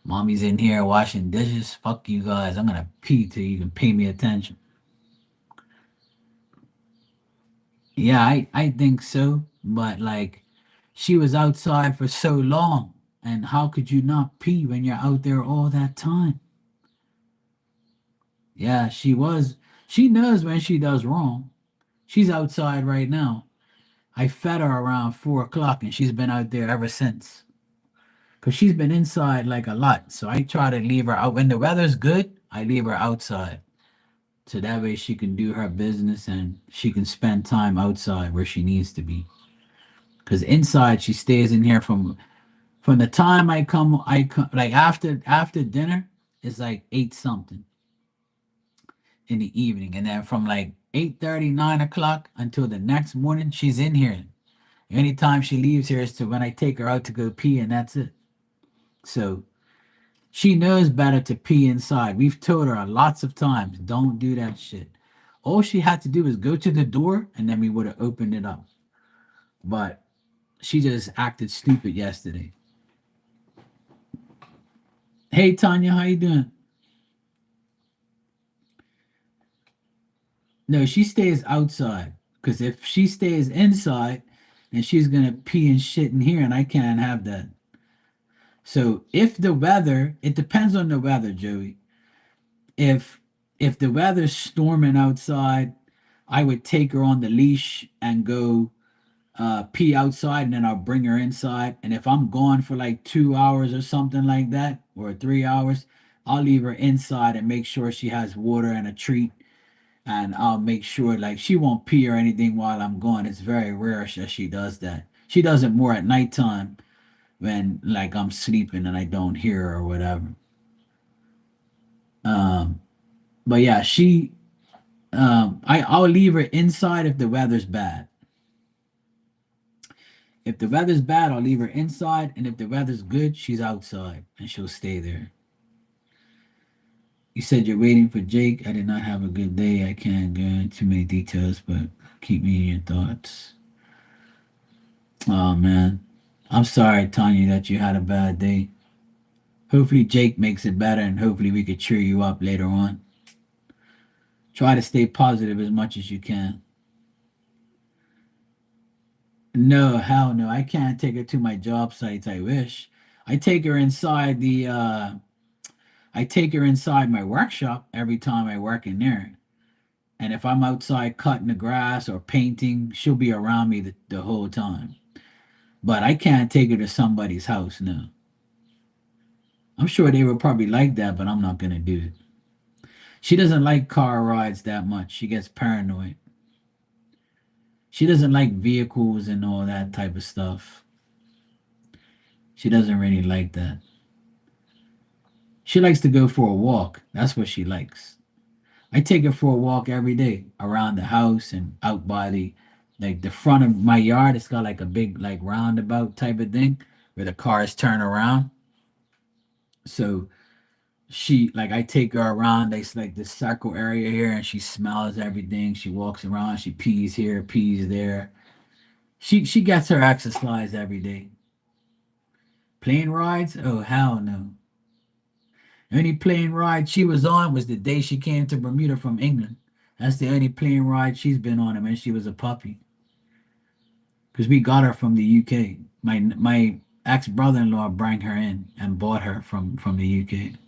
mommy's in here washing dishes. Fuck you guys. I'm gonna pee till you can pay me attention. Yeah, I think so. But like, she was outside for so long, and how could you not pee when you're out there all that time? Yeah, she was. She knows when she does wrong. She's outside right now. I fed her around 4 o'clock, and she's been out there ever since. Cause she's been inside like a lot. So I try to leave her out when the weather's good. I leave her outside, so that way she can do her business and she can spend time outside where she needs to be. Cause inside she stays in here from the time I come like after dinner. It's like 8 something in the evening, and then from like 8:30 9 o'clock until the next morning she's in here. Anytime she leaves here is to when I take her out to go pee, and that's it. So she knows better to pee inside. We've told her lots of times, don't do that shit. All she had to do is go to the door, and then we would have opened it up. But she just acted stupid yesterday. Hey Tanya, how you doing? No, she stays outside. Because if she stays inside, then she's gonna pee and shit in here, and I can't have that. So if the weather, it depends on the weather, Joey. If if the weather's storming outside, I would take her on the leash and go pee outside, and then I'll bring her inside. And if I'm gone for like 2 hours or something like that, or 3 hours, I'll leave her inside and make sure she has water and a treat. And I'll make sure like she won't pee or anything while I'm gone. It's very rare that she does that. She does it more at nighttime when like I'm sleeping and I don't hear her or whatever. Um, but yeah, I'll leave her inside if the weather's bad. If the weather's bad, I'll leave her inside, and if the weather's good, she's outside and she'll stay there. You said you're waiting for Jake. I did not have a good day. I can't go into too many details, but keep me in your thoughts. Oh man, I'm sorry, Tanya, that you had a bad day. Hopefully, Jake makes it better, and hopefully, we could cheer you up later on. Try to stay positive as much as you can. No, hell no. I can't take her to my job sites. I wish. I take her inside the I take her inside my workshop every time I work in there. And if I'm outside cutting the grass or painting, she'll be around me the whole time. But I can't take her to somebody's house, no. I'm sure they would probably like that, but I'm not gonna do it. She doesn't like car rides that much. She gets paranoid. She doesn't like vehicles and all that type of stuff. She doesn't really like that. She likes to go for a walk. That's what she likes. I take her for a walk every day around the house and out by the front of my yard. It's got like a big like roundabout type of thing where the cars turn around. So she like I take her around. It's like this circle area here, and she smells everything. She walks around. She pees here, pees there. She gets her exercise every day. Plane rides? Oh hell no. The only plane ride she was on was the day she came to Bermuda from England. That's the only plane ride she's been on when she was a puppy. because we got her from the UK. My ex brother-in-law brought her in and bought her from the UK.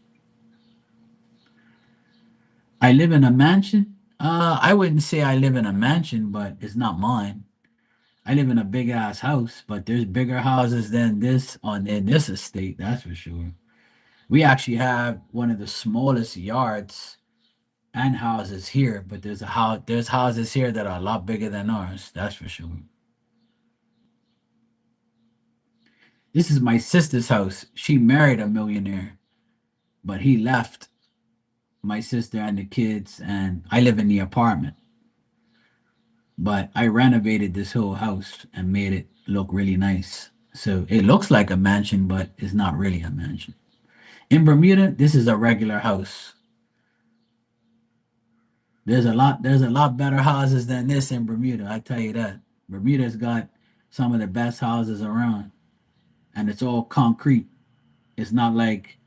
I live in a mansion. I wouldn't say I live in a mansion, but it's not mine. I live in a big ass house, but there's bigger houses than this on in this estate, that's for sure. We actually have one of the smallest yards and houses here, but there's houses here that are a lot bigger than ours, that's for sure. This is my sister's house. She married a millionaire, but he left my sister and the kids, and I live in the apartment. But I renovated this whole house and made it look really nice. So it looks like a mansion, but it's not really a mansion. In Bermuda, this is a regular house. There's a lot better houses than this in Bermuda, I tell you that. Bermuda's got some of the best houses around, and it's all concrete. It's not like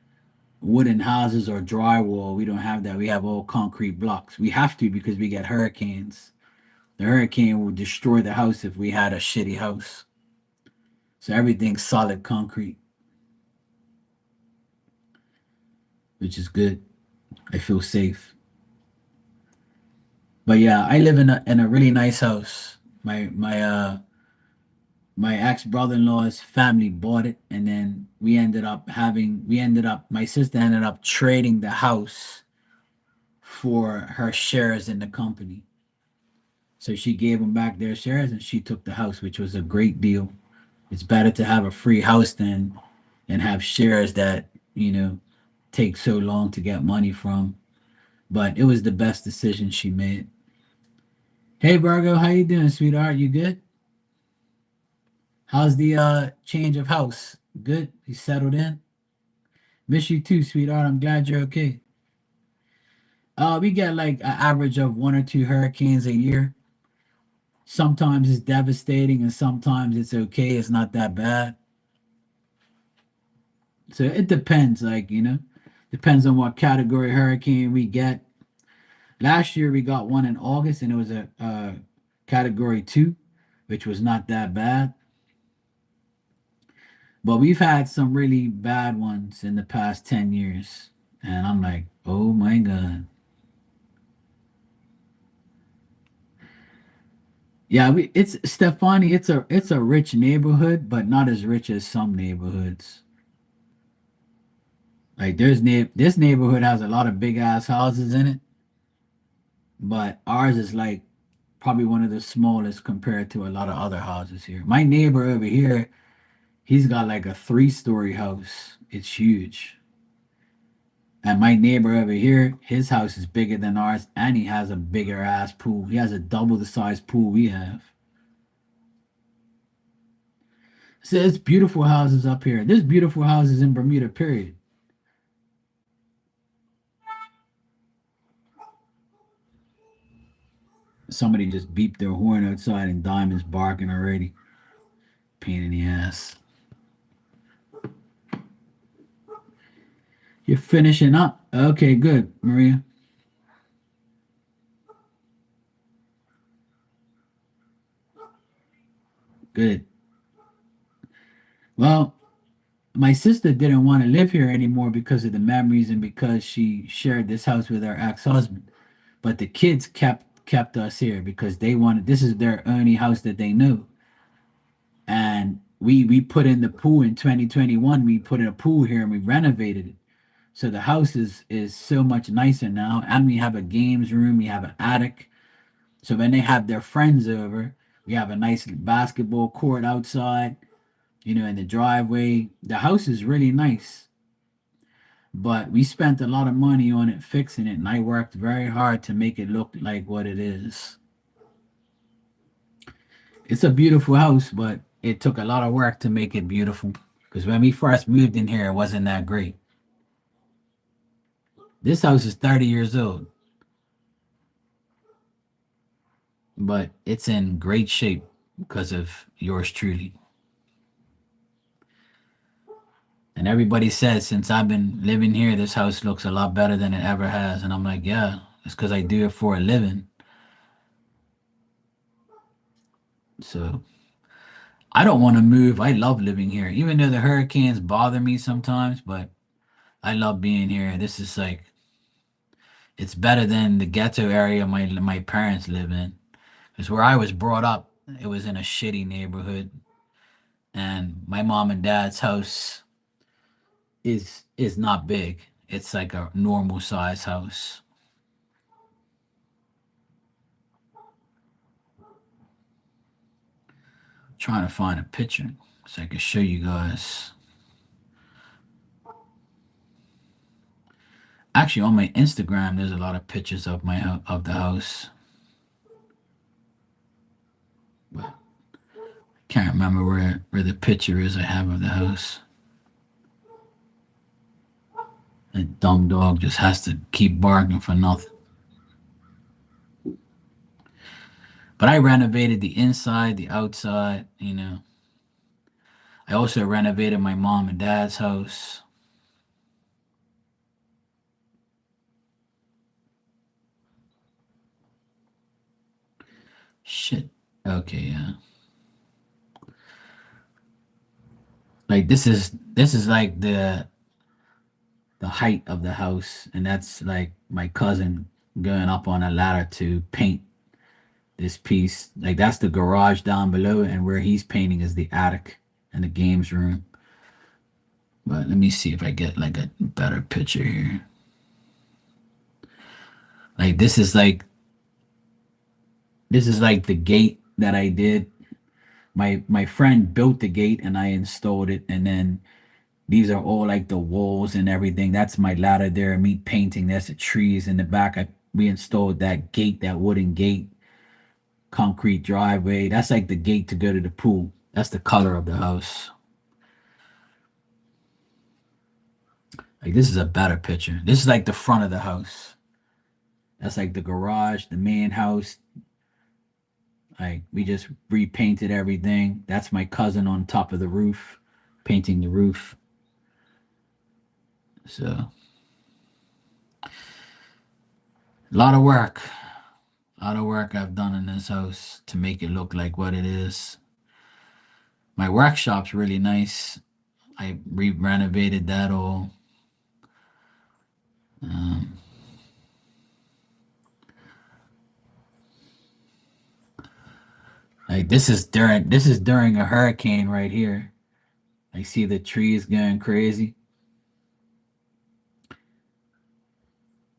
wooden houses or drywall. We don't have that. We have all concrete blocks. We have to because we get hurricanes. The hurricane will destroy the house if we had a shitty house. So everything's solid concrete, which is good. I feel safe. But yeah, I live in a really nice house. My ex brother in law's family bought it, and then my sister ended up trading the house for her shares in the company. So she gave them back their shares, and she took the house, which was a great deal. It's better to have a free house than have shares that take so long to get money from. But it was the best decision she made. Hey Virgo, how you doing, sweetheart? You good? How's the change of house? Good? You settled in? Miss you too, sweetheart. I'm glad you're okay. We get like an average of one or two hurricanes a year. Sometimes it's devastating and sometimes it's okay. It's not that bad. So it depends, depends on what category hurricane we get. Last year we got one in August and it was a category two, which was not that bad. But we've had some really bad ones in the past 10 years. And I'm like, oh my God. Yeah, it's Stefani, it's a rich neighborhood, but not as rich as some neighborhoods. Like this neighborhood has a lot of big ass houses in it, but ours is like probably one of the smallest compared to a lot of other houses here. My neighbor over here, he's got like a three-story house. It's huge. And my neighbor over here, his house is bigger than ours, and he has a bigger ass pool. He has a double the size pool we have. So it's beautiful houses up here. There's beautiful houses in Bermuda, period. Somebody just beeped their horn outside and Diamond's barking already. Pain in the ass. You're finishing up. Okay, good, Maria. Good. Well, my sister didn't want to live here anymore because of the memories and because she shared this house with her ex-husband. But the kids kept us here because they wanted this is their only house that they knew. And we put in the pool in 2021. We put in a pool here and we renovated it. So the house is so much nicer now. And we have a games room, we have an attic. So when they have their friends over, we have a nice basketball court outside, in the driveway. The house is really nice, but we spent a lot of money on it fixing it, and I worked very hard to make it look like what it is. It's a beautiful house, but it took a lot of work to make it beautiful. Because when we first moved in here, it wasn't that great. This house is 30 years old, but it's in great shape because of yours truly. And everybody says since I've been living here, this house looks a lot better than it ever has. And I'm like, yeah, it's because I do it for a living. So I don't want to move. I love living here, even though the hurricanes bother me sometimes, but I love being here. This is like it's better than the ghetto area my parents live in. Because where I was brought up, it was in a shitty neighborhood, and my mom and dad's house is not big. It's like a normal size house. Trying to find a picture so I can show you guys. Actually, on my Instagram, there's a lot of pictures of of the house, but can't remember where the picture is I have of the house. That dumb dog just has to keep barking for nothing. But I renovated the inside, the outside. I also renovated my mom and dad's house. Shit. Okay, yeah. Like this is like the height of the house, and that's like my cousin going up on a ladder to paint this piece. Like that's the garage down below, and where he's painting is the attic and the games room. But let me see if I get like a better picture here. Like this is like the gate that I did. My friend built the gate and I installed it, and then these are all like the walls and everything. That's my ladder there, me painting. That's the trees in the back. We installed that gate, that wooden gate, concrete driveway. That's like the gate to go to the pool. That's the color of the house. Like this is a better picture. This is like the front of the house. That's like the garage, the main house. Like we just repainted everything. That's my cousin on top of the roof, painting the roof. So a lot of work. A lot of work I've done in this house to make it look like what it is. My workshop's really nice. I renovated that all. Um, like this is during a hurricane right here. I see the trees going crazy.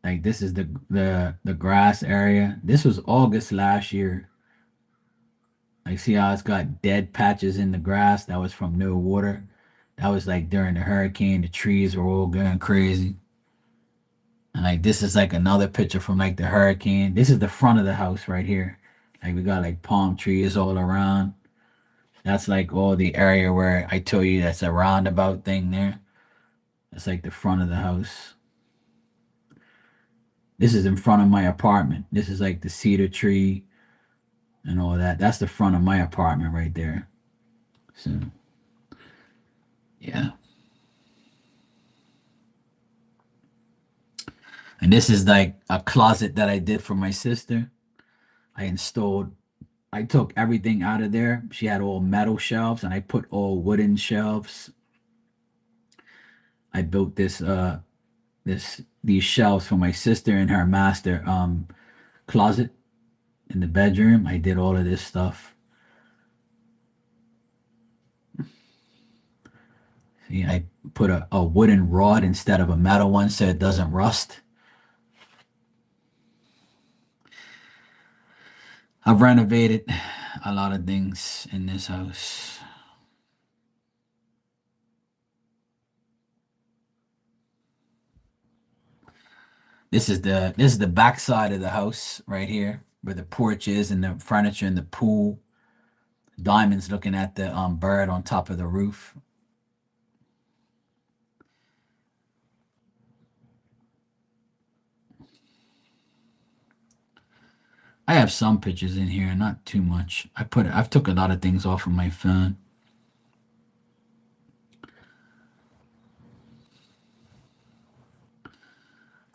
Like this is the grass area. This was August last year. I see how it's got dead patches in the grass. That was from no water. That was like during the hurricane. The trees were all going crazy. And like this is like another picture from like the hurricane. This is the front of the house right here. Like we got like palm trees all around. That's like all the area where I told you that's a roundabout thing there. That's like the front of the house. This is in front of my apartment. This is like the cedar tree and all that. That's the front of my apartment right there. So yeah. And this is like a closet that I did for my sister. I installed I took everything out of there. She had all metal shelves and I put all wooden shelves. I built these shelves for my sister in her master closet in the bedroom. I did all of this stuff. See, I put a wooden rod instead of a metal one so it doesn't rust. I've renovated a lot of things in this house. This is the back side of the house right here, where the porch is and the furniture and the pool. Diamonds looking at the bird on top of the roof. I have some pictures in here, not too much. I've took a lot of things off of my phone.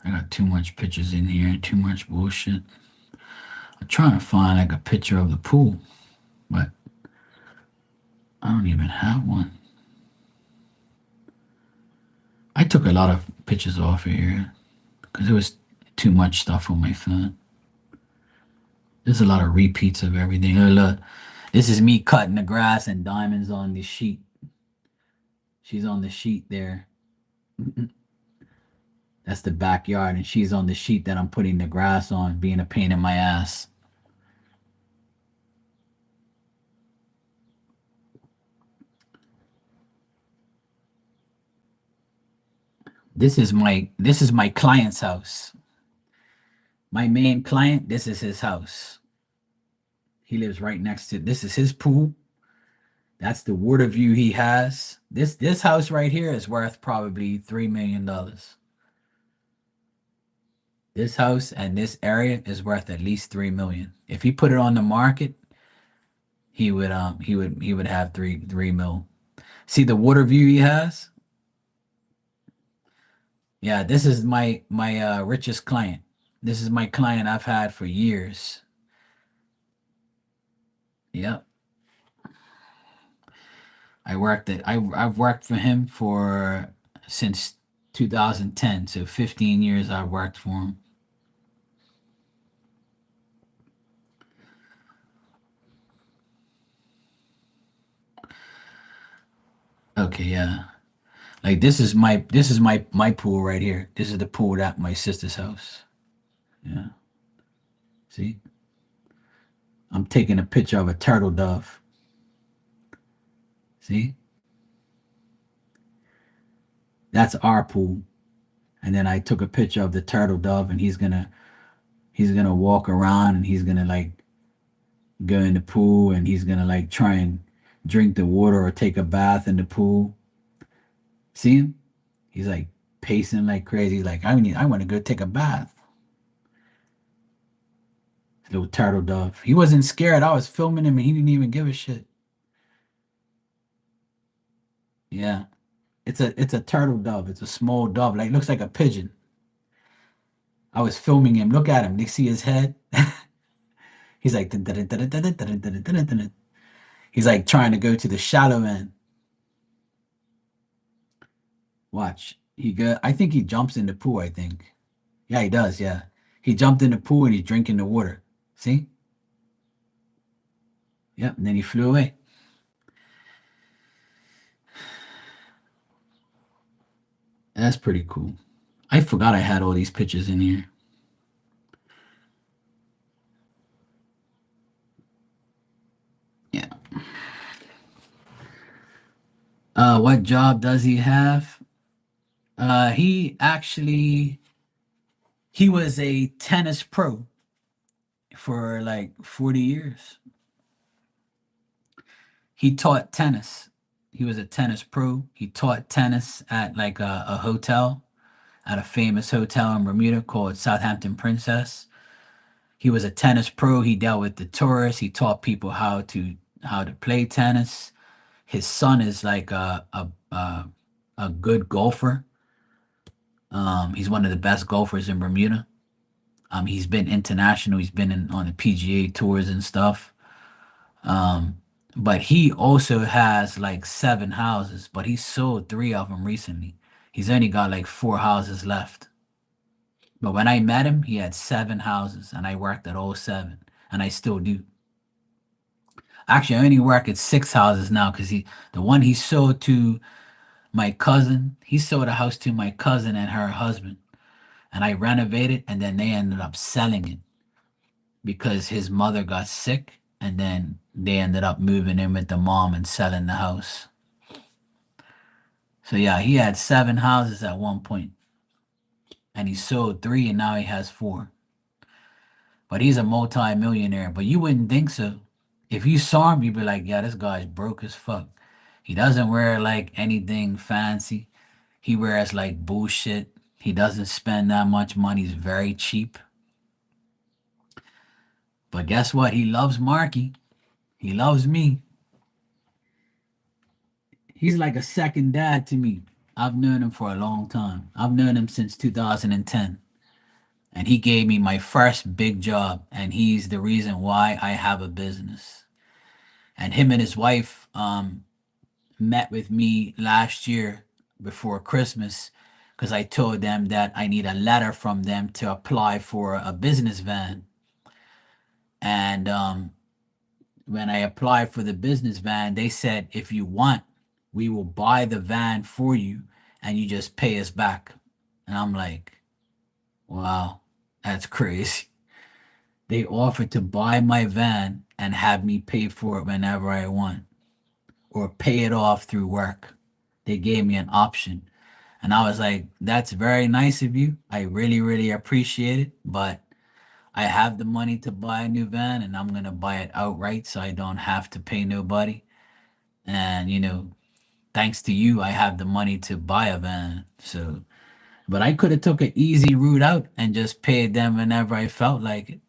I got too much pictures in here, too much bullshit. I'm trying to find like a picture of the pool, but I don't even have one. I took a lot of pictures off of here because there was too much stuff on my phone. There's a lot of repeats of everything. Oh, look, this is me cutting the grass and Diamond's on the sheet. She's on the sheet there. That's the backyard, and she's on the sheet that I'm putting the grass on, being a pain in my ass. This is my client's house. My main client, this is his house. He lives right next to this is his pool. That's the water view he has. This house right here is worth probably $3 million. This house and this area is worth at least 3 million. If he put it on the market, he would have three mil. See the water view he has? Yeah, this is my richest client. This is my client I've had for years. Yep. I've worked for him for since 2010, so 15 years I've worked for him. Okay, yeah. Like this is my pool right here. This is the pool at my sister's house. Yeah. See? I'm taking a picture of a turtle dove. See? That's our pool. And then I took a picture of the turtle dove and he's gonna walk around and he's gonna like go in the pool and he's gonna like try and drink the water or take a bath in the pool. See him? He's like pacing like crazy. He's like, I want to go take a bath. Little turtle dove. He wasn't scared. I was filming him and he didn't even give a shit. Yeah. It's a turtle dove. It's a small dove. Like looks like a pigeon. I was filming him. Look at him. They see his head. He's like dun, dun, dun, dun, dun, dun, dun, dun, dun, dun, dun. He's like trying to go to the shallow end. Watch. I think he jumps in the pool, I think. Yeah, he does, yeah. He jumped in the pool and he's drinking the water. See? Yep, and then he flew away. That's pretty cool. I forgot I had all these pictures in here. Yeah. What job does he have? He was a tennis pro for like 40 years. He taught tennis. He was a tennis pro. He taught tennis at like a hotel, at a famous hotel in Bermuda called Southampton Princess. He was a tennis pro. He dealt with the tourists. He taught people how to play tennis. His son is like a good golfer. He's one of the best golfers in Bermuda. He's been international. He's been on the PGA tours and stuff. Um, but he also has like 7 houses, but he sold 3 of them recently. He's only got like 4 houses left. But when I met him, he had 7 houses, and I worked at all 7, and I still do. Actually, I only work at 6 houses now because the one he sold to my cousin, he sold a house to my cousin and her husband, and I renovated, and then they ended up selling it because his mother got sick, and then they ended up moving in with the mom and selling the house. So yeah, he had 7 houses at one point, and he sold 3, and now he has 4. But he's a multi-millionaire. But you wouldn't think so. If you saw him, you'd be like, yeah, this guy's broke as fuck. He doesn't wear like anything fancy. He wears like bullshit. He doesn't spend that much money. He's very cheap. But guess what? He loves Marky. He loves me. He's like a second dad to me. I've known him for a long time. I've known him since 2010. And he gave me my first big job. And he's the reason why I have a business. And him and his wife, met with me last year before Christmas because I told them that I need a letter from them to apply for a business van. And when I applied for the business van, they said, if you want, we will buy the van for you and you just pay us back. And I'm like, wow, that's crazy. They offered to buy my van and have me pay for it whenever I want or pay it off through work. They gave me an option. And I was like, that's very nice of you. I really, really appreciate it. But I have the money to buy a new van and I'm going to buy it outright so I don't have to pay nobody. And, thanks to you, I have the money to buy a van. So, but I could have took an easy route out and just paid them whenever I felt like it.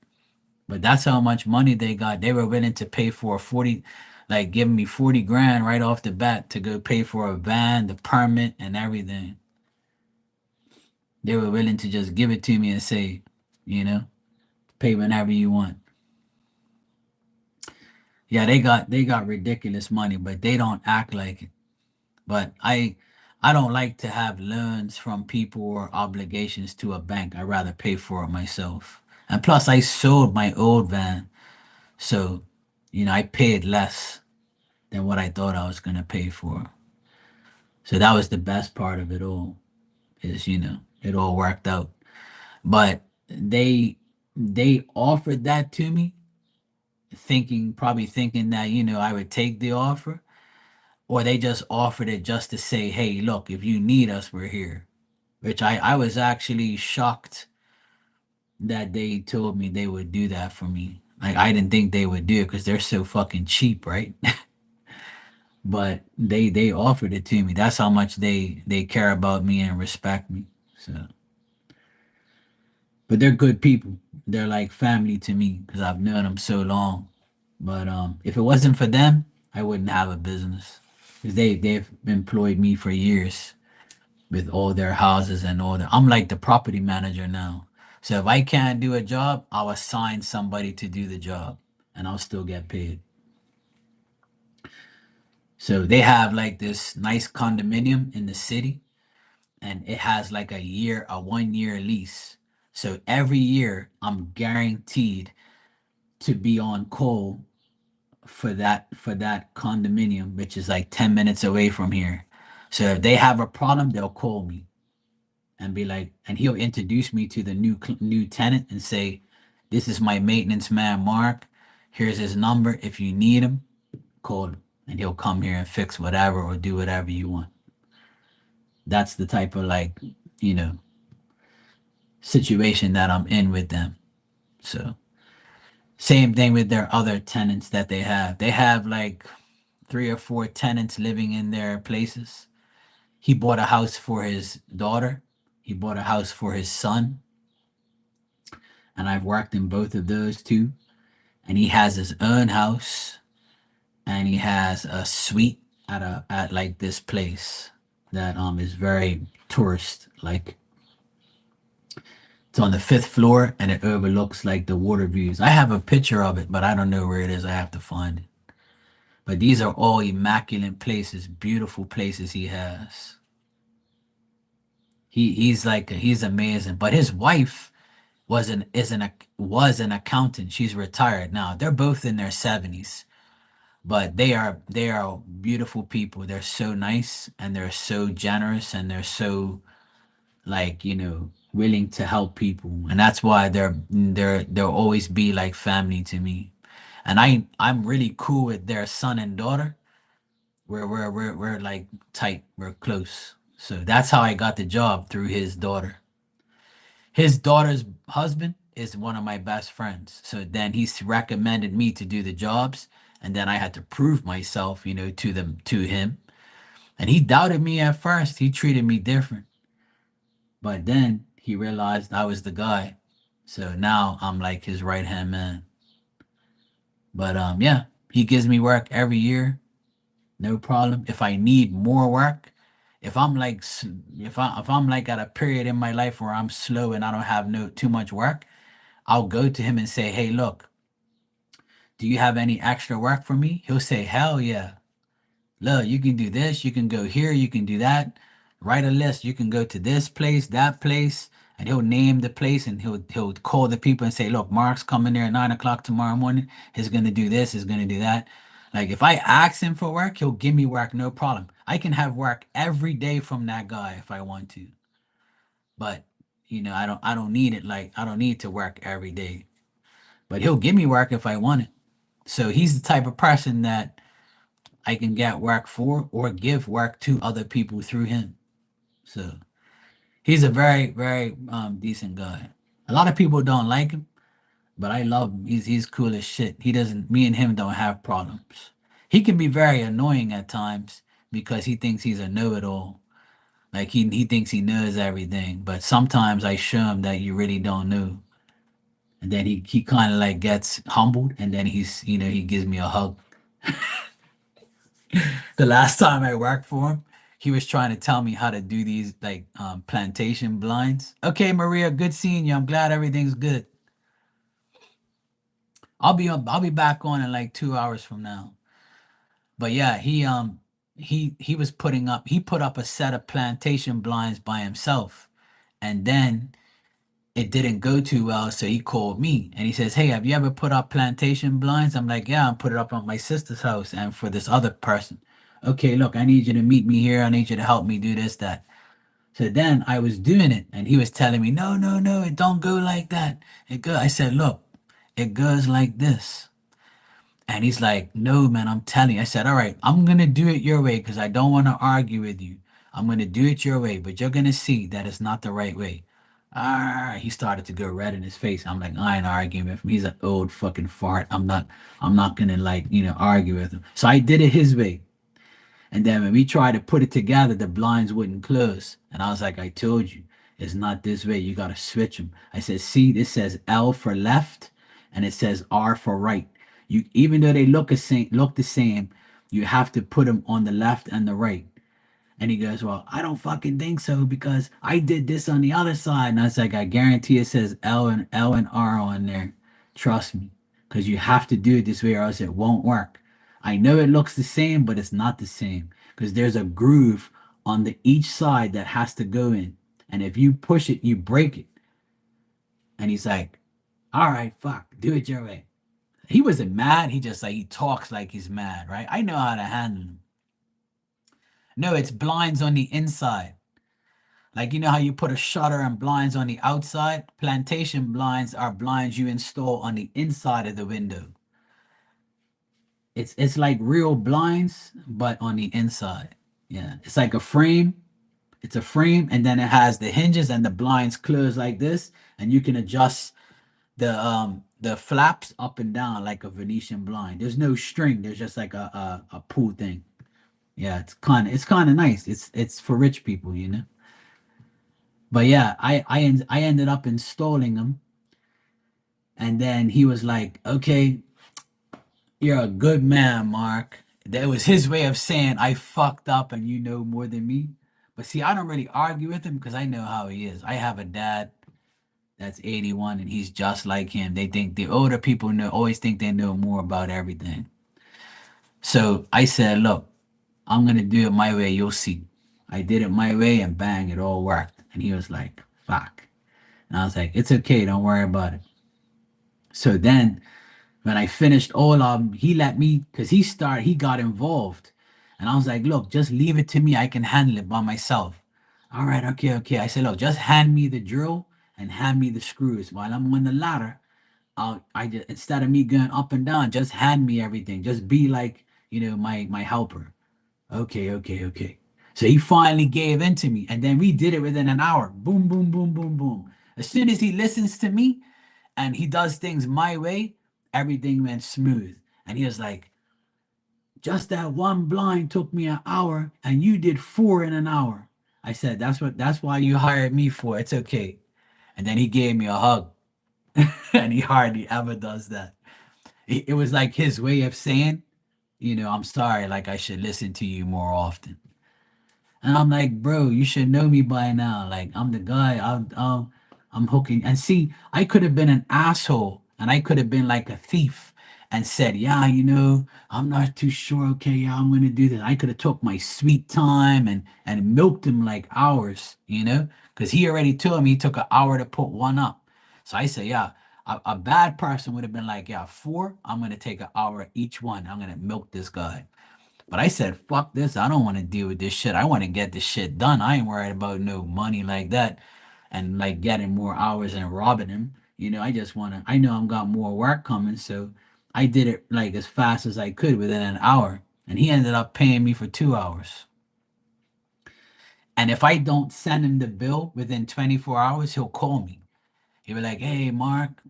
But that's how much money they got. They were willing to pay for 40, like giving me 40 grand right off the bat to go pay for a van, the permit, and everything. They were willing to just give it to me and say, you know, pay whenever you want. Yeah, they got ridiculous money, but they don't act like it. But I don't like to have loans from people or obligations to a bank. I'd rather pay for it myself. And plus I sold my old van. So, I paid less than what I thought I was gonna pay for. So that was the best part of it all, is it all worked out. But they offered that to me, probably thinking that I would take the offer, or they just offered it just to say, hey, look, if you need us, we're here. Which I was actually shocked that they told me they would do that for me. Like I didn't think they would do it because they're so fucking cheap, right? But they offered it to me. That's how much they care about me and respect me. So, but they're good people. They're like family to me because I've known them so long. But if it wasn't for them, I wouldn't have a business because they've employed me for years with all their houses and all that. I'm like the property manager now. So if I can't do a job, I'll assign somebody to do the job and I'll still get paid. So they have like this nice condominium in the city and it has like a 1 year lease. So every year I'm guaranteed to be on call for that condominium, which is like 10 minutes away from here. So if they have a problem, they'll call me and be like, and he'll introduce me to the new tenant and say, "This is my maintenance man, Mark. Here's his number. If you need him, call him, and he'll come here and fix whatever or do whatever you want." That's the type of like, you know, situation that I'm in with them. So same thing with their other tenants that they have. They have like 3 or 4 tenants living in their places. He bought a house for his daughter. He bought a house for his son, and I've worked in both of those too. And he has his own house, and he has a suite at like this place that is very tourist like. It's on the 5th floor and it overlooks like the water views. I have a picture of it, but I don't know where it is. I have to find it. But these are all immaculate places, beautiful places he has. He's amazing. But his wife was an accountant. She's retired now. They're both in their 70s. But they are beautiful people. They're so nice and they're so generous and they're so like willing to help people, and that's why they'll always be like family to me. And I'm really cool with their son and daughter. We're like tight, we're close. So that's how I got the job, through his daughter. His daughter's husband is one of my best friends, so then he's recommended me to do the jobs, and then I had to prove myself, to him. And he doubted me at first. He treated me different. But then he realized I was the guy. So now I'm like his right hand man. But yeah, he gives me work every year, no problem. If I need more work, if I'm like if I'm like at a period in my life where I'm slow and I don't have no too much work, I'll go to him and say, "Hey, look, do you have any extra work for me?" He'll say, "Hell yeah." Look, you can do this, you can go here, you can do that. Write a list. You can go to this place, that place, and he'll name the place and he'll call the people and say, look, Mark's coming there at 9 o'clock tomorrow morning. He's gonna do this, he's gonna do that. Like if I ask him for work, he'll give me work, no problem. I can have work every day from that guy if I want to. But I don't need it, like I don't need to work every day. But he'll give me work if I want it. So he's the type of person that I can get work for or give work to other people through him. So he's a very, very decent guy. A lot of people don't like him, but I love him. He's cool as shit. He doesn't me and him don't have problems. He can be very annoying at times because he thinks he's a know-it-all. Like he thinks he knows everything. But sometimes I show him that you really don't know. And then he kind of like gets humbled and then he gives me a hug. The last time I worked for him, he was trying to tell me how to do these like plantation blinds. Okay, Maria, good seeing you. I'm glad everything's good. I'll be back on in like 2 hours from now. But yeah, he was he put up a set of plantation blinds by himself. And then it didn't go too well, so he called me and he says, "Hey, have you ever put up plantation blinds?" I'm like, "Yeah, I put it up on my sister's house and for this other person." Okay, look, I need you to meet me here. I need you to help me do this, that. So then I was doing it and he was telling me, "No, no, no, it don't go like that. It go." I said, "Look, it goes like this." And he's like, "No, man, I'm telling you." I said, "All right, I'm going to do it your way because I don't want to argue with you. I'm going to do it your way, but you're going to see that it's not the right way." Ah, he started to go red in his face. I'm like, I ain't arguing with him. He's an old fucking fart. I'm not gonna like, argue with him. So I did it his way. And then when we tried to put it together, the blinds wouldn't close. And I was like, I told you, it's not this way. You gotta switch them. I said, see, this says L for left, and it says R for right. You even though they look the same, you have to put them on the left and the right. And he goes, "Well, I don't fucking think so because I did this on the other side." And I was like, "I guarantee it says L and R on there. Trust me, because you have to do it this way or else it won't work. I know it looks the same, but it's not the same because there's a groove on the each side that has to go in. And if you push it, you break it." And he's like, "All right, fuck, do it your way." He wasn't mad. He just like he talks like he's mad, right? I know how to handle him. No, it's blinds on the inside. Like you know how you put a shutter and blinds on the outside? Plantation blinds are blinds you install on the inside of the window. It's like real blinds, but on the inside. Yeah. It's like a frame. It's a frame, and then it has the hinges and the blinds close like this, and you can adjust the flaps up and down like a Venetian blind. There's no string, there's just like a pull thing. Yeah, it's kinda nice. It's for rich people. But yeah, I ended up installing them, and then he was like, "Okay, you're a good man, Mark." That was his way of saying I fucked up and you know more than me. But see, I don't really argue with him because I know how he is. I have a dad that's 81 and he's just like him. They think the older people always think they know more about everything. So I said, "Look, I'm gonna do it my way. You'll see." I did it my way, and bang, it all worked. And he was like, "Fuck." And I was like, "It's okay. Don't worry about it." So then when I finished all of them, he let me, because he got involved. And I was like, "Look, just leave it to me. I can handle it by myself." "All right, okay, okay." I said, "Look, just hand me the drill and hand me the screws. While I'm on the ladder, I just, instead of me going up and down, just hand me everything. Just be like, my helper." "Okay, okay, okay." So he finally gave in to me. And then we did it within an hour. Boom, boom, boom, boom, boom. As soon as he listens to me, and he does things my way, everything went smooth. And he was like, "Just that one blind took me an hour, and you did four in an hour." I said, That's why you hired me for. It's okay." And then he gave me a hug. And he hardly ever does that. It was like his way of saying, "I'm sorry, like I should listen to you more often." And I'm like, "Bro, you should know me by now. Like, I'm the guy. I'm hooking." And see, I could have been an asshole and I could have been like a thief and said, yeah, I'm not too sure. Okay, yeah, I'm gonna do this. I could have took my sweet time and milked him like hours, because he already told me he took an hour to put one up. So I said, yeah, a bad person would have been like, yeah, four, I'm gonna take an hour each one. I'm gonna milk this guy. But I said, fuck this. I don't want to deal with this shit. I want to get this shit done. I ain't worried about no money like that and like getting more hours and robbing him. I just want to, I know I'm got more work coming. So I did it like as fast as I could within an hour. And he ended up paying me for 2 hours. And if I don't send him the bill within 24 hours, he'll call me. He'll be like, hey, Mark,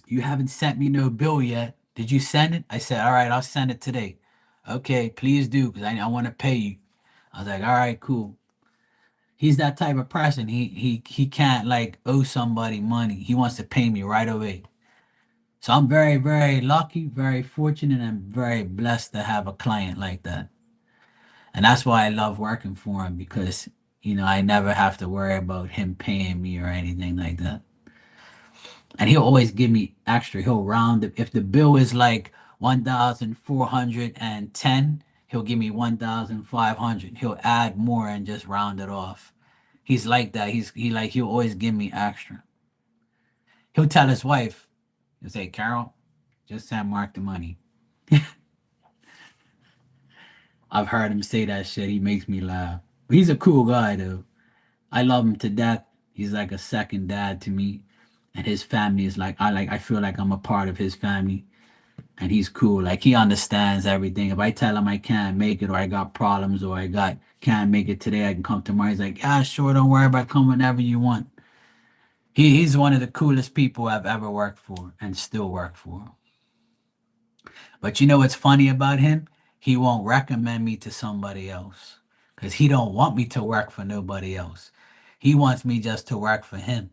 you haven't sent me no bill yet. Did you send it? I said, all right, I'll send it today. Okay, please do, because I want to pay you. I was like, all right, cool. He's that type of person. He can't like owe somebody money. He wants to pay me right away. So I'm very, very lucky, very fortunate, and very blessed to have a client like that. And that's why I love working for him because, I never have to worry about him paying me or anything like that. And he'll always give me extra. He'll round it. If the bill is like 1,410, he'll give me 1,500. He'll add more and just round it off. He's like that. He'll always give me extra. He'll tell his wife, he'll say, Carol, just send Mark the money. I've heard him say that shit. He makes me laugh. But he's a cool guy though. I love him to death. He's like a second dad to me. And his family is I feel like I'm a part of his family. And he's cool. Like he understands everything. If I tell him I can't make it or I got problems or I got can't make it today, I can come tomorrow. He's like, yeah, sure, don't worry about come whenever you want. He's one of the coolest people I've ever worked for and still work for. But you know what's funny about him? He won't recommend me to somebody else because he don't want me to work for nobody else. He wants me just to work for him.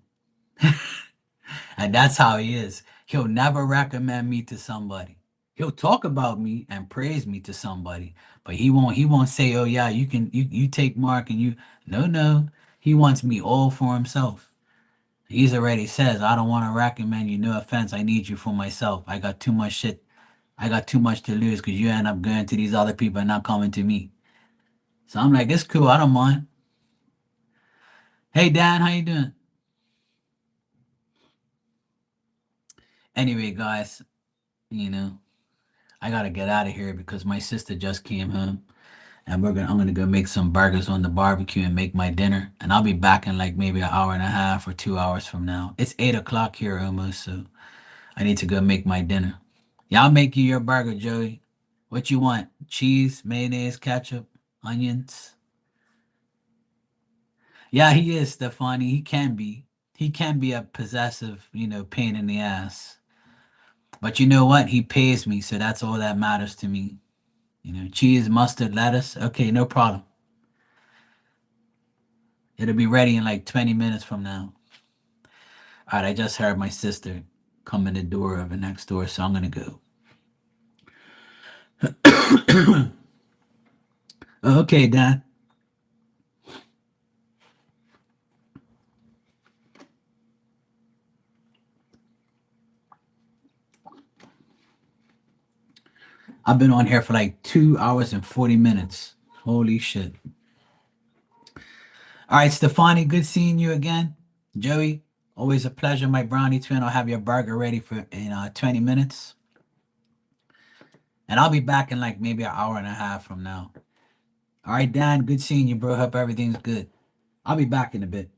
And that's how he is. He'll never recommend me to somebody. He'll talk about me and praise me to somebody, but he won't say, "Oh yeah, you take Mark and you." No. He wants me all for himself. He's already says, "I don't want to recommend you. No offense, I need you for myself. I got too much shit. I got too much to lose because you end up going to these other people and not coming to me." So I'm like, "It's cool. I don't mind." Hey Dan, how you doing? Anyway, guys, you know, I gotta get out of here because my sister just came home. And I'm gonna go make some burgers on the barbecue and make my dinner. And I'll be back in like maybe an hour and a half or 2 hours from now. It's 8 o'clock here almost, so I need to go make my dinner. Yeah, I'll make you your burger, Joey. What you want? Cheese, mayonnaise, ketchup, onions. Yeah, he is, Stefani. He can be. He can be a possessive, pain in the ass. But you know what? He pays me, so that's all that matters to me. Cheese, mustard, lettuce. Okay, no problem. It'll be ready in like 20 minutes from now. All right, I just heard my sister come in the door of the next door, so I'm gonna go. Okay, Dan. I've been on here for like 2 hours and 40 minutes. Holy shit. All right, Stefani, good seeing you again. Joey, always a pleasure, my brownie twin. I'll have your burger ready for in 20 minutes. And I'll be back in like maybe an hour and a half from now. All right, Dan, good seeing you, bro. Hope everything's good. I'll be back in a bit.